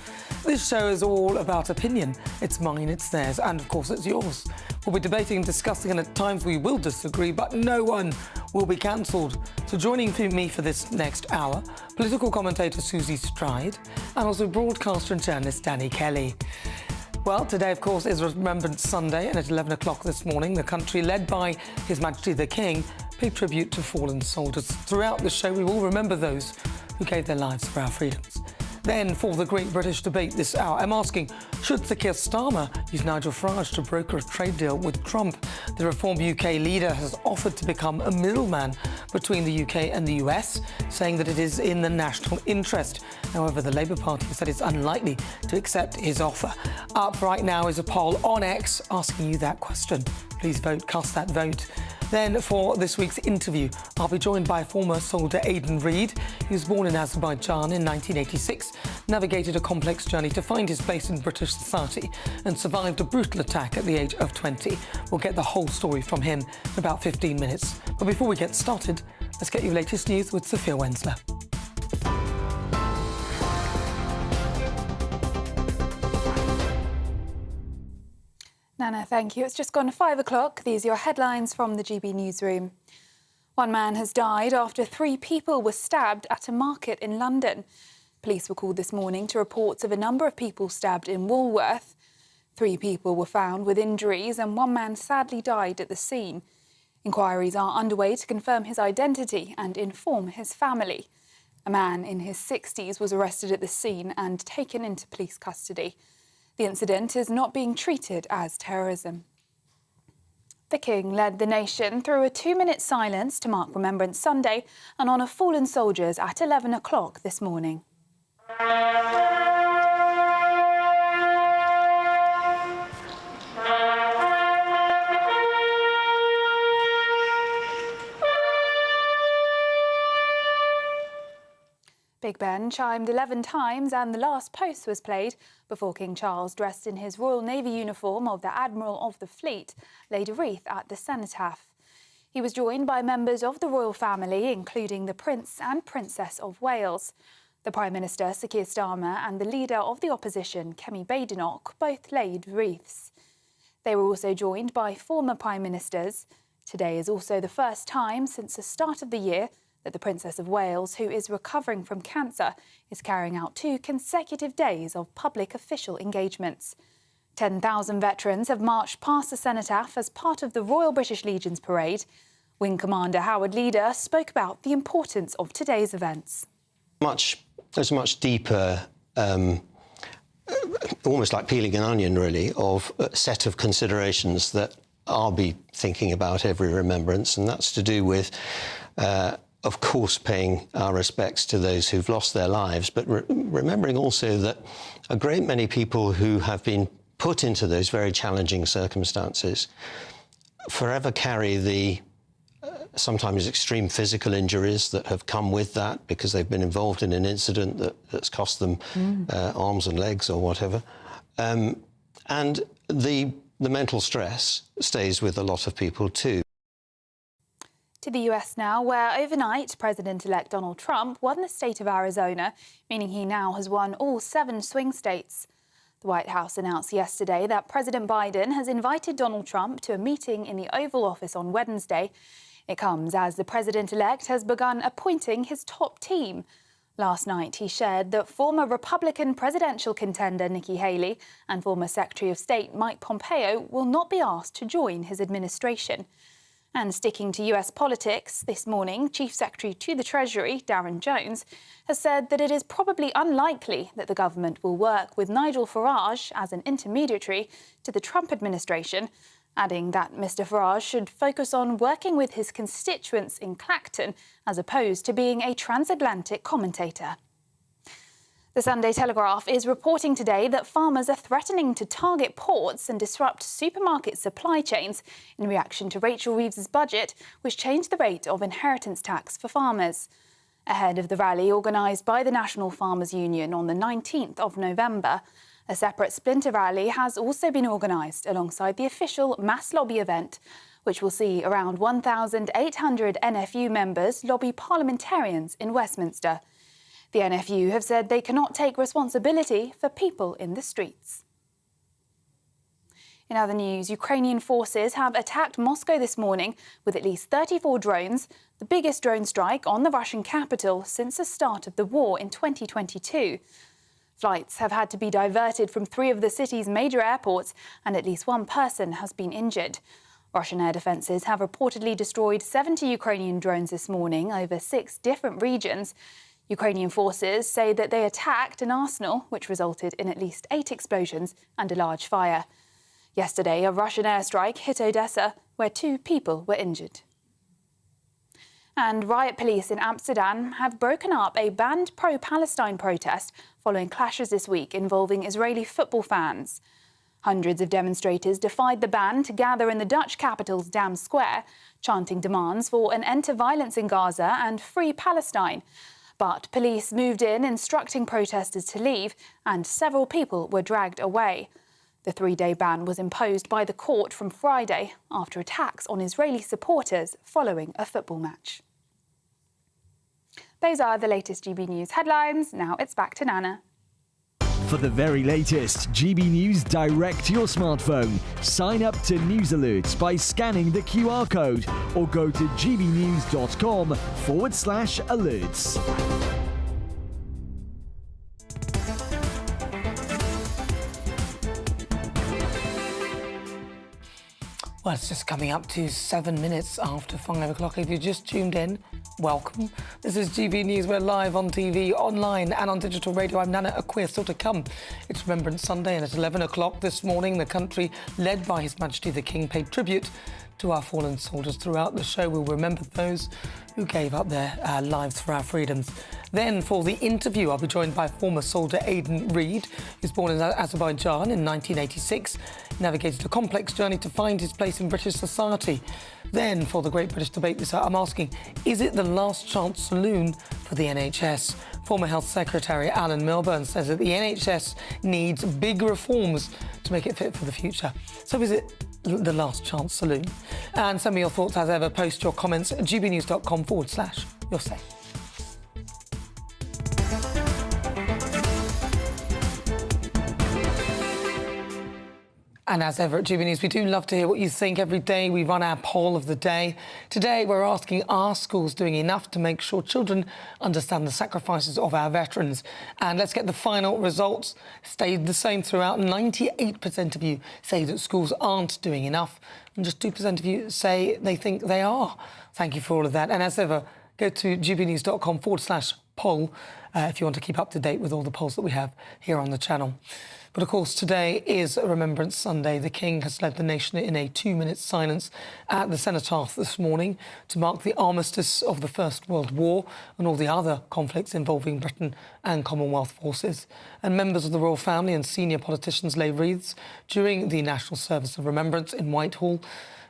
This show is all about opinion. It's mine, it's theirs, and of course it's yours. We'll be debating and discussing, and at times we will disagree, but no one will be cancelled. So joining me for this next hour, political commentator Susie Stride, and also broadcaster and journalist Danny Kelly. Well, today, of course, is Remembrance Sunday, and at 11 o'clock this morning, the country, led by His Majesty the King, paid tribute to fallen soldiers. Throughout the show, we will remember those who gave their lives for our freedoms. Then, for the great British debate this hour, I'm asking, should Sir Keir Starmer use Nigel Farage to broker a trade deal with Trump? The Reform UK leader has offered to become a middleman between the UK and the US, saying that it is in the national interest. However, the Labour Party said it's unlikely to accept his offer. Up right now is a poll on X asking you that question. Please vote, cast that vote. Then, for this week's interview, I'll be joined by former soldier Aidan Reid. He was born in Azerbaijan in 1986, navigated a complex journey to find his place in British society and survived a brutal attack at the age of 20. We'll get the whole story from him in about 15 minutes. But before we get started, let's get your latest news with Sophia Wensler. Nana, thank you. It's just gone 5 o'clock. These are your headlines from the GB newsroom. One man has died after 3 people were stabbed at a market in London. Police were called this morning to reports of a number of people stabbed in Woolworth. 3 people were found with injuries and 1 man sadly died at the scene. Inquiries are underway to confirm his identity and inform his family. A man in his 60s was arrested at the scene and taken into police custody. The incident is not being treated as terrorism. The King led the nation through a 2-minute silence to mark Remembrance Sunday and honour fallen soldiers at 11 o'clock this morning. Big Ben chimed 11 times and the last post was played before King Charles, dressed in his Royal Navy uniform of the Admiral of the Fleet, laid a wreath at the cenotaph. He was joined by members of the royal family, including the Prince and Princess of Wales. The Prime Minister, Sir Keir Starmer, and the leader of the opposition, Kemi Badenoch, both laid wreaths. They were also joined by former Prime Ministers. Today is also the first time since the start of the year that the Princess of Wales, who is recovering from cancer, is carrying out 2 consecutive days of public official engagements. 10,000 veterans have marched past the cenotaph as part of the Royal British Legion's parade. Wing Commander Howard Leader spoke about the importance of today's events. There's a much deeper, almost like peeling an onion, really, of a set of considerations that I'll be thinking about every remembrance, and that's to do with, of course, paying our respects to those who've lost their lives, but remembering also that a great many people who have been put into those very challenging circumstances forever carry the sometimes extreme physical injuries that have come with that because they've been involved in an incident that's cost them arms and legs or whatever. And the mental stress stays with a lot of people too. To the US now, where overnight President-elect Donald Trump won the state of Arizona, meaning he now has won all 7 swing states. The White House announced yesterday that President Biden has invited Donald Trump to a meeting in the Oval Office on Wednesday. It comes as the president-elect has begun appointing his top team. Last night, he shared that former Republican presidential contender Nikki Haley and former Secretary of State Mike Pompeo will not be asked to join his administration. And sticking to US politics, this morning, Chief Secretary to the Treasury, Darren Jones, has said that it is probably unlikely that the government will work with Nigel Farage as an intermediary to the Trump administration, adding that Mr Farage should focus on working with his constituents in Clacton as opposed to being a transatlantic commentator. The Sunday Telegraph is reporting today that farmers are threatening to target ports and disrupt supermarket supply chains in reaction to Rachel Reeves's budget, which changed the rate of inheritance tax for farmers. Ahead of the rally organised by the National Farmers Union on the 19th of November, a separate splinter rally has also been organised alongside the official mass lobby event, which will see around 1,800 NFU members lobby parliamentarians in Westminster. The NFU have said they cannot take responsibility for people in the streets. In other news, Ukrainian forces have attacked Moscow this morning with at least 34 drones, the biggest drone strike on the Russian capital since the start of the war in 2022. Flights have had to be diverted from 3 of the city's major airports, and at least 1 person has been injured. Russian air defences have reportedly destroyed 70 Ukrainian drones this morning over 6 different regions. Ukrainian forces say that they attacked an arsenal, which resulted in at least 8 explosions and a large fire. Yesterday, a Russian airstrike hit Odessa, where 2 people were injured. And riot police in Amsterdam have broken up a banned pro-Palestine protest following clashes this week involving Israeli football fans. Hundreds of demonstrators defied the ban to gather in the Dutch capital's Dam Square, chanting demands for an end to violence in Gaza and free Palestine. But police moved in, instructing protesters to leave, and several people were dragged away. The 3-day ban was imposed by the court from Friday after attacks on Israeli supporters following a football match. Those are the latest GB News headlines. Now it's back to Nana. For the very latest GB News direct to your smartphone, sign up to News Alerts by scanning the QR code or go to gbnews.com/alerts. Well, it's just coming up to 7 minutes after 5 o'clock. If you just tuned in, welcome. This is GB News. We're live on TV, online and on digital radio. I'm Nana Akua. Still to come, it's Remembrance Sunday, and at 11 o'clock this morning, the country, led by His Majesty the King, paid tribute to our fallen soldiers. Throughout the show, we'll remember those who gave up their lives for our freedoms. Then, for the interview, I'll be joined by former soldier Aidan Reid, who's born in Azerbaijan in 1986, navigated a complex journey to find his place in British society. Then, for the Great British Debate this hour, I'm asking, is it the last chance saloon for the NHS? Former Health Secretary Alan Milburn says that the NHS needs big reforms to make it fit for the future. So is it the last chance saloon? And send me your thoughts as ever. Post your comments at gbnews.com/your say. And as ever at GB News, we do love to hear what you think. Every day we run our poll of the day. Today we're asking, are schools doing enough to make sure children understand the sacrifices of our veterans? And let's get the final results. Stayed the same throughout. 98% of you say that schools aren't doing enough, and just 2% of you say they think they are. Thank you for all of that. And as ever, go to gbnews.com/poll if you want to keep up to date with all the polls that we have here on the channel. But of course, today is Remembrance Sunday. The King has led the nation in a 2-minute silence at the Cenotaph this morning to mark the armistice of the First World War and all the other conflicts involving Britain and Commonwealth forces. And members of the royal family and senior politicians lay wreaths during the National Service of Remembrance in Whitehall.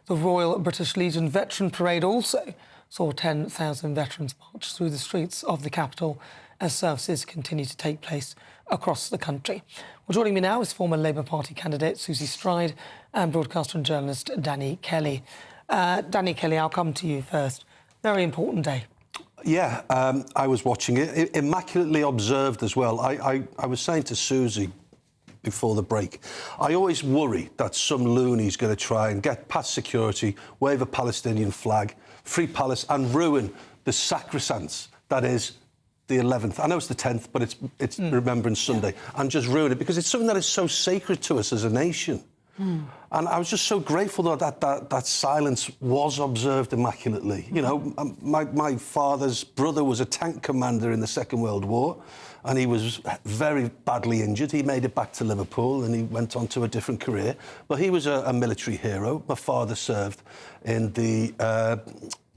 The Royal British Legion Veteran Parade also saw 10,000 veterans march through the streets of the capital as services continue to take place across the country. Well, joining me now is former Labour Party candidate Susie Stride and broadcaster and journalist Danny Kelly. Danny Kelly, I'll come to you first. Very important day. Yeah, I was watching it. Immaculately observed as well. I was saying to Susie before the break, I always worry that some loony's going to try and get past security, wave a Palestinian flag, free Palestine, and ruin the sacrosanct that is the 11th. I know it's the 10th, but it's Remembrance Sunday, and just ruin it because it's something that is so sacred to us as a nation. And I was just so grateful that silence was observed immaculately. You know, my father's brother was a tank commander in the Second World War, and he was very badly injured. He made it back to Liverpool and he went on to a different career. But he was a military hero. My father served in the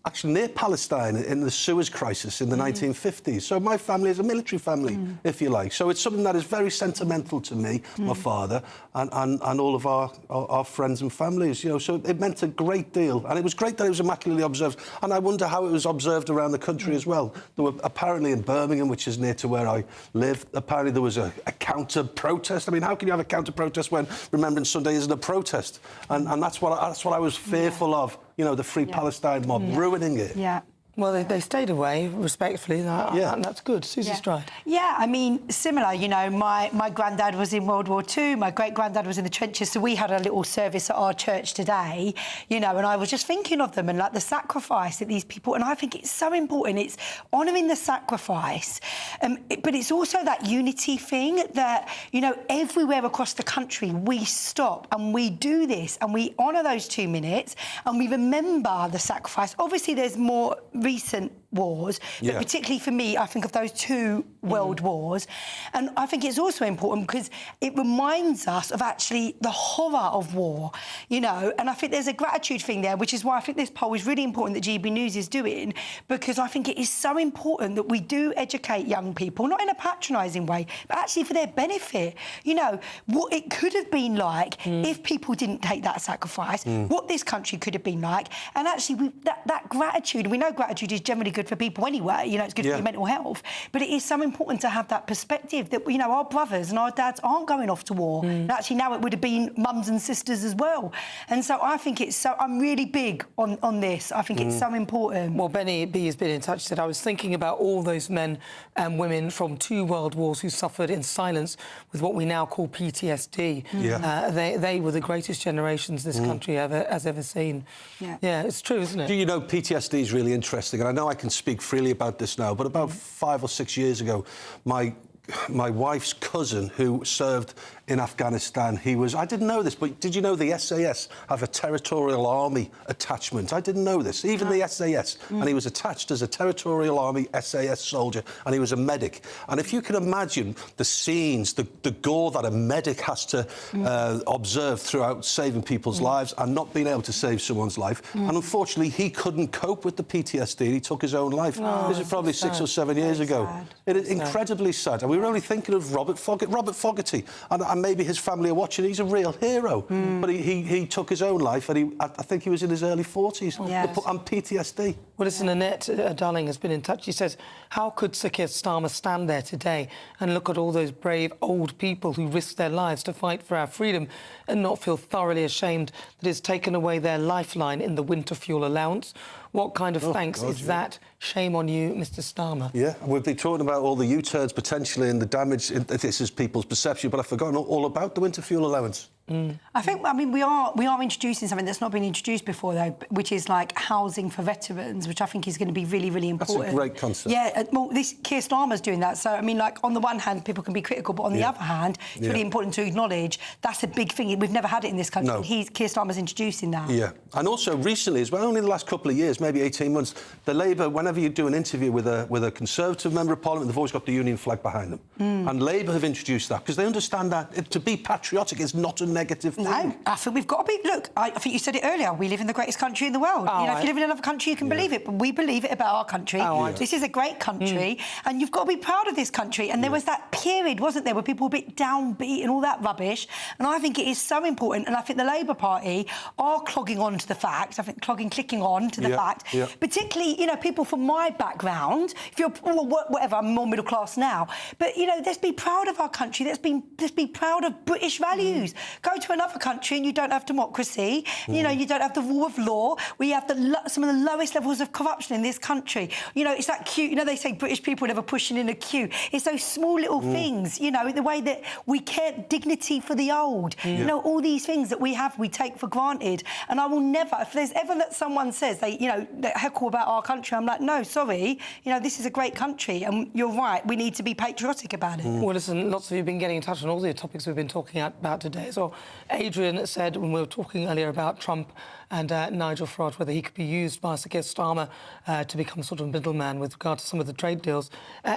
actually near Palestine in the Suez crisis in the 1950s. So my family is a military family, if you like. So it's something that is very sentimental to me, my father, and all of our friends and families, you know. So it meant a great deal. And it was great that it was immaculately observed. And I wonder how it was observed around the country as well. There were apparently in Birmingham, which is near to where I live, apparently there was a counter-protest. I mean, how can you have a counter-protest when Remembrance Sunday isn't a protest? And that's what I was fearful of. You know, the Free Palestine mob ruining it. Yeah. Well, they stayed away, respectfully. And that's good. Susie Stride. Yeah, I mean, similar. You know, my granddad was in World War II. My great-granddad was in the trenches. So we had a little service at our church today, you know, and I was just thinking of them and, like, the sacrifice that these people... And I think it's so important. It's honouring the sacrifice, but it's also that unity thing that, you know, everywhere across the country, we stop and we do this and we honour those 2 minutes and we remember the sacrifice. Obviously, there's more recent wars, but particularly for me, I think of those 2 world wars. And I think it's also important because it reminds us of actually the horror of war, you know, and I think there's a gratitude thing there, which is why I think this poll is really important that GB News is doing, because I think it is so important that we do educate young people, not in a patronising way, but actually for their benefit. You know, what it could have been like if people didn't take that sacrifice, what this country could have been like, and actually that gratitude, we know gratitude is generally good for people anyway, you know, it's good for your mental health, but it is so important to have that perspective that, you know, our brothers and our dads aren't going off to war. And actually now it would have been mums and sisters as well. And so I think it's so... I'm really big on this. I think it's so important. Well, Benny B has been in touch, said, I was thinking about all those men and women from 2 world wars who suffered in silence with what we now call PTSD. They were the greatest generations this country has ever seen. Yeah, it's true, isn't it? Do you know, PTSD is really interesting, and I know I can speak freely about this now, but about 5 or 6 years ago, my wife's cousin who served in Afghanistan, he was... I didn't know this, but did you know the SAS have a territorial army attachment? I didn't know this. Even the SAS. And he was attached as a territorial army SAS soldier, and he was a medic. And if you can imagine the scenes, the gore that a medic has to observe throughout saving people's lives and not being able to save someone's life. And unfortunately, he couldn't cope with the PTSD. He took his own life. This is probably 6 or 7 years ago. It is incredibly sad. And we were only thinking of Robert Fogarty. And maybe his family are watching. He's a real hero. But he took his own life, and I think he was in his early 40s. And PTSD. Well, listen, Annette Darling has been in touch. She says, how could Sir Keir Starmer stand there today and look at all those brave old people who risked their lives to fight for our freedom and not feel thoroughly ashamed that it's taken away their lifeline in the winter fuel allowance? What kind of thanks is that? Shame on you, Mr Starmer. Yeah, we've been talking about all the U-turns potentially and the damage. This is people's perception, but I've forgotten all about the winter fuel allowance. I think, I mean, we are introducing something that's not been introduced before, though, which is like housing for veterans, which I think is going to be really, really important. That's a great concept. Yeah, well, Keir Starmer's doing that. So, I mean, like, on the one hand, people can be critical, but on the other hand, it's really important to acknowledge that's a big thing. We've never had it in this country. No. Keir Starmer's introducing that. Yeah, and also recently as well, only the last couple of years, maybe 18 months, the Labour, whenever you do an interview with a Conservative member of Parliament, they've always got the Union flag behind them. And Labour have introduced that because they understand that to be patriotic is not a negative thing. No, I think we've got to be... Look, I think you said it earlier, we live in the greatest country in the world. Oh, you know, if you live in another country, you can believe it, but we believe it about our country. This is a great country, and you've got to be proud of this country. And there was that period, wasn't there, where people were a bit downbeat and all that rubbish, and I think it is so important, and I think the Labour Party are clicking on to the fact, particularly, you know, people from my background, if you're, well, whatever, I'm more middle class now, but, you know, let's be proud of our country, let's be proud of British values. Go to another country and you don't have democracy, you know, you don't have the rule of law, we have some of the lowest levels of corruption in this country. You know, it's that cute, you know, they say British people never pushing in a queue. It's those small little things, you know, the way that we care, dignity for the old, you know, all these things that we have, we take for granted. And I will never, if there's ever that someone says they, you know, they heckle about our country, I'm like, no, sorry, you know, this is a great country, and you're right, we need to be patriotic about it. Well, listen, lots of you have been getting in touch on all the topics we've been talking about today. So Adrian said, when we were talking earlier about Trump and Nigel Farage, whether he could be used by Sir Keir Starmer to become sort of middleman with regard to some of the trade deals.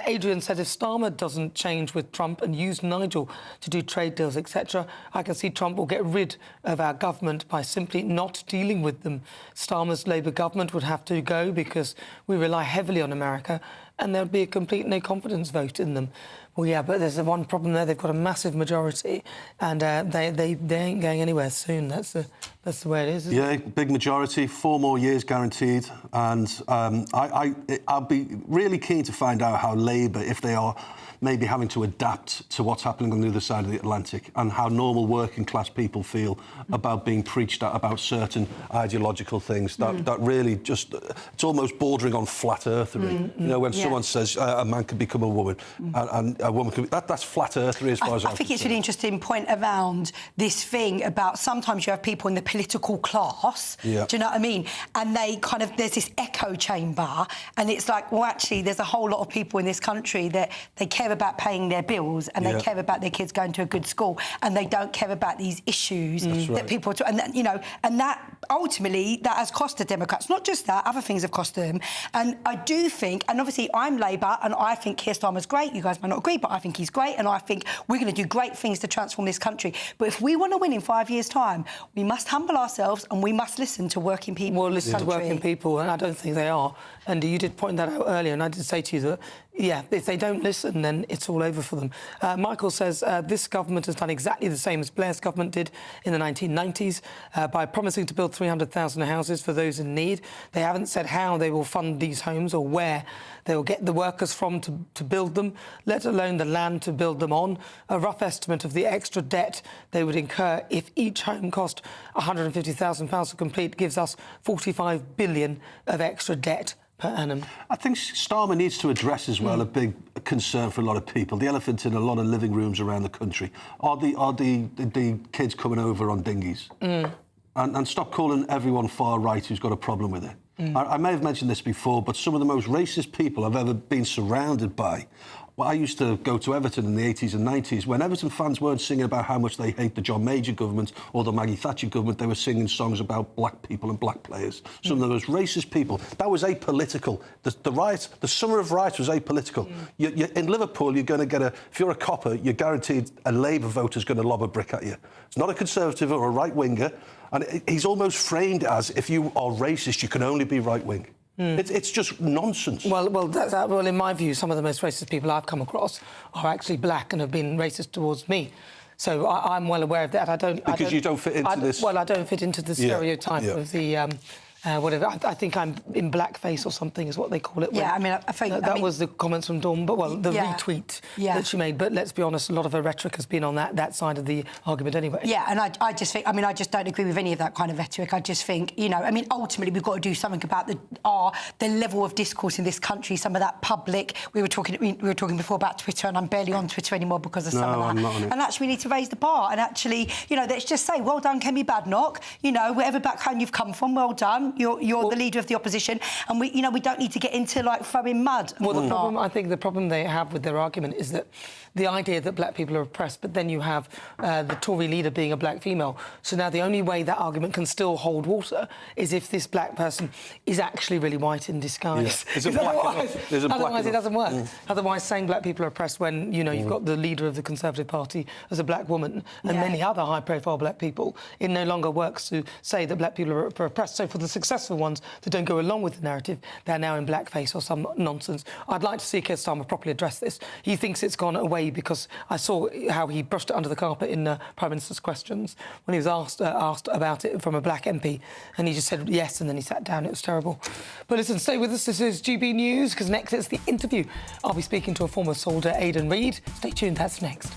Adrian said if Starmer doesn't change with Trump and use Nigel to do trade deals, etc., I can see Trump will get rid of our government by simply not dealing with them. Starmer's Labour government would have to go because we rely heavily on America, and there would be a complete no-confidence vote in them. Well, yeah, but there's one problem there. They've got a massive majority, and they ain't going anywhere soon. That's the way it is, isn't it? Big majority, 4 more years guaranteed, and I'll be really keen to find out how Labour, if they are maybe having to adapt to what's happening on the other side of the Atlantic, and how normal working class people feel about being preached at about certain ideological things that really just, it's almost bordering on flat earthery. You know, when someone says a man could become a woman and a woman can be, that's flat earthery as far as I think it's a really interesting point around this thing about sometimes you have people in the political class, do you know what I mean? And they kind of, there's this echo chamber, and it's like, well, actually, there's a whole lot of people in this country that they care about paying their bills, and they care about their kids going to a good school, and they don't care about these issues that people, and that, you know, and that ultimately that has cost the Democrats. Not just that, other things have cost them. And I do think, and obviously I'm Labour, and I think Keir Starmer's great. You guys might not agree, but I think he's great, and I think we're going to do great things to transform this country. But if we want to win in 5 years' time, we must humble ourselves and we must listen to working people. Well, listen to working people, and I don't think they are. And you did point that out earlier, and I did say to you that, yeah, if they don't listen, then it's all over for them. Michael says this government has done exactly the same as Blair's government did in the 1990s by promising to build 300,000 houses for those in need. They haven't said how they will fund these homes or where they will get the workers from to build them, let alone the land to build them on. A rough estimate of the extra debt they would incur if each home cost £150,000 to complete gives us 45 billion of extra debt per annum. I think Starmer needs to address as well a big concern for a lot of people. The elephant in a lot of living rooms around the country are the kids coming over on dinghies. And stop calling everyone far right who's got a problem with it. I may have mentioned this before, but some of the most racist people I've ever been surrounded by. Well, I used to go to Everton in the 80s and 90s. When Everton fans weren't singing about how much they hate the John Major government or the Maggie Thatcher government, they were singing songs about black people and black players. Some of the most racist people. That was apolitical. The summer of riots was apolitical. In Liverpool, you're going to get if you're a copper, you're guaranteed a Labour voter's going to lob a brick at you. It's not a Conservative or a right-winger. And he's almost framed as, if you are racist, you can only be right-wing. It's just nonsense. Well, in my view, some of the most racist people I've come across are actually black and have been racist towards me. So I'm well aware of that. You don't fit into this. Well, I don't fit into the stereotype of the whatever. I think I'm in blackface or something is what they call it. Yeah, I mean, I think... That was the comments from Dawn, but, well, the retweet that she made. But let's be honest, a lot of her rhetoric has been on that side of the argument anyway. Yeah, and I just think... I mean, I just don't agree with any of that kind of rhetoric. I just think, you know, I mean, ultimately, we've got to do something about the level of discourse in this country, some of that public... We were talking before about Twitter, and I'm barely on Twitter anymore because of some of that. I'm not on it. And actually, we need to raise the bar. And actually, you know, let's just say, well done, Kemi Badenoch. You know, whatever background you've come from, well done. You're the leader of the opposition, and we don't need to get into like throwing mud. Well, I think the problem they have with their argument is that the idea that black people are oppressed, but then you have the Tory leader being a black female. So now the only way that argument can still hold water is if this black person is actually really white in disguise. Yeah. Otherwise, it doesn't work. Otherwise, saying black people are oppressed when you've got the leader of the Conservative Party as a black woman and many other high-profile black people, it no longer works to say that black people are oppressed. So for the successful ones that don't go along with the narrative, they're now in blackface or some nonsense. I'd like to see Keir Starmer properly address this. He thinks it's gone away because I saw how he brushed it under the carpet in Prime Minister's questions when he was asked about it from a black MP, and he just said yes, and then he sat down. It was terrible. But listen, stay with us. This is GB News, because next it's the interview. I'll be speaking to a former soldier, Aidan Reid. Stay tuned, that's next.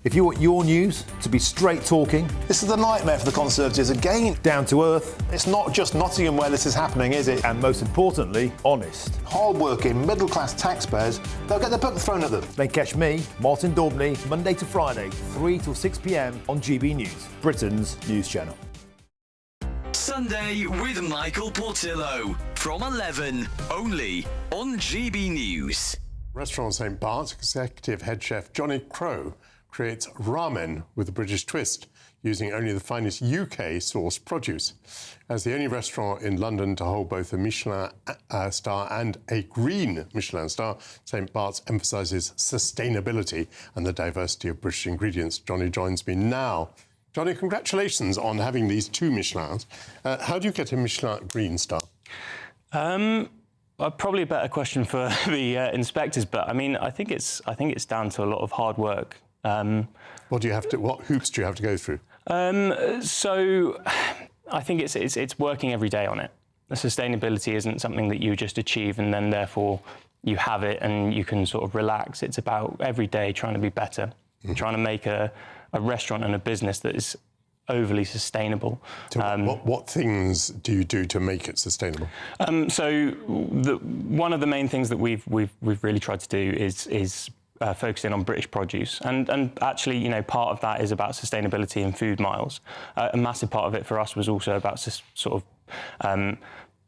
If you want your news to be straight talking... This is the nightmare for the Conservatives again. Down to earth. It's not just Nottingham where this is happening, is it? And most importantly, honest. Hard-working, middle-class taxpayers, they'll get their book thrown at them. Then catch me, Martin Daubney, Monday to Friday, 3 till 6 p.m. on GB News, Britain's news channel. Sunday with Michael Portillo from 11, only on GB News. Restaurant St. Bart's executive head chef Johnny Crowe creates ramen with a British twist, using only the finest UK-sourced produce. As the only restaurant in London to hold both a Michelin star and a green Michelin star, St. Bart's emphasises sustainability and the diversity of British ingredients. Johnny joins me now. Johnny, congratulations on having these 2 Michelins. How do you get a Michelin green star? Probably a better question for the inspectors, but I mean, I think it's down to a lot of hard work. What hoops do you have to go through? So I think it's working every day on it. The sustainability isn't something that you just achieve and then therefore you have it and you can sort of relax. It's about every day trying to be better, trying to make a restaurant and a business that is overly sustainable. So what things do you do to make it sustainable? So one of the main things that we've really tried to do is focusing on British produce, and actually, you know, part of that is about sustainability and food miles. A massive part of it for us was also about sort of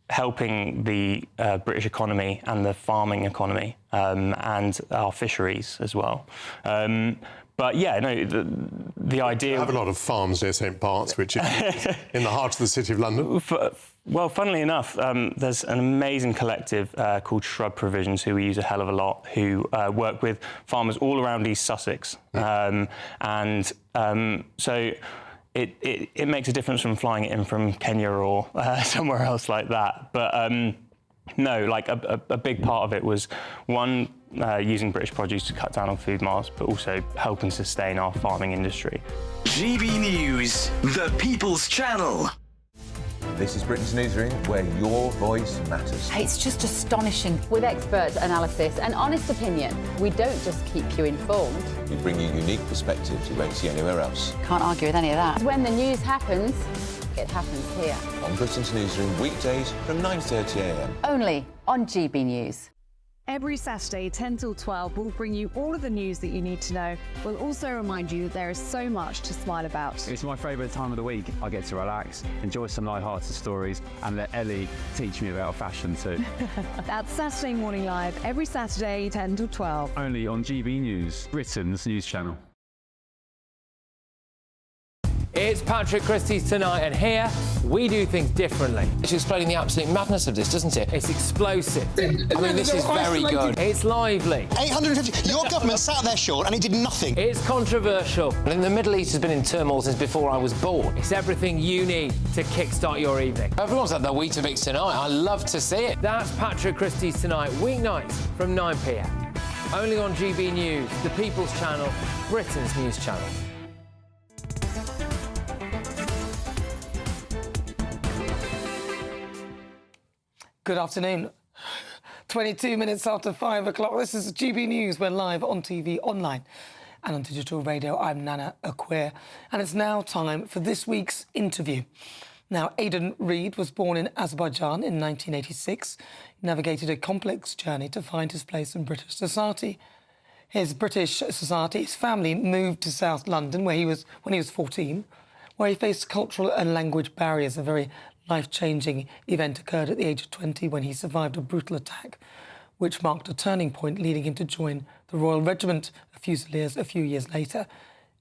helping the British economy and the farming economy and our fisheries as well. But yeah, no, the idea... You have a lot of farms near St. Bart's, which is in the heart of the City of London. Well, funnily enough, there's an amazing collective called Shrub Provisions, who we use a hell of a lot, who work with farmers all around East Sussex. So it makes a difference from flying it in from Kenya or somewhere else like that. But no, like a big part of it was, one, using British produce to cut down on food miles, but also helping sustain our farming industry. GB News, the People's Channel. This is Britain's Newsroom, where your voice matters. It's just astonishing. With expert analysis and honest opinion, we don't just keep you informed. We bring you unique perspectives you won't see anywhere else. Can't argue with any of that. When the news happens, it happens here. On Britain's Newsroom, weekdays from 9:30 a.m. Only on GB News. Every Saturday, 10 till 12, we'll bring you all of the news that you need to know. We'll also remind you that there is so much to smile about. It's my favourite time of the week. I get to relax, enjoy some light-hearted stories, and let Ellie teach me about fashion too. That's Saturday Morning Live, every Saturday, 10 till 12. Only on GB News, Britain's news channel. It's Patrick Christie's Tonight, and here we do things differently. It's explaining the absolute madness of this, doesn't it? It's explosive. I mean, this is very good. It's lively. 850. Your government sat there, Sean, and it did nothing. It's controversial. And the Middle East has been in turmoil since before I was born. It's everything you need to kickstart your evening. Everyone's had their Weetabix tonight. I love to see it. That's Patrick Christie's Tonight, weeknights from 9 p.m. only on GB News, the People's Channel, Britain's news channel. Good afternoon. 22 minutes after 5 o'clock. This is GB News. We're live on TV, online and on digital radio. I'm Nana Akua, and it's now time for this week's interview. Now, Aidan Reid was born in Azerbaijan in 1986. He navigated a complex journey to find his place in British society. His British society, his family moved to South London when he was 14, where he faced cultural and language barriers. A very life-changing event occurred at the age of 20 when he survived a brutal attack, which marked a turning point, leading him to join the Royal Regiment of Fusiliers a few years later.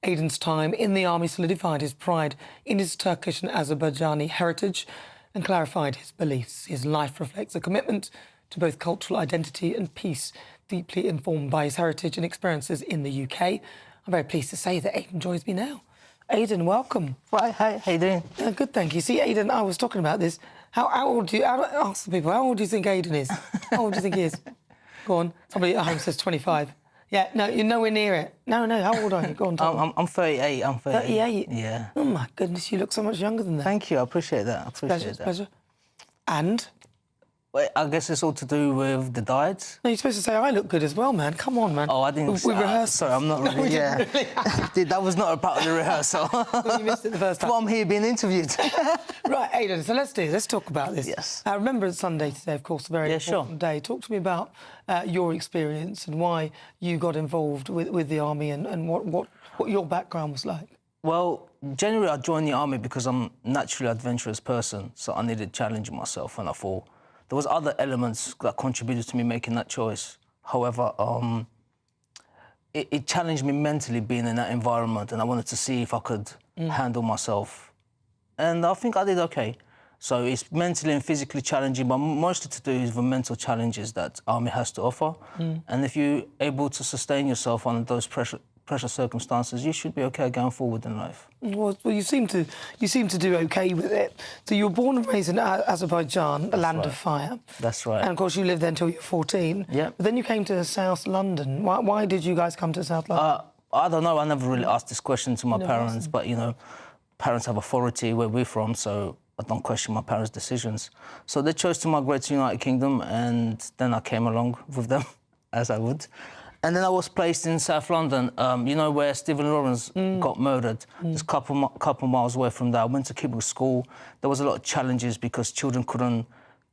Aidan's time in the army solidified his pride in his Turkish and Azerbaijani heritage and clarified his beliefs. His life reflects a commitment to both cultural identity and peace, deeply informed by his heritage and experiences in the UK. I'm very pleased to say that Aidan joins me now. Aidan, welcome. Right, how you doing? Good, thank you. See, Aidan, I was talking about this. How old do you... Ask the people, how old do you think Aidan is? How old do you think he is? Go on. Somebody at home says 25. Yeah, no, you're nowhere near it. No, how old are you? Go on, tell me. I'm 38, I'm 38. 38? Yeah. Oh, my goodness, you look so much younger than that. Thank you, I appreciate that. Pleasure. And? Well, I guess it's all to do with the diets. No, you're supposed to say I look good as well, man. Come on, man. Oh, I didn't... We rehearsed. Sorry, I'm not really... Yeah. That was not a part of the rehearsal. You missed it the first time. Well, I'm here being interviewed. Right, Aidan, so let's talk about this. Yes. Remembrance Sunday today, of course, a very important day. Talk to me about your experience and why you got involved with the army and what your background was like. Well, generally, I joined the army because I'm a naturally adventurous person, so I needed challenging myself, and I thought there was other elements that contributed to me making that choice. However, it challenged me mentally being in that environment, and I wanted to see if I could handle myself. And I think I did okay. So it's mentally and physically challenging, but mostly to do with the mental challenges that army has to offer. And if you're able to sustain yourself under those pressure circumstances, you should be okay going forward in life. Well, you seem to do okay with it. So you were born and raised in Azerbaijan, the land of fire. That's right. And of course you lived there until you were 14. Yeah. But then you came to South London. Why did you guys come to South London? I don't know. I never really asked this question to my parents, but you know, parents have authority where we're from, so I don't question my parents' decisions. So they chose to migrate to the United Kingdom, and then I came along with them, as I would. And then I was placed in South London, you know, where Stephen Lawrence got murdered. Just a couple miles away from there. I went to Kibble School. There was a lot of challenges because children couldn't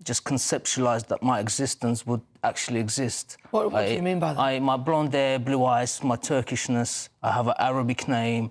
just conceptualise that my existence would actually exist. What do you mean by that? My blonde hair, blue eyes, my Turkishness, I have an Arabic name.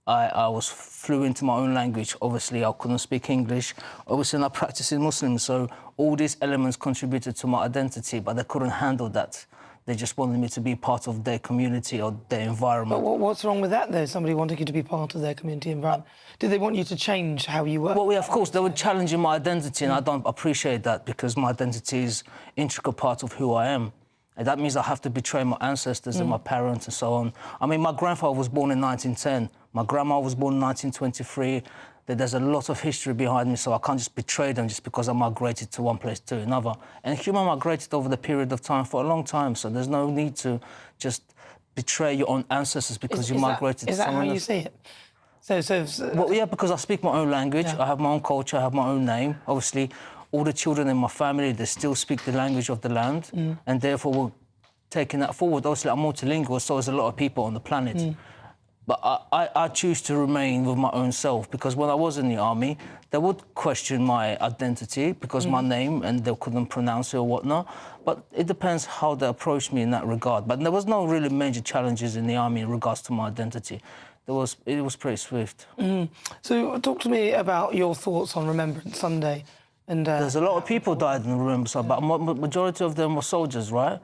I was fluent in my own language. Obviously, I couldn't speak English. Obviously, I'm not practising Muslim, so all these elements contributed to my identity, but they couldn't handle that. They just wanted me to be part of their community or their environment. But what's wrong with that, though? Somebody wanting you to be part of their community environment. Did they want you to change how you were? Well, yeah, of course, they were challenging my identity, and I don't appreciate that because my identity is an integral part of who I am. And that means I have to betray my ancestors and my parents and so on. I mean, my grandfather was born in 1910. My grandma was born in 1923. There's a lot of history behind me, so I can't just betray them just because I migrated to one place to another. And human migrated over the period of time for a long time, so there's no need to just betray your own ancestors because you migrated to someone else. Is that how you see it? Well, yeah, because I speak my own language, I have my own culture, I have my own name. Obviously, all the children in my family, they still speak the language of the land, and therefore we're taking that forward. Obviously, I'm multilingual, so there's a lot of people on the planet. But I choose to remain with my own self because when I was in the army, they would question my identity because my name and they couldn't pronounce it or whatnot. But it depends how they approach me in that regard. But there was no really major challenges in the army in regards to my identity. It was pretty swift. So talk to me about your thoughts on Remembrance Sunday. And there's a lot of people died in Remembrance Sunday, but majority of them were soldiers, right?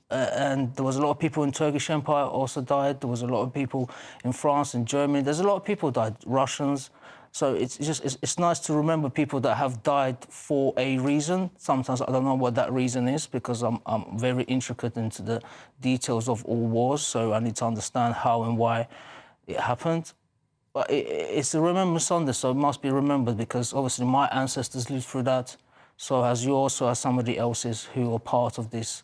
And there was a lot of people in Turkish Empire also died. There was a lot of people in France and Germany. There's a lot of people died, Russians. So it's nice to remember people that have died for a reason. Sometimes I don't know what that reason is because I'm very intricate into the details of all wars, so I need to understand how and why it happened. But it's a Remembrance Sunday, so it must be remembered because obviously my ancestors lived through that. So as you also as somebody else's who are part of this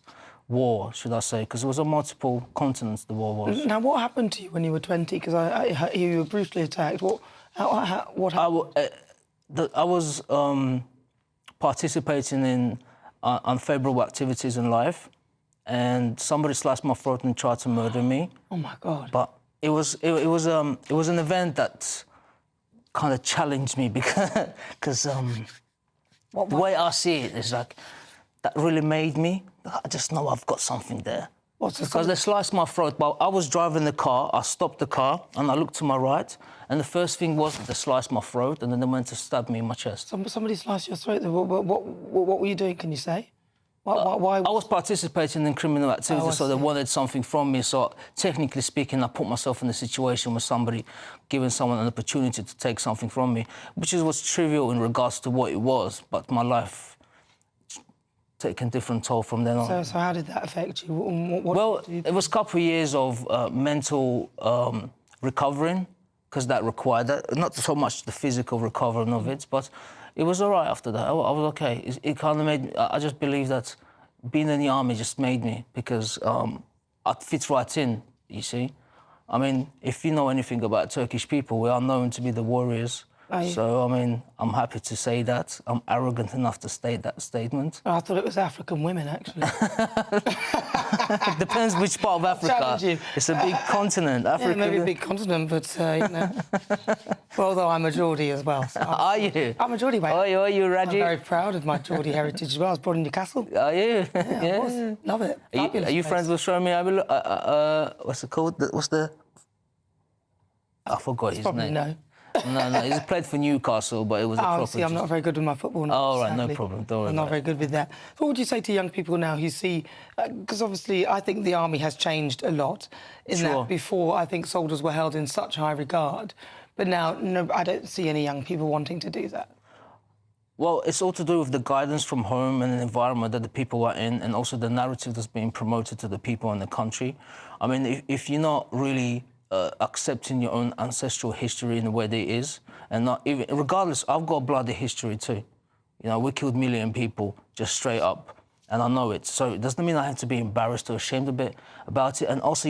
war, should I say, because it was on multiple continents, the war was. Now, what happened to you when you were 20? Because I heard you were brutally attacked. What happened? I was participating in unfavourable activities in life, and somebody sliced my throat and tried to murder me. Oh my God! But it was an event that kind of challenged me because the way I see it is like that really made me. I just know I've got something there. Because they sliced my throat. But I was driving the car, I stopped the car, and I looked to my right, and the first thing was that they sliced my throat, and then they went to stab me in my chest. Somebody sliced your throat. What were you doing, can you say? Why? I was participating in criminal activity, so they wanted something from me. So, technically speaking, I put myself in a situation with somebody giving someone an opportunity to take something from me, which was trivial in regards to what it was, but my life taken different toll from then on. So how did that affect you? It was a couple of years of mental recovering, because that required that. Not so much the physical recovering of it, but it was all right after that. I was okay. It kind of made me... I just believe that being in the army just made me, because I fit right in, you see. I mean, if you know anything about Turkish people, we are known to be the warriors. So, I mean, I'm happy to say that. I'm arrogant enough to state that statement. I thought it was African women, actually. It depends which part of Africa. It's a big continent. Africa. Yeah, maybe a big continent, but, you know... Well, although I'm a Geordie as well. So are you? I'm a Geordie, mate. Are you, Raji? I'm very proud of my Geordie heritage as well. I was born in Newcastle. Are you? Yeah, I was. Love it. Are you friends with Shomi? What's it called? What's the... I forgot his name. No. No, he's played for Newcastle, but it was a proper... see, I'm not very good with my football now. Oh, right, sadly. no problem. Don't worry I'm not very good with that. So what would you say to young people now who see... Because obviously, I think the army has changed a lot in that before, I think soldiers were held in such high regard. But now, no, I don't see any young people wanting to do that. Well, it's all to do with the guidance from home and the environment that the people are in, and also the narrative that's being promoted to the people in the country. I mean, if you're not really... accepting your own ancestral history in the way that it is, and not even regardless. I've got a bloody history too. You know, we killed 1 million people just straight up, and I know it. So it doesn't mean I have to be embarrassed or ashamed a bit about it. And also,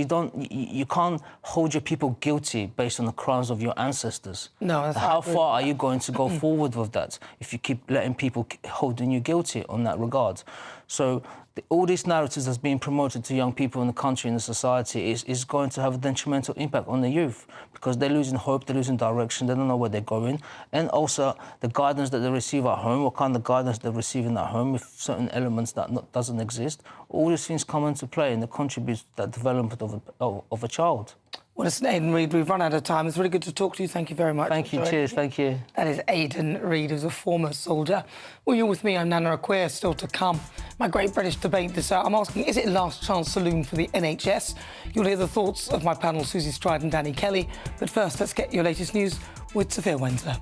you can't hold your people guilty based on the crimes of your ancestors. No, that's how far are you going to go forward with that if you keep letting people holding you guilty on that regard? So all these narratives that's being promoted to young people in the country and the society is going to have a detrimental impact on the youth, because they're losing hope, they're losing direction, they don't know where they're going. And also the guidance that they receive at home, what kind of guidance they're receiving at home, with certain elements that doesn't exist. All these things come into play and they contribute to that development of a child. Well, listen, Aidan Reid, we've run out of time. It's really good to talk to you. Thank you very much. Thank you. Cheers. Thank you. That is Aidan Reid, who's a former soldier. Well, you're with me. I'm Nana Akua. Still to come, my Great British Debate this hour. I'm asking, is it last chance saloon for the NHS? You'll hear the thoughts of my panel, Susie Stride and Danny Kelly. But first, let's get your latest news with Sophia Wenzel.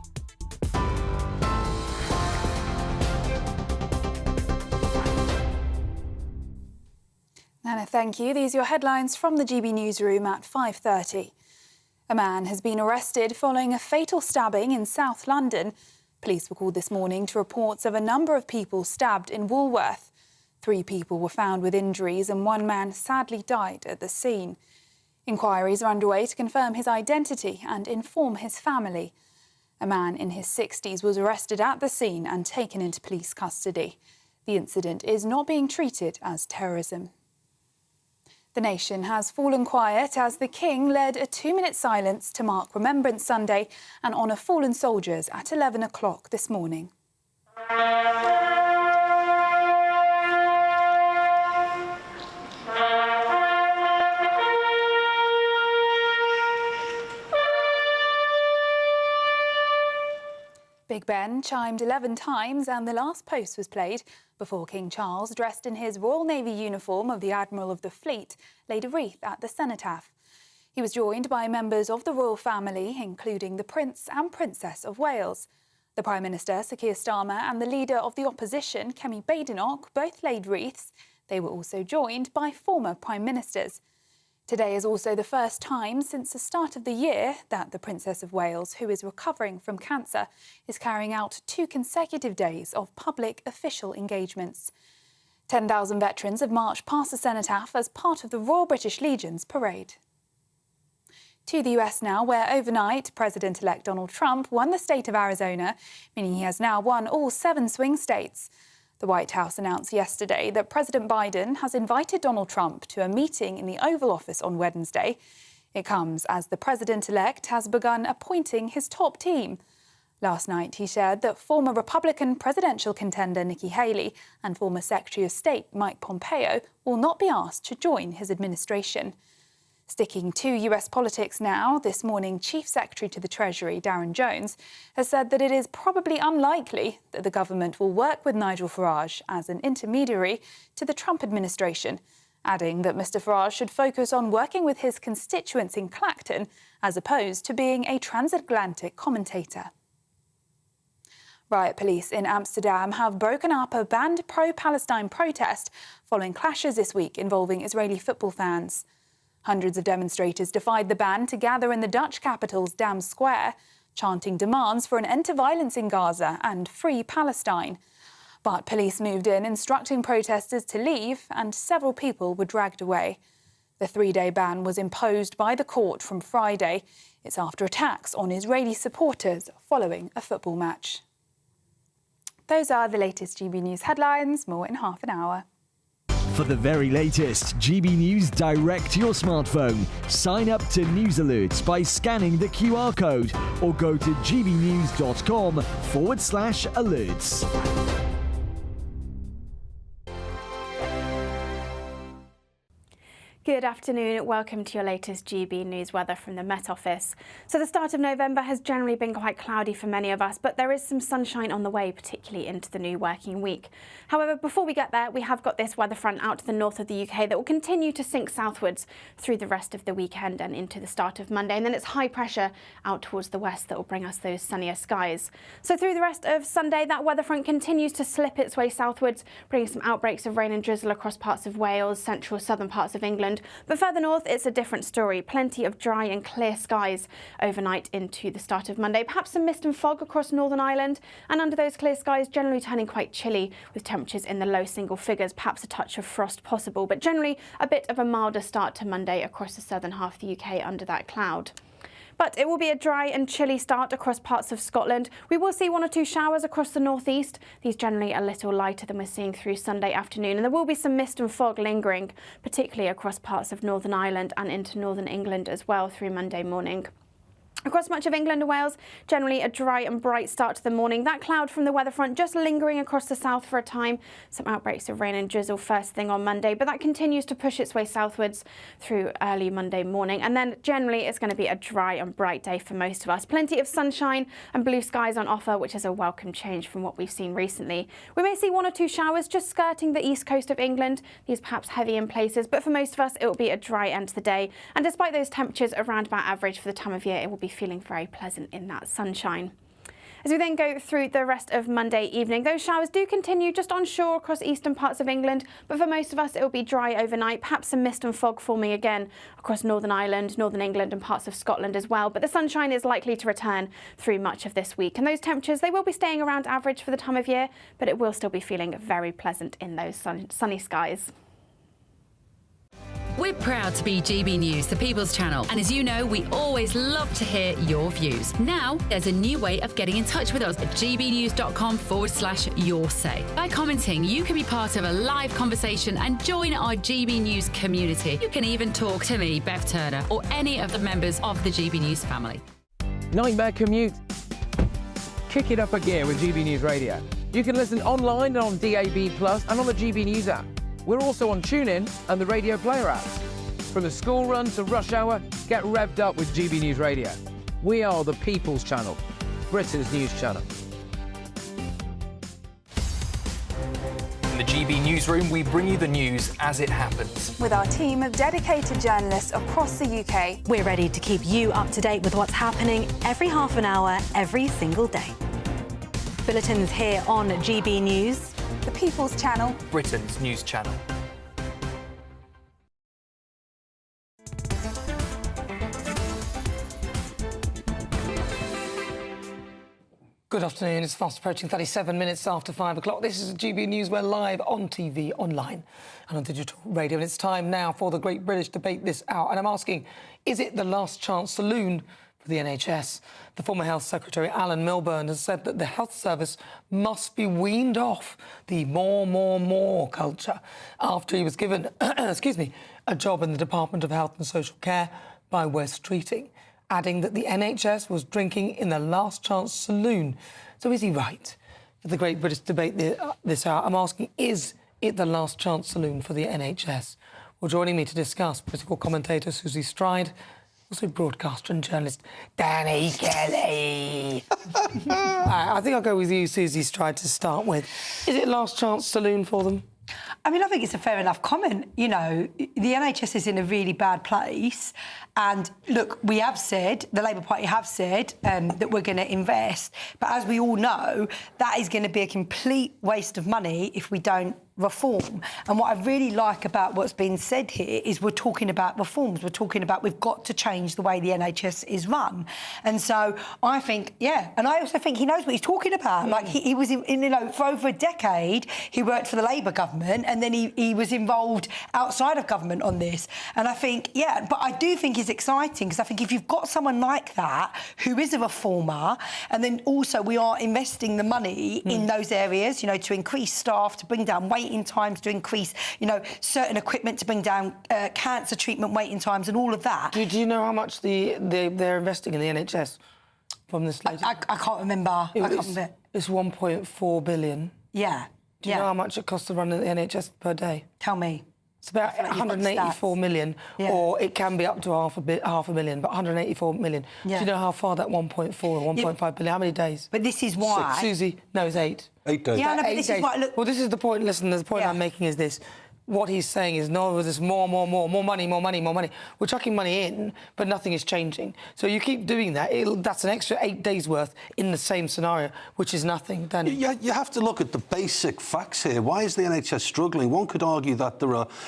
Nana, thank you. These are your headlines from the GB newsroom at 5:30. A man has been arrested following a fatal stabbing in South London. Police were called this morning to reports of a number of people stabbed in Woolworth. 3 people were found with injuries and 1 man sadly died at the scene. Inquiries are underway to confirm his identity and inform his family. A man in his 60s was arrested at the scene and taken into police custody. The incident is not being treated as terrorism. The nation has fallen quiet as the King led a 2-minute silence to mark Remembrance Sunday and honour fallen soldiers at 11 o'clock this morning. Big Ben chimed 11 times and the last post was played before King Charles, dressed in his Royal Navy uniform of the Admiral of the Fleet, laid a wreath at the cenotaph. He was joined by members of the royal family, including the Prince and Princess of Wales. The Prime Minister, Sir Keir Starmer, and the leader of the opposition, Kemi Badenoch, both laid wreaths. They were also joined by former Prime Ministers. Today is also the first time since the start of the year that the Princess of Wales, who is recovering from cancer, is carrying out 2 consecutive days of public official engagements. 10,000 veterans have marched past the cenotaph as part of the Royal British Legion's parade. To the US now, where overnight President-elect Donald Trump won the state of Arizona, meaning he has now won all 7 swing states. The White House announced yesterday that President Biden has invited Donald Trump to a meeting in the Oval Office on Wednesday. It comes as the president-elect has begun appointing his top team. Last night, he shared that former Republican presidential contender Nikki Haley and former Secretary of State Mike Pompeo will not be asked to join his administration. Sticking to US politics now, this morning Chief Secretary to the Treasury, Darren Jones, has said that it is probably unlikely that the government will work with Nigel Farage as an intermediary to the Trump administration, adding that Mr Farage should focus on working with his constituents in Clacton as opposed to being a transatlantic commentator. Riot police in Amsterdam have broken up a banned pro-Palestine protest following clashes this week involving Israeli football fans. Hundreds of demonstrators defied the ban to gather in the Dutch capital's Dam Square, chanting demands for an end to violence in Gaza and free Palestine. But police moved in, instructing protesters to leave, and several people were dragged away. The 3-day ban was imposed by the court from Friday. It's after attacks on Israeli supporters following a football match. Those are the latest GB News headlines, more in half an hour. For the very latest GB News direct to your smartphone, sign up to News Alerts by scanning the QR code or go to gbnews.com/alerts. Good afternoon, welcome to your latest GB News weather from the Met Office. So the start of November has generally been quite cloudy for many of us, but there is some sunshine on the way, particularly into the new working week. However, before we get there, we have got this weather front out to the north of the UK that will continue to sink southwards through the rest of the weekend and into the start of Monday. And then it's high pressure out towards the west that will bring us those sunnier skies. So through the rest of Sunday, that weather front continues to slip its way southwards, bringing some outbreaks of rain and drizzle across parts of Wales, central southern parts of England. But further north, it's a different story. Plenty of dry and clear skies overnight into the start of Monday. Perhaps some mist and fog across Northern Ireland. And under those clear skies, generally turning quite chilly with temperatures in the low single figures. Perhaps a touch of frost possible, but generally a bit of a milder start to Monday across the southern half of the UK under that cloud. But it will be a dry and chilly start across parts of Scotland. We will see 1 or 2 showers across the northeast. These generally a little lighter than we're seeing through Sunday afternoon. And there will be some mist and fog lingering, particularly across parts of Northern Ireland and into northern England as well through Monday morning. Across much of England and Wales, generally a dry and bright start to the morning. That cloud from the weather front just lingering across the south for a time. Some outbreaks of rain and drizzle first thing on Monday, but that continues to push its way southwards through early Monday morning. And then generally it's going to be a dry and bright day for most of us. Plenty of sunshine and blue skies on offer, which is a welcome change from what we've seen recently. We may see 1 or 2 showers just skirting the east coast of England. These perhaps heavy in places, but for most of us it will be a dry end to the day. And despite those temperatures around about average for the time of year, it will be feeling very pleasant in that sunshine. As we then go through the rest of Monday evening, those showers do continue just onshore across eastern parts of England, but for most of us it will be dry overnight, perhaps some mist and fog forming again across Northern Ireland, Northern England and parts of Scotland as well. But the sunshine is likely to return through much of this week, and those temperatures, they will be staying around average for the time of year, but it will still be feeling very pleasant in those sunny skies. We're proud to be GB News, the People's Channel. And as you know, we always love to hear your views. Now, there's a new way of getting in touch with us at gbnews.com/yoursay. By commenting, you can be part of a live conversation and join our GB News community. You can even talk to me, Bev Turner, or any of the members of the GB News family. Nightmare commute? Kick it up a gear with GB News Radio. You can listen online and on DAB+ and on the GB News app. We're also on TuneIn and the Radio Player app. From the school run to rush hour, get revved up with GB News Radio. We are the People's Channel, Britain's news channel. In the GB Newsroom, we bring you the news as it happens. With our team of dedicated journalists across the UK, we're ready to keep you up to date with what's happening every half an hour, every single day. Bulletins here on GB News, the People's Channel, Britain's news channel. Good afternoon. It's fast approaching 37 minutes after 5 o'clock. This is GB News. We're live on TV, online and on digital radio. And it's time now for the Great British Debate this hour. And I'm asking, is it the last chance saloon for the NHS? The former Health Secretary, Alan Milburn, has said that the health service must be weaned off the more culture after he was given, a job in the Department of Health and Social Care by West Streeting, adding that the NHS was drinking in the last chance saloon. So is he right? For the Great British Debate this hour, I'm asking, is it the last chance saloon for the NHS? Well, joining me to discuss, political commentator Susie Stride, also broadcaster and journalist Danny Kelly. I think I'll go with you, Susie Stride, to start with. Is it last chance saloon for them? I mean, I think it's a fair enough comment. You know, the NHS is in a really bad place. And look, we have said, the Labour Party have said that we're going to invest. But as we all know, that is going to be a complete waste of money if we don't reform. And what I really like about what's been said here is we're talking about reforms. We're talking about we've got to change the way the NHS is run. And so I think, yeah, and I also think he knows what he's talking about. Like he was, for over a decade, he worked for the Labour government and then he was involved outside of government on this. And I think, yeah, but I do think it's exciting because I think if you've got someone like that who is a reformer, and then also we are investing the money in those areas, to increase staff, to bring down waiting times, to increase, certain equipment to bring down cancer treatment waiting times and all of that. Do you know how much they're investing in the NHS from this latest? I can't remember. It's 1.4 billion. Yeah. Do you know how much it costs to run the NHS per day? Tell me. It's about 184 million, or it can be up to half a million, but 184 million. Yeah. Do you know how far that 1.4 or 1.5 billion, how many days? But this is why... 6, Susie? No, it's 8. 8 days. Yeah, no, but this is why... Look... Well, this is the point, listen, the point I'm making is this. What he's saying is, no, there's more money. We're chucking money in, but nothing is changing. So you keep doing that, that's an extra 8 days' worth in the same scenario, which is nothing, Danny. You have to look at the basic facts here. Why is the NHS struggling? One could argue that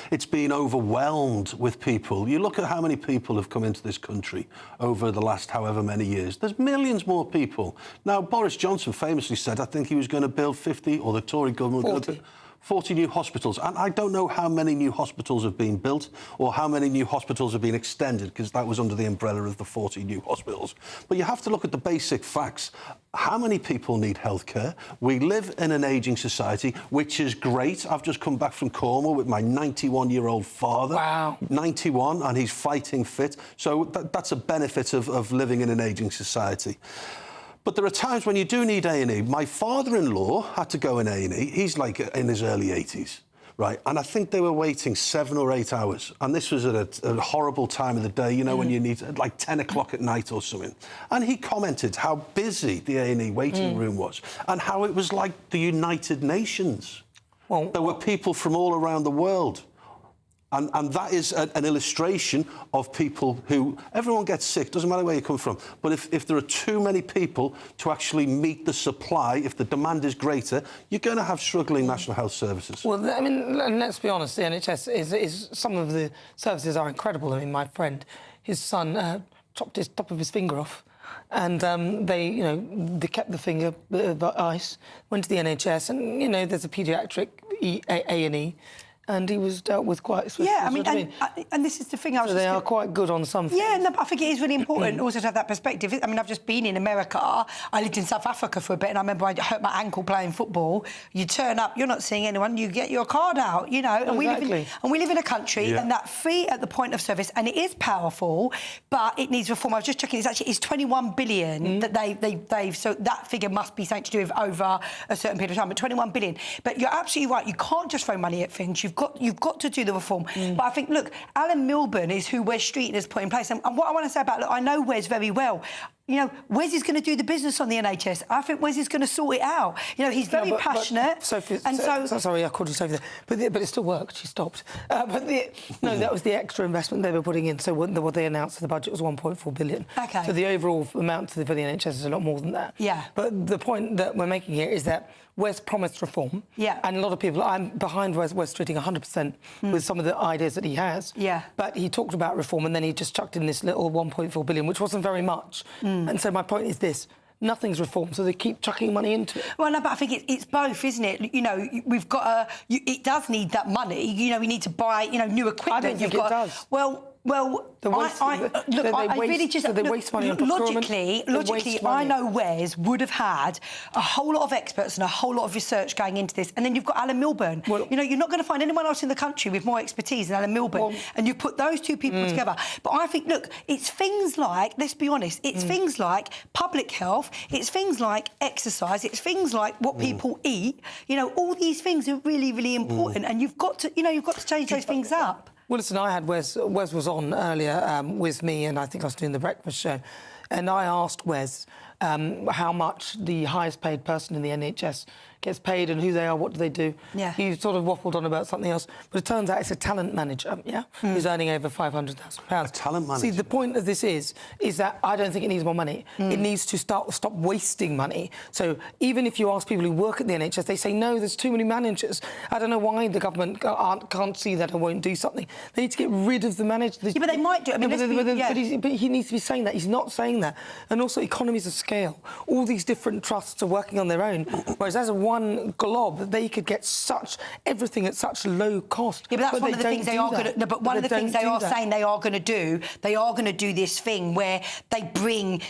it's been overwhelmed with people. You look at how many people have come into this country over the last however many years. There's millions more people. Now, Boris Johnson famously said, I think he was going to build 50, or the Tory government... 40 new hospitals. And I don't know how many new hospitals have been built or how many new hospitals have been extended, because that was under the umbrella of the 40 new hospitals. But you have to look at the basic facts. How many people need healthcare? We live in an ageing society, which is great. I've just come back from Cornwall with my 91-year-old father. Wow. 91, and he's fighting fit. So that's a benefit of living in an ageing society. But there are times when you do need A&E. My father-in-law had to go in A&E. He's like in his early 80s, right? And I think they were waiting 7 or 8 hours. And this was at a horrible time of the day, when you need, like 10 o'clock at night or something. And he commented how busy the A&E waiting room was and how it was like the United Nations. Well, there were people from all around the world. And that is an illustration of people who... Everyone gets sick, doesn't matter where you come from. But if there are too many people to actually meet the supply, if the demand is greater, you're going to have struggling national health services. Well, I mean, let's be honest, the NHS is... Some of the services are incredible. I mean, my friend, his son chopped his top of his finger off. And they kept the finger ice, went to the NHS, and, there's a paediatric A&E. And he was dealt with quite swiftly. Yeah, I mean, and this is the thing I was... So they are quite good on some things. Yeah, no, I think it is really important also to have that perspective. I mean, I've just been in America. I lived in South Africa for a bit, and I remember I hurt my ankle playing football. You turn up, you're not seeing anyone, you get your card out, and exactly. we live in a country, and that fee at the point of service, and it is powerful, but it needs reform. I was just checking, it's 21 billion that they've... So that figure must be something to do with over a certain period of time, but 21 billion. But you're absolutely right, you can't just throw money at things. You've got to do the reform. But I think, look, Alan Milburn is who Wes Streeting has put in place. And what I want to say about, look, I know Wes very well. Wes is going to do the business on the NHS. I think Wes is going to sort it out. He's very passionate. Sophie, sorry, I called you Sophie there. But it still worked. She stopped. That was the extra investment they were putting in. So what they announced for the budget was 1.4 billion. OK. So the overall amount for the NHS is a lot more than that. Yeah. But the point that we're making here is that Wes promised reform. Yeah. And a lot of people... I'm behind Wes Streeting 100% with some of the ideas that he has. Yeah. But he talked about reform and then he just chucked in this little 1.4 billion, which wasn't very much. And so my point is this. nothing's reformed, so they keep chucking money into it. Well, no, but I think it's both, isn't it? You know, we've got it does need that money. You know, we need to buy, you know, new equipment. I don't think it does. Well, they waste money on procurement. Logically, I know Wes would have had a whole lot of experts and a whole lot of research going into this. And then you've got Alan Milburn. Well, you know, you're not going to find anyone else in the country with more expertise than Alan Milburn. And you put those two people together. But I think, look, it's things like, let's be honest, it's things like public health, it's things like exercise, it's things like what people eat. You know, all these things are really, really important. And you've got to, change those things up. Well, listen, I had Wes was on earlier with me, and I think I was doing the breakfast show, and I asked Wes how much the highest paid person in the NHS gets paid and who they are, what do they do. Yeah. He sort of waffled on about something else, but it turns out it's a talent manager, who's earning over £500,000. A talent manager? See, the point of this is that I don't think it needs more money. It needs to stop wasting money. So even if you ask people who work at the NHS, they say, no, there's too many managers. I don't know why the government can't see that and won't do something. They need to get rid of the managers. Yeah, but they might do. I mean, but he needs to be saying that. He's not saying that. And also economies of scale. All these different trusts are working on their own, whereas as a one glob, they could get everything at such low cost. Yeah, but that's one of the things they are going to... No, but one of the things they are saying they are going to do, they are going to do this thing where they bring,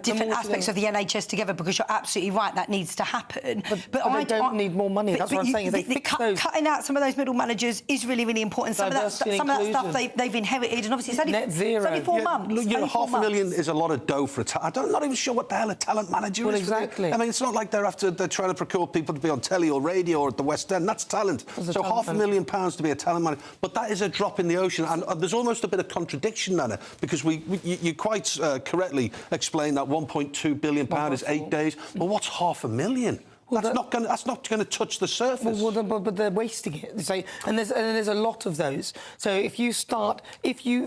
different aspects of the NHS together, because you're absolutely right, that needs to happen. But I don't need more money. That's what I'm saying. Cutting out some of those middle managers is really, really important. Some of that stuff they've inherited, and obviously it's only, Net zero. It's only 4 months. £500,000 is a lot of dough for I'm not even sure what the hell a talent manager is. Well, exactly. I mean, it's not like they're trying to procure people to be on telly or radio or at the West End. That's talent. So £500,000 to be a talent manager. But that is a drop in the ocean. And there's almost a bit of contradiction, Nana, because you quite correctly explained that £1.2 billion is 8 days. Well, what's £500,000? Well, that's not going to touch the surface. But they're wasting it. And there's a lot of those. So if you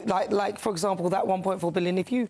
like for example, that 1.4 billion, if you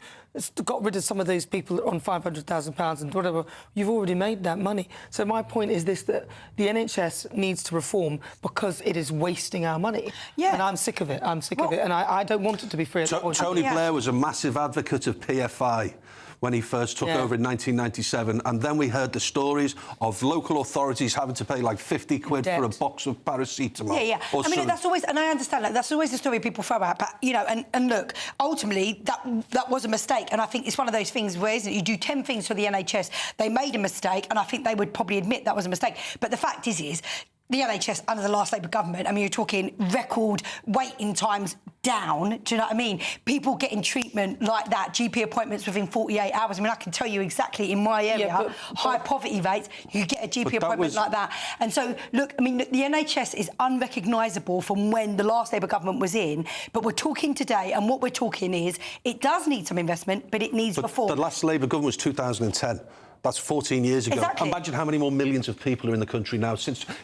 got rid of some of those people on £500,000 and whatever, you've already made that money. So my point is this, that the NHS needs to reform because it is wasting our money. Yeah. And I'm sick of it. I'm sick of it. And I don't want it to be free. Tony Blair was a massive advocate of PFI when he first took over in 1997, and then we heard the stories of local authorities having to pay like 50 quid for a box of paracetamol. Yeah. I mean, that's always, and I understand that, that's always the story people throw out, but, and look, ultimately, that was a mistake, and I think it's one of those things where, isn't it, you do 10 things for the NHS, they made a mistake, and I think they would probably admit that was a mistake. But the fact is the NHS under the last Labour government, I mean, you're talking record waiting times down, do you know what I mean? People getting treatment like that, GP appointments within 48 hours. I mean, I can tell you exactly in my area, high poverty rates, you get a GP appointment like that. And so, look, I mean, the NHS is unrecognisable from when the last Labour government was in, but we're talking today, and what we're talking is, it does need some investment, but it needs reform. The last Labour government was 2010. That's 14 years ago. Exactly. Imagine how many more millions of people are in the country now.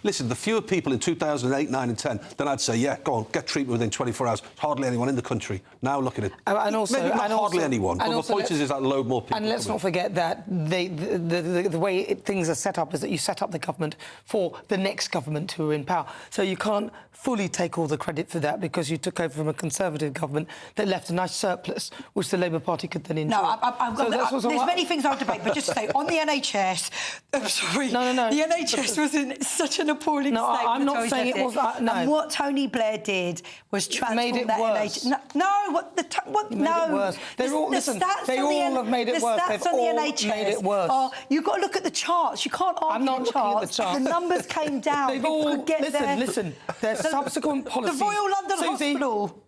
Listen, the fewer people in 2008, 9 and 10, then I'd say, yeah, go on, get treatment within 24 hours. Hardly anyone in the country. Now look at it. And also, maybe not hardly anyone, but the point is that load more people. And let's not forget that the way things are set up is that you set up the government for the next government who are in power. So you can't fully take all the credit for that because you took over from a Conservative government that left a nice surplus, which the Labour Party could then enjoy. No, there's many things I'll debate, but just to say, on the NHS, I'm sorry, the NHS was in such an appalling state. I'm not saying it was. And what Tony Blair did was transform that NHS. It worse. They all have made it worse. They've all made it worse. You've got to look at the charts. You can't argue I'm not the charts. Looking at the charts. The numbers came down. They've all listen. Their subsequent policies. The Royal London Hospital.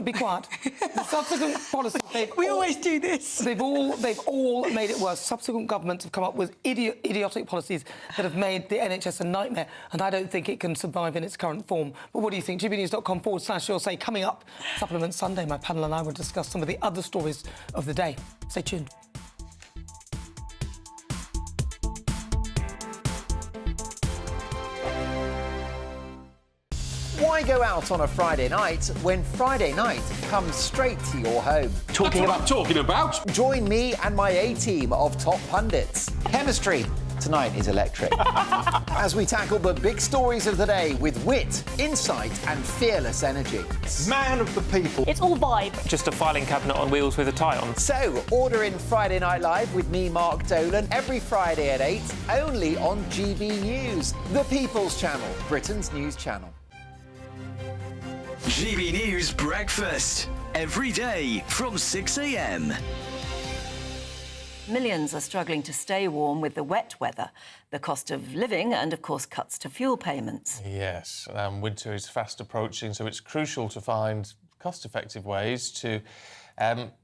Be quiet. The subsequent policies. We always do this. They've all made it worse. Subsequent governments have come up with idiotic policies that have made the NHS a nightmare, and I don't think it can survive in its current form. But what do you think? GBNews.com/You'll say coming up, Supplement Sunday. My panel and I will discuss some of the other stories of the day. Stay tuned. Why go out on a Friday night when Friday night comes straight to your home? Talking about. Join me and my A-team of top pundits. Chemistry to tonight is electric. As we tackle the big stories of the day with wit, insight and fearless energy. Man of the people. It's all vibe. Just a filing cabinet on wheels with a tie on. So, order in Friday Night Live with me, Mark Dolan, every Friday at 8, only on GB News, the People's Channel, Britain's news channel. GB News Breakfast. Every day from 6 a.m. Millions are struggling to stay warm with the wet weather, the cost of living and, of course, cuts to fuel payments. Yes, winter is fast approaching, so it's crucial to find cost-effective ways to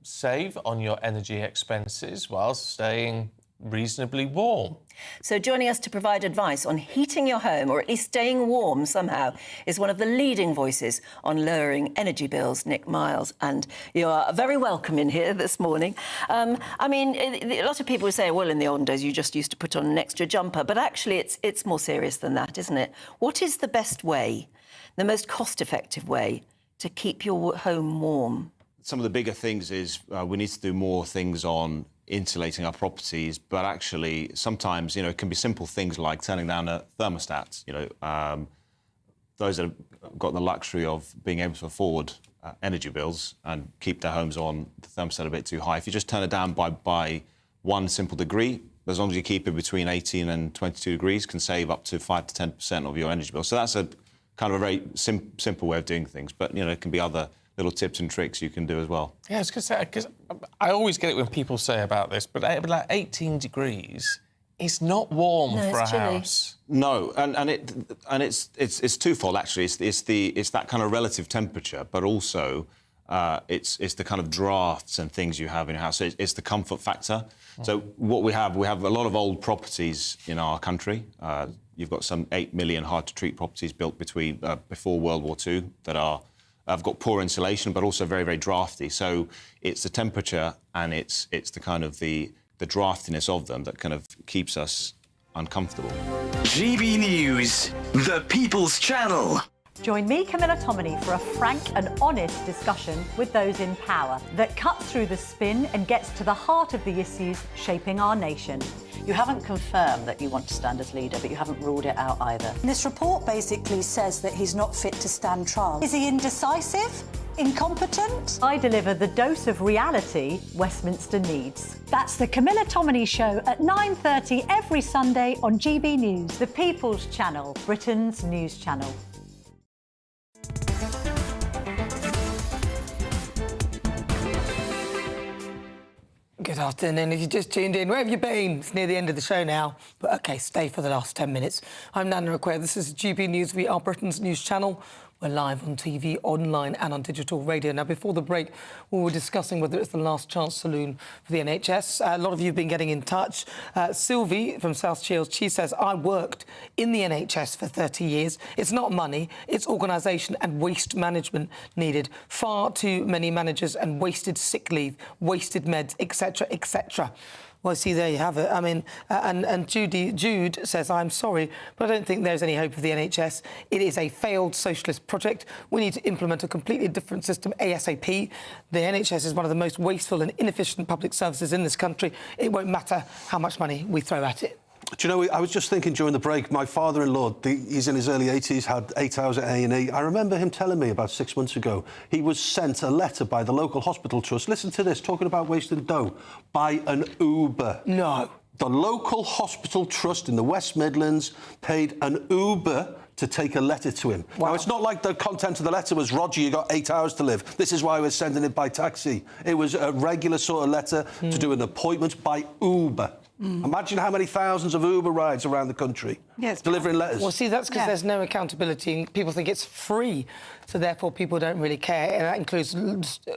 save on your energy expenses whilst staying reasonably warm. So joining us to provide advice on heating your home, or at least staying warm somehow, is one of the leading voices on lowering energy bills, Nick Miles. And you are very welcome in here this morning. I mean, a lot of people would say, well, in the olden days, you just used to put on an extra jumper. But actually, it's more serious than that, isn't it? What is the best way, the most cost-effective way to keep your home warm? Some of the bigger things is we need to do more things on insulating our properties, but actually sometimes, it can be simple things like turning down a thermostat. Those that have got the luxury of being able to afford energy bills and keep their homes on the thermostat a bit too high, if you just turn it down by one simple degree, as long as you keep it between 18 and 22 degrees, can save up to 5 to 10% of your energy bill. So that's a kind of a very simple way of doing things, but, it can be other little tips and tricks you can do as well. Yeah, I was going to say, because I always get it when people say about this, but like 18 degrees is not warm for a house. No, and it's twofold actually. It's that kind of relative temperature, but also it's the kind of drafts and things you have in your house. So it's the comfort factor. So what we have a lot of old properties in our country. You've got some 8 million hard-to-treat properties built before World War II that have got poor insulation, but also very, very drafty. So it's the temperature and it's the kind of the draftiness of them that kind of keeps us uncomfortable. GB News, the People's Channel. Join me, Camilla Tominey, for a frank and honest discussion with those in power that cuts through the spin and gets to the heart of the issues shaping our nation. You haven't confirmed that you want to stand as leader, but you haven't ruled it out either. This report basically says that he's not fit to stand trial. Is he indecisive? Incompetent? I deliver the dose of reality Westminster needs. That's the Camilla Tominey Show at 9:30 every Sunday on GB News, the People's Channel, Britain's news channel. Good afternoon. If you just tuned in, where have you been? It's near the end of the show now, but OK, stay for the last 10 minutes. I'm Nana Akua. This is GB News. We are Britain's news channel. We're live on TV, online and on digital radio. Now, before the break, we were discussing whether it's the last chance saloon for the NHS. A lot of you have been getting in touch. Sylvie from South Shields, she says, I worked in the NHS for 30 years. It's not money, it's organisation and waste management needed. Far too many managers and wasted sick leave, wasted meds, etc., etc. Well, see, there you have it. I mean, and Jude says, I'm sorry, but I don't think there's any hope for the NHS. It is a failed socialist project. We need to implement a completely different system ASAP. The NHS is one of the most wasteful and inefficient public services in this country. It won't matter how much money we throw at it. Do you know, I was just thinking during the break, my father-in-law, he's in his early 80s, had 8 hours at A&E. I remember him telling me about 6 months ago, he was sent a letter by the local hospital trust, listen to this, talking about wasting dough, by an Uber. No. The local hospital trust in the West Midlands paid an Uber to take a letter to him. Wow. Now, it's not like the content of the letter was, Roger, you got 8 hours to live. This is why we're sending it by taxi. It was a regular sort of letter to do an appointment by Uber. Imagine how many thousands of Uber rides around the country delivering letters. Well, see, that's because there's no accountability and people think it's free, so therefore people don't really care, and that includes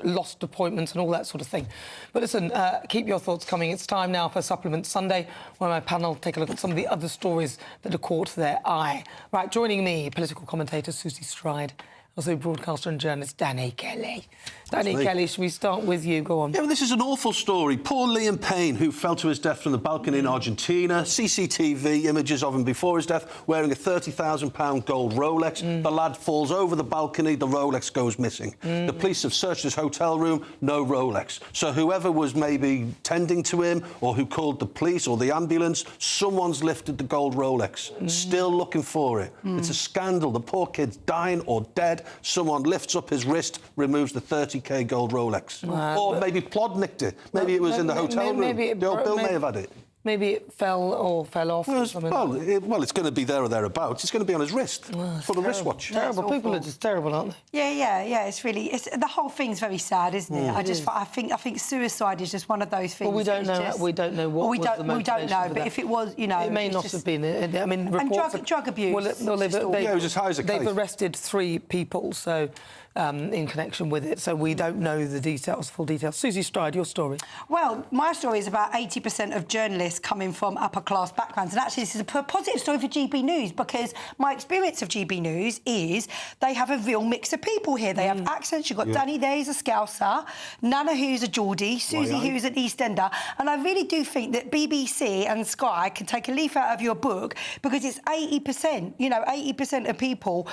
lost appointments and all that sort of thing. But listen, keep your thoughts coming. It's time now for Supplement Sunday, where my panel take a look at some of the other stories that have caught their eye. Right, joining me, political commentator Susie Stride also broadcaster and journalist Danny Kelly. Danny Kelly, should we start with you? Go on. Yeah, well, this is an awful story. Poor Liam Payne, who fell to his death from the balcony in Argentina. CCTV images of him before his death wearing a £30,000 gold Rolex. The lad falls over the balcony, the Rolex goes missing. The police have searched his hotel room, no Rolex. So whoever was maybe tending to him or who called the police or the ambulance, someone's lifted the gold Rolex. Still looking for it. It's a scandal. The poor kid's dying or dead. Someone lifts up his wrist, removes the 30k gold Rolex. Or maybe Plod nicked it. Maybe it was in the hotel room. The old Bill may have had it. Maybe it fell off. Well, it's going to be there or thereabouts. It's going to be on his wrist for the wristwatch. Terrible. People are just terrible, aren't they? Yeah. It's the whole thing's very sad, isn't it? I think suicide is just one of those things. Well, we don't know. We don't know what was the motivation. We don't know. But if it was, it may not have been. I mean, reports and drug abuse. Well, it was as high as a case. They've arrested 3 people, so. In connection with it, so we don't know the details, full details. Susie Stride, your story. Well, my story is about 80% of journalists coming from upper-class backgrounds, and actually this is a positive story for GB News because my experience of GB News is they have a real mix of people here. They have accents. You've got Danny there, who's a Scouser, Nana, who's a Geordie, Susie, who's an East Ender, and I really do think that BBC and Sky can take a leaf out of your book because it's 80%, 80% of people,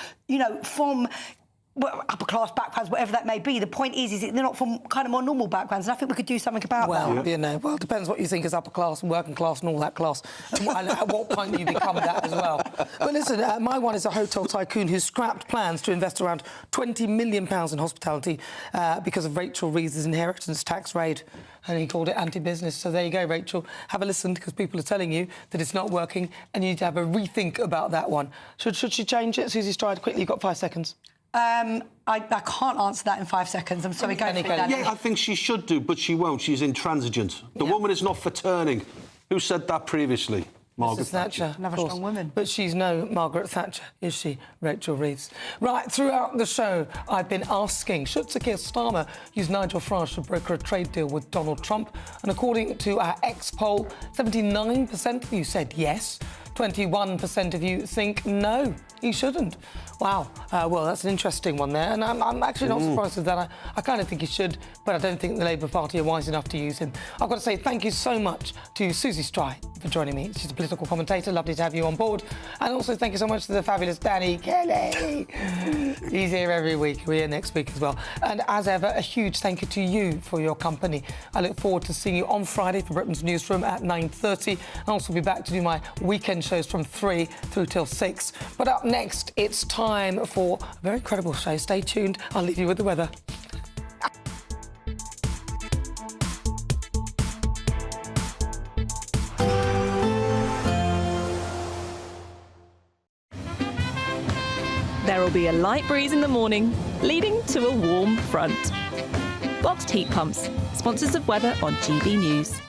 from upper-class backgrounds, whatever that may be. The point is they're not from kind of more normal backgrounds, and I think we could do something about that. Well, it depends what you think is upper class and working class and all that class, and at what point you become that as well. But listen, my one is a hotel tycoon who scrapped plans to invest around £20 million in hospitality because of Rachel Reeves' inheritance tax raid, and he called it anti-business. So there you go, Rachel. Have a listen, because people are telling you that it's not working, and you need to have a rethink about that one. Should she change it? Susie Stride, quickly, you've got 5 seconds. I can't answer that in 5 seconds. I'm sorry, go for it, Danny. Yeah, I think she should do, but she won't. She's intransigent. The woman is not for turning. Who said that previously? Margaret Thatcher. Another strong woman. But she's no Margaret Thatcher, is she, Rachel Reeves? Right, throughout the show, I've been asking, should Sir Keir Starmer use Nigel Farage to broker a trade deal with Donald Trump? And according to our X poll, 79% of you said yes. 21% of you think no, he shouldn't. Wow. Well, that's an interesting one there, and I'm actually not surprised with that. I kind of think he should, but I don't think the Labour Party are wise enough to use him. I've got to say thank you so much to Susie Stride for joining me. She's a political commentator. Lovely to have you on board. And also thank you so much to the fabulous Danny Kelly. He's here every week. We're here next week as well. And as ever, a huge thank you to you for your company. I look forward to seeing you on Friday for Britain's Newsroom at 9:30. I'll also be back to do my weekend shows from 3 through till 6. But up next, it's time for a very incredible show. Stay tuned. I'll leave you with the weather. There will be a light breeze in the morning, leading to a warm front. Boxed heat pumps, sponsors of weather on GB News.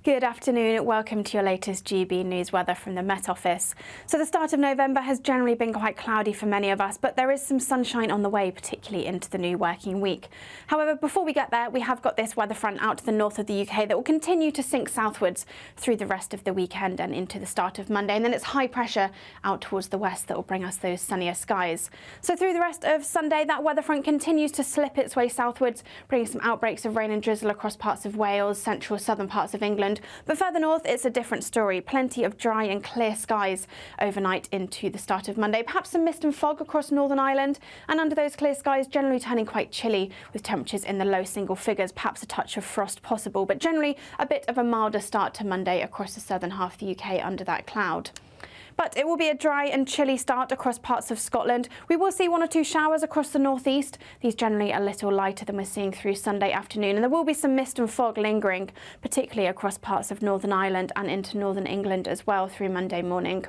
Good afternoon. Welcome to your latest GB News weather from the Met Office. So the start of November has generally been quite cloudy for many of us, but there is some sunshine on the way, particularly into the new working week. However, before we get there, we have got this weather front out to the north of the UK that will continue to sink southwards through the rest of the weekend and into the start of Monday. And then it's high pressure out towards the west that will bring us those sunnier skies. So through the rest of Sunday, that weather front continues to slip its way southwards, bringing some outbreaks of rain and drizzle across parts of Wales, central southern parts of England. But further north, it's a different story. Plenty of dry and clear skies overnight into the start of Monday. Perhaps some mist and fog across Northern Ireland. And under those clear skies, generally turning quite chilly with temperatures in the low single figures. Perhaps a touch of frost possible, but generally a bit of a milder start to Monday across the southern half of the UK under that cloud. But it will be a dry and chilly start across parts of Scotland. We will see 1 or 2 showers across the northeast. These generally a little lighter than we're seeing through Sunday afternoon. And there will be some mist and fog lingering, particularly across parts of Northern Ireland and into northern England as well through Monday morning.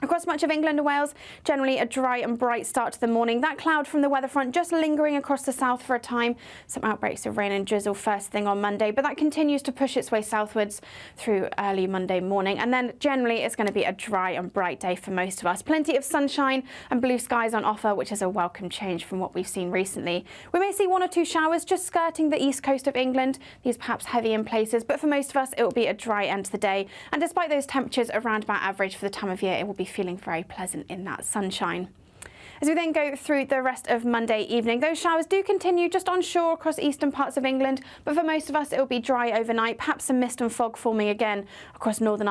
Across much of England and Wales, generally a dry and bright start to the morning. That cloud from the weather front just lingering across the south for a time. Some outbreaks of rain and drizzle first thing on Monday, but that continues to push its way southwards through early Monday morning. And then generally it's going to be a dry and bright day for most of us. Plenty of sunshine and blue skies on offer, which is a welcome change from what we've seen recently. We may see 1 or 2 showers just skirting the east coast of England. These perhaps heavy in places, but for most of us it will be a dry end to the day. And despite those temperatures around about average for the time of year, it will be feeling very pleasant in that sunshine. As we then go through the rest of Monday evening, those showers do continue just onshore across eastern parts of England, but for most of us it will be dry overnight, perhaps some mist and fog forming again across Northern Ireland.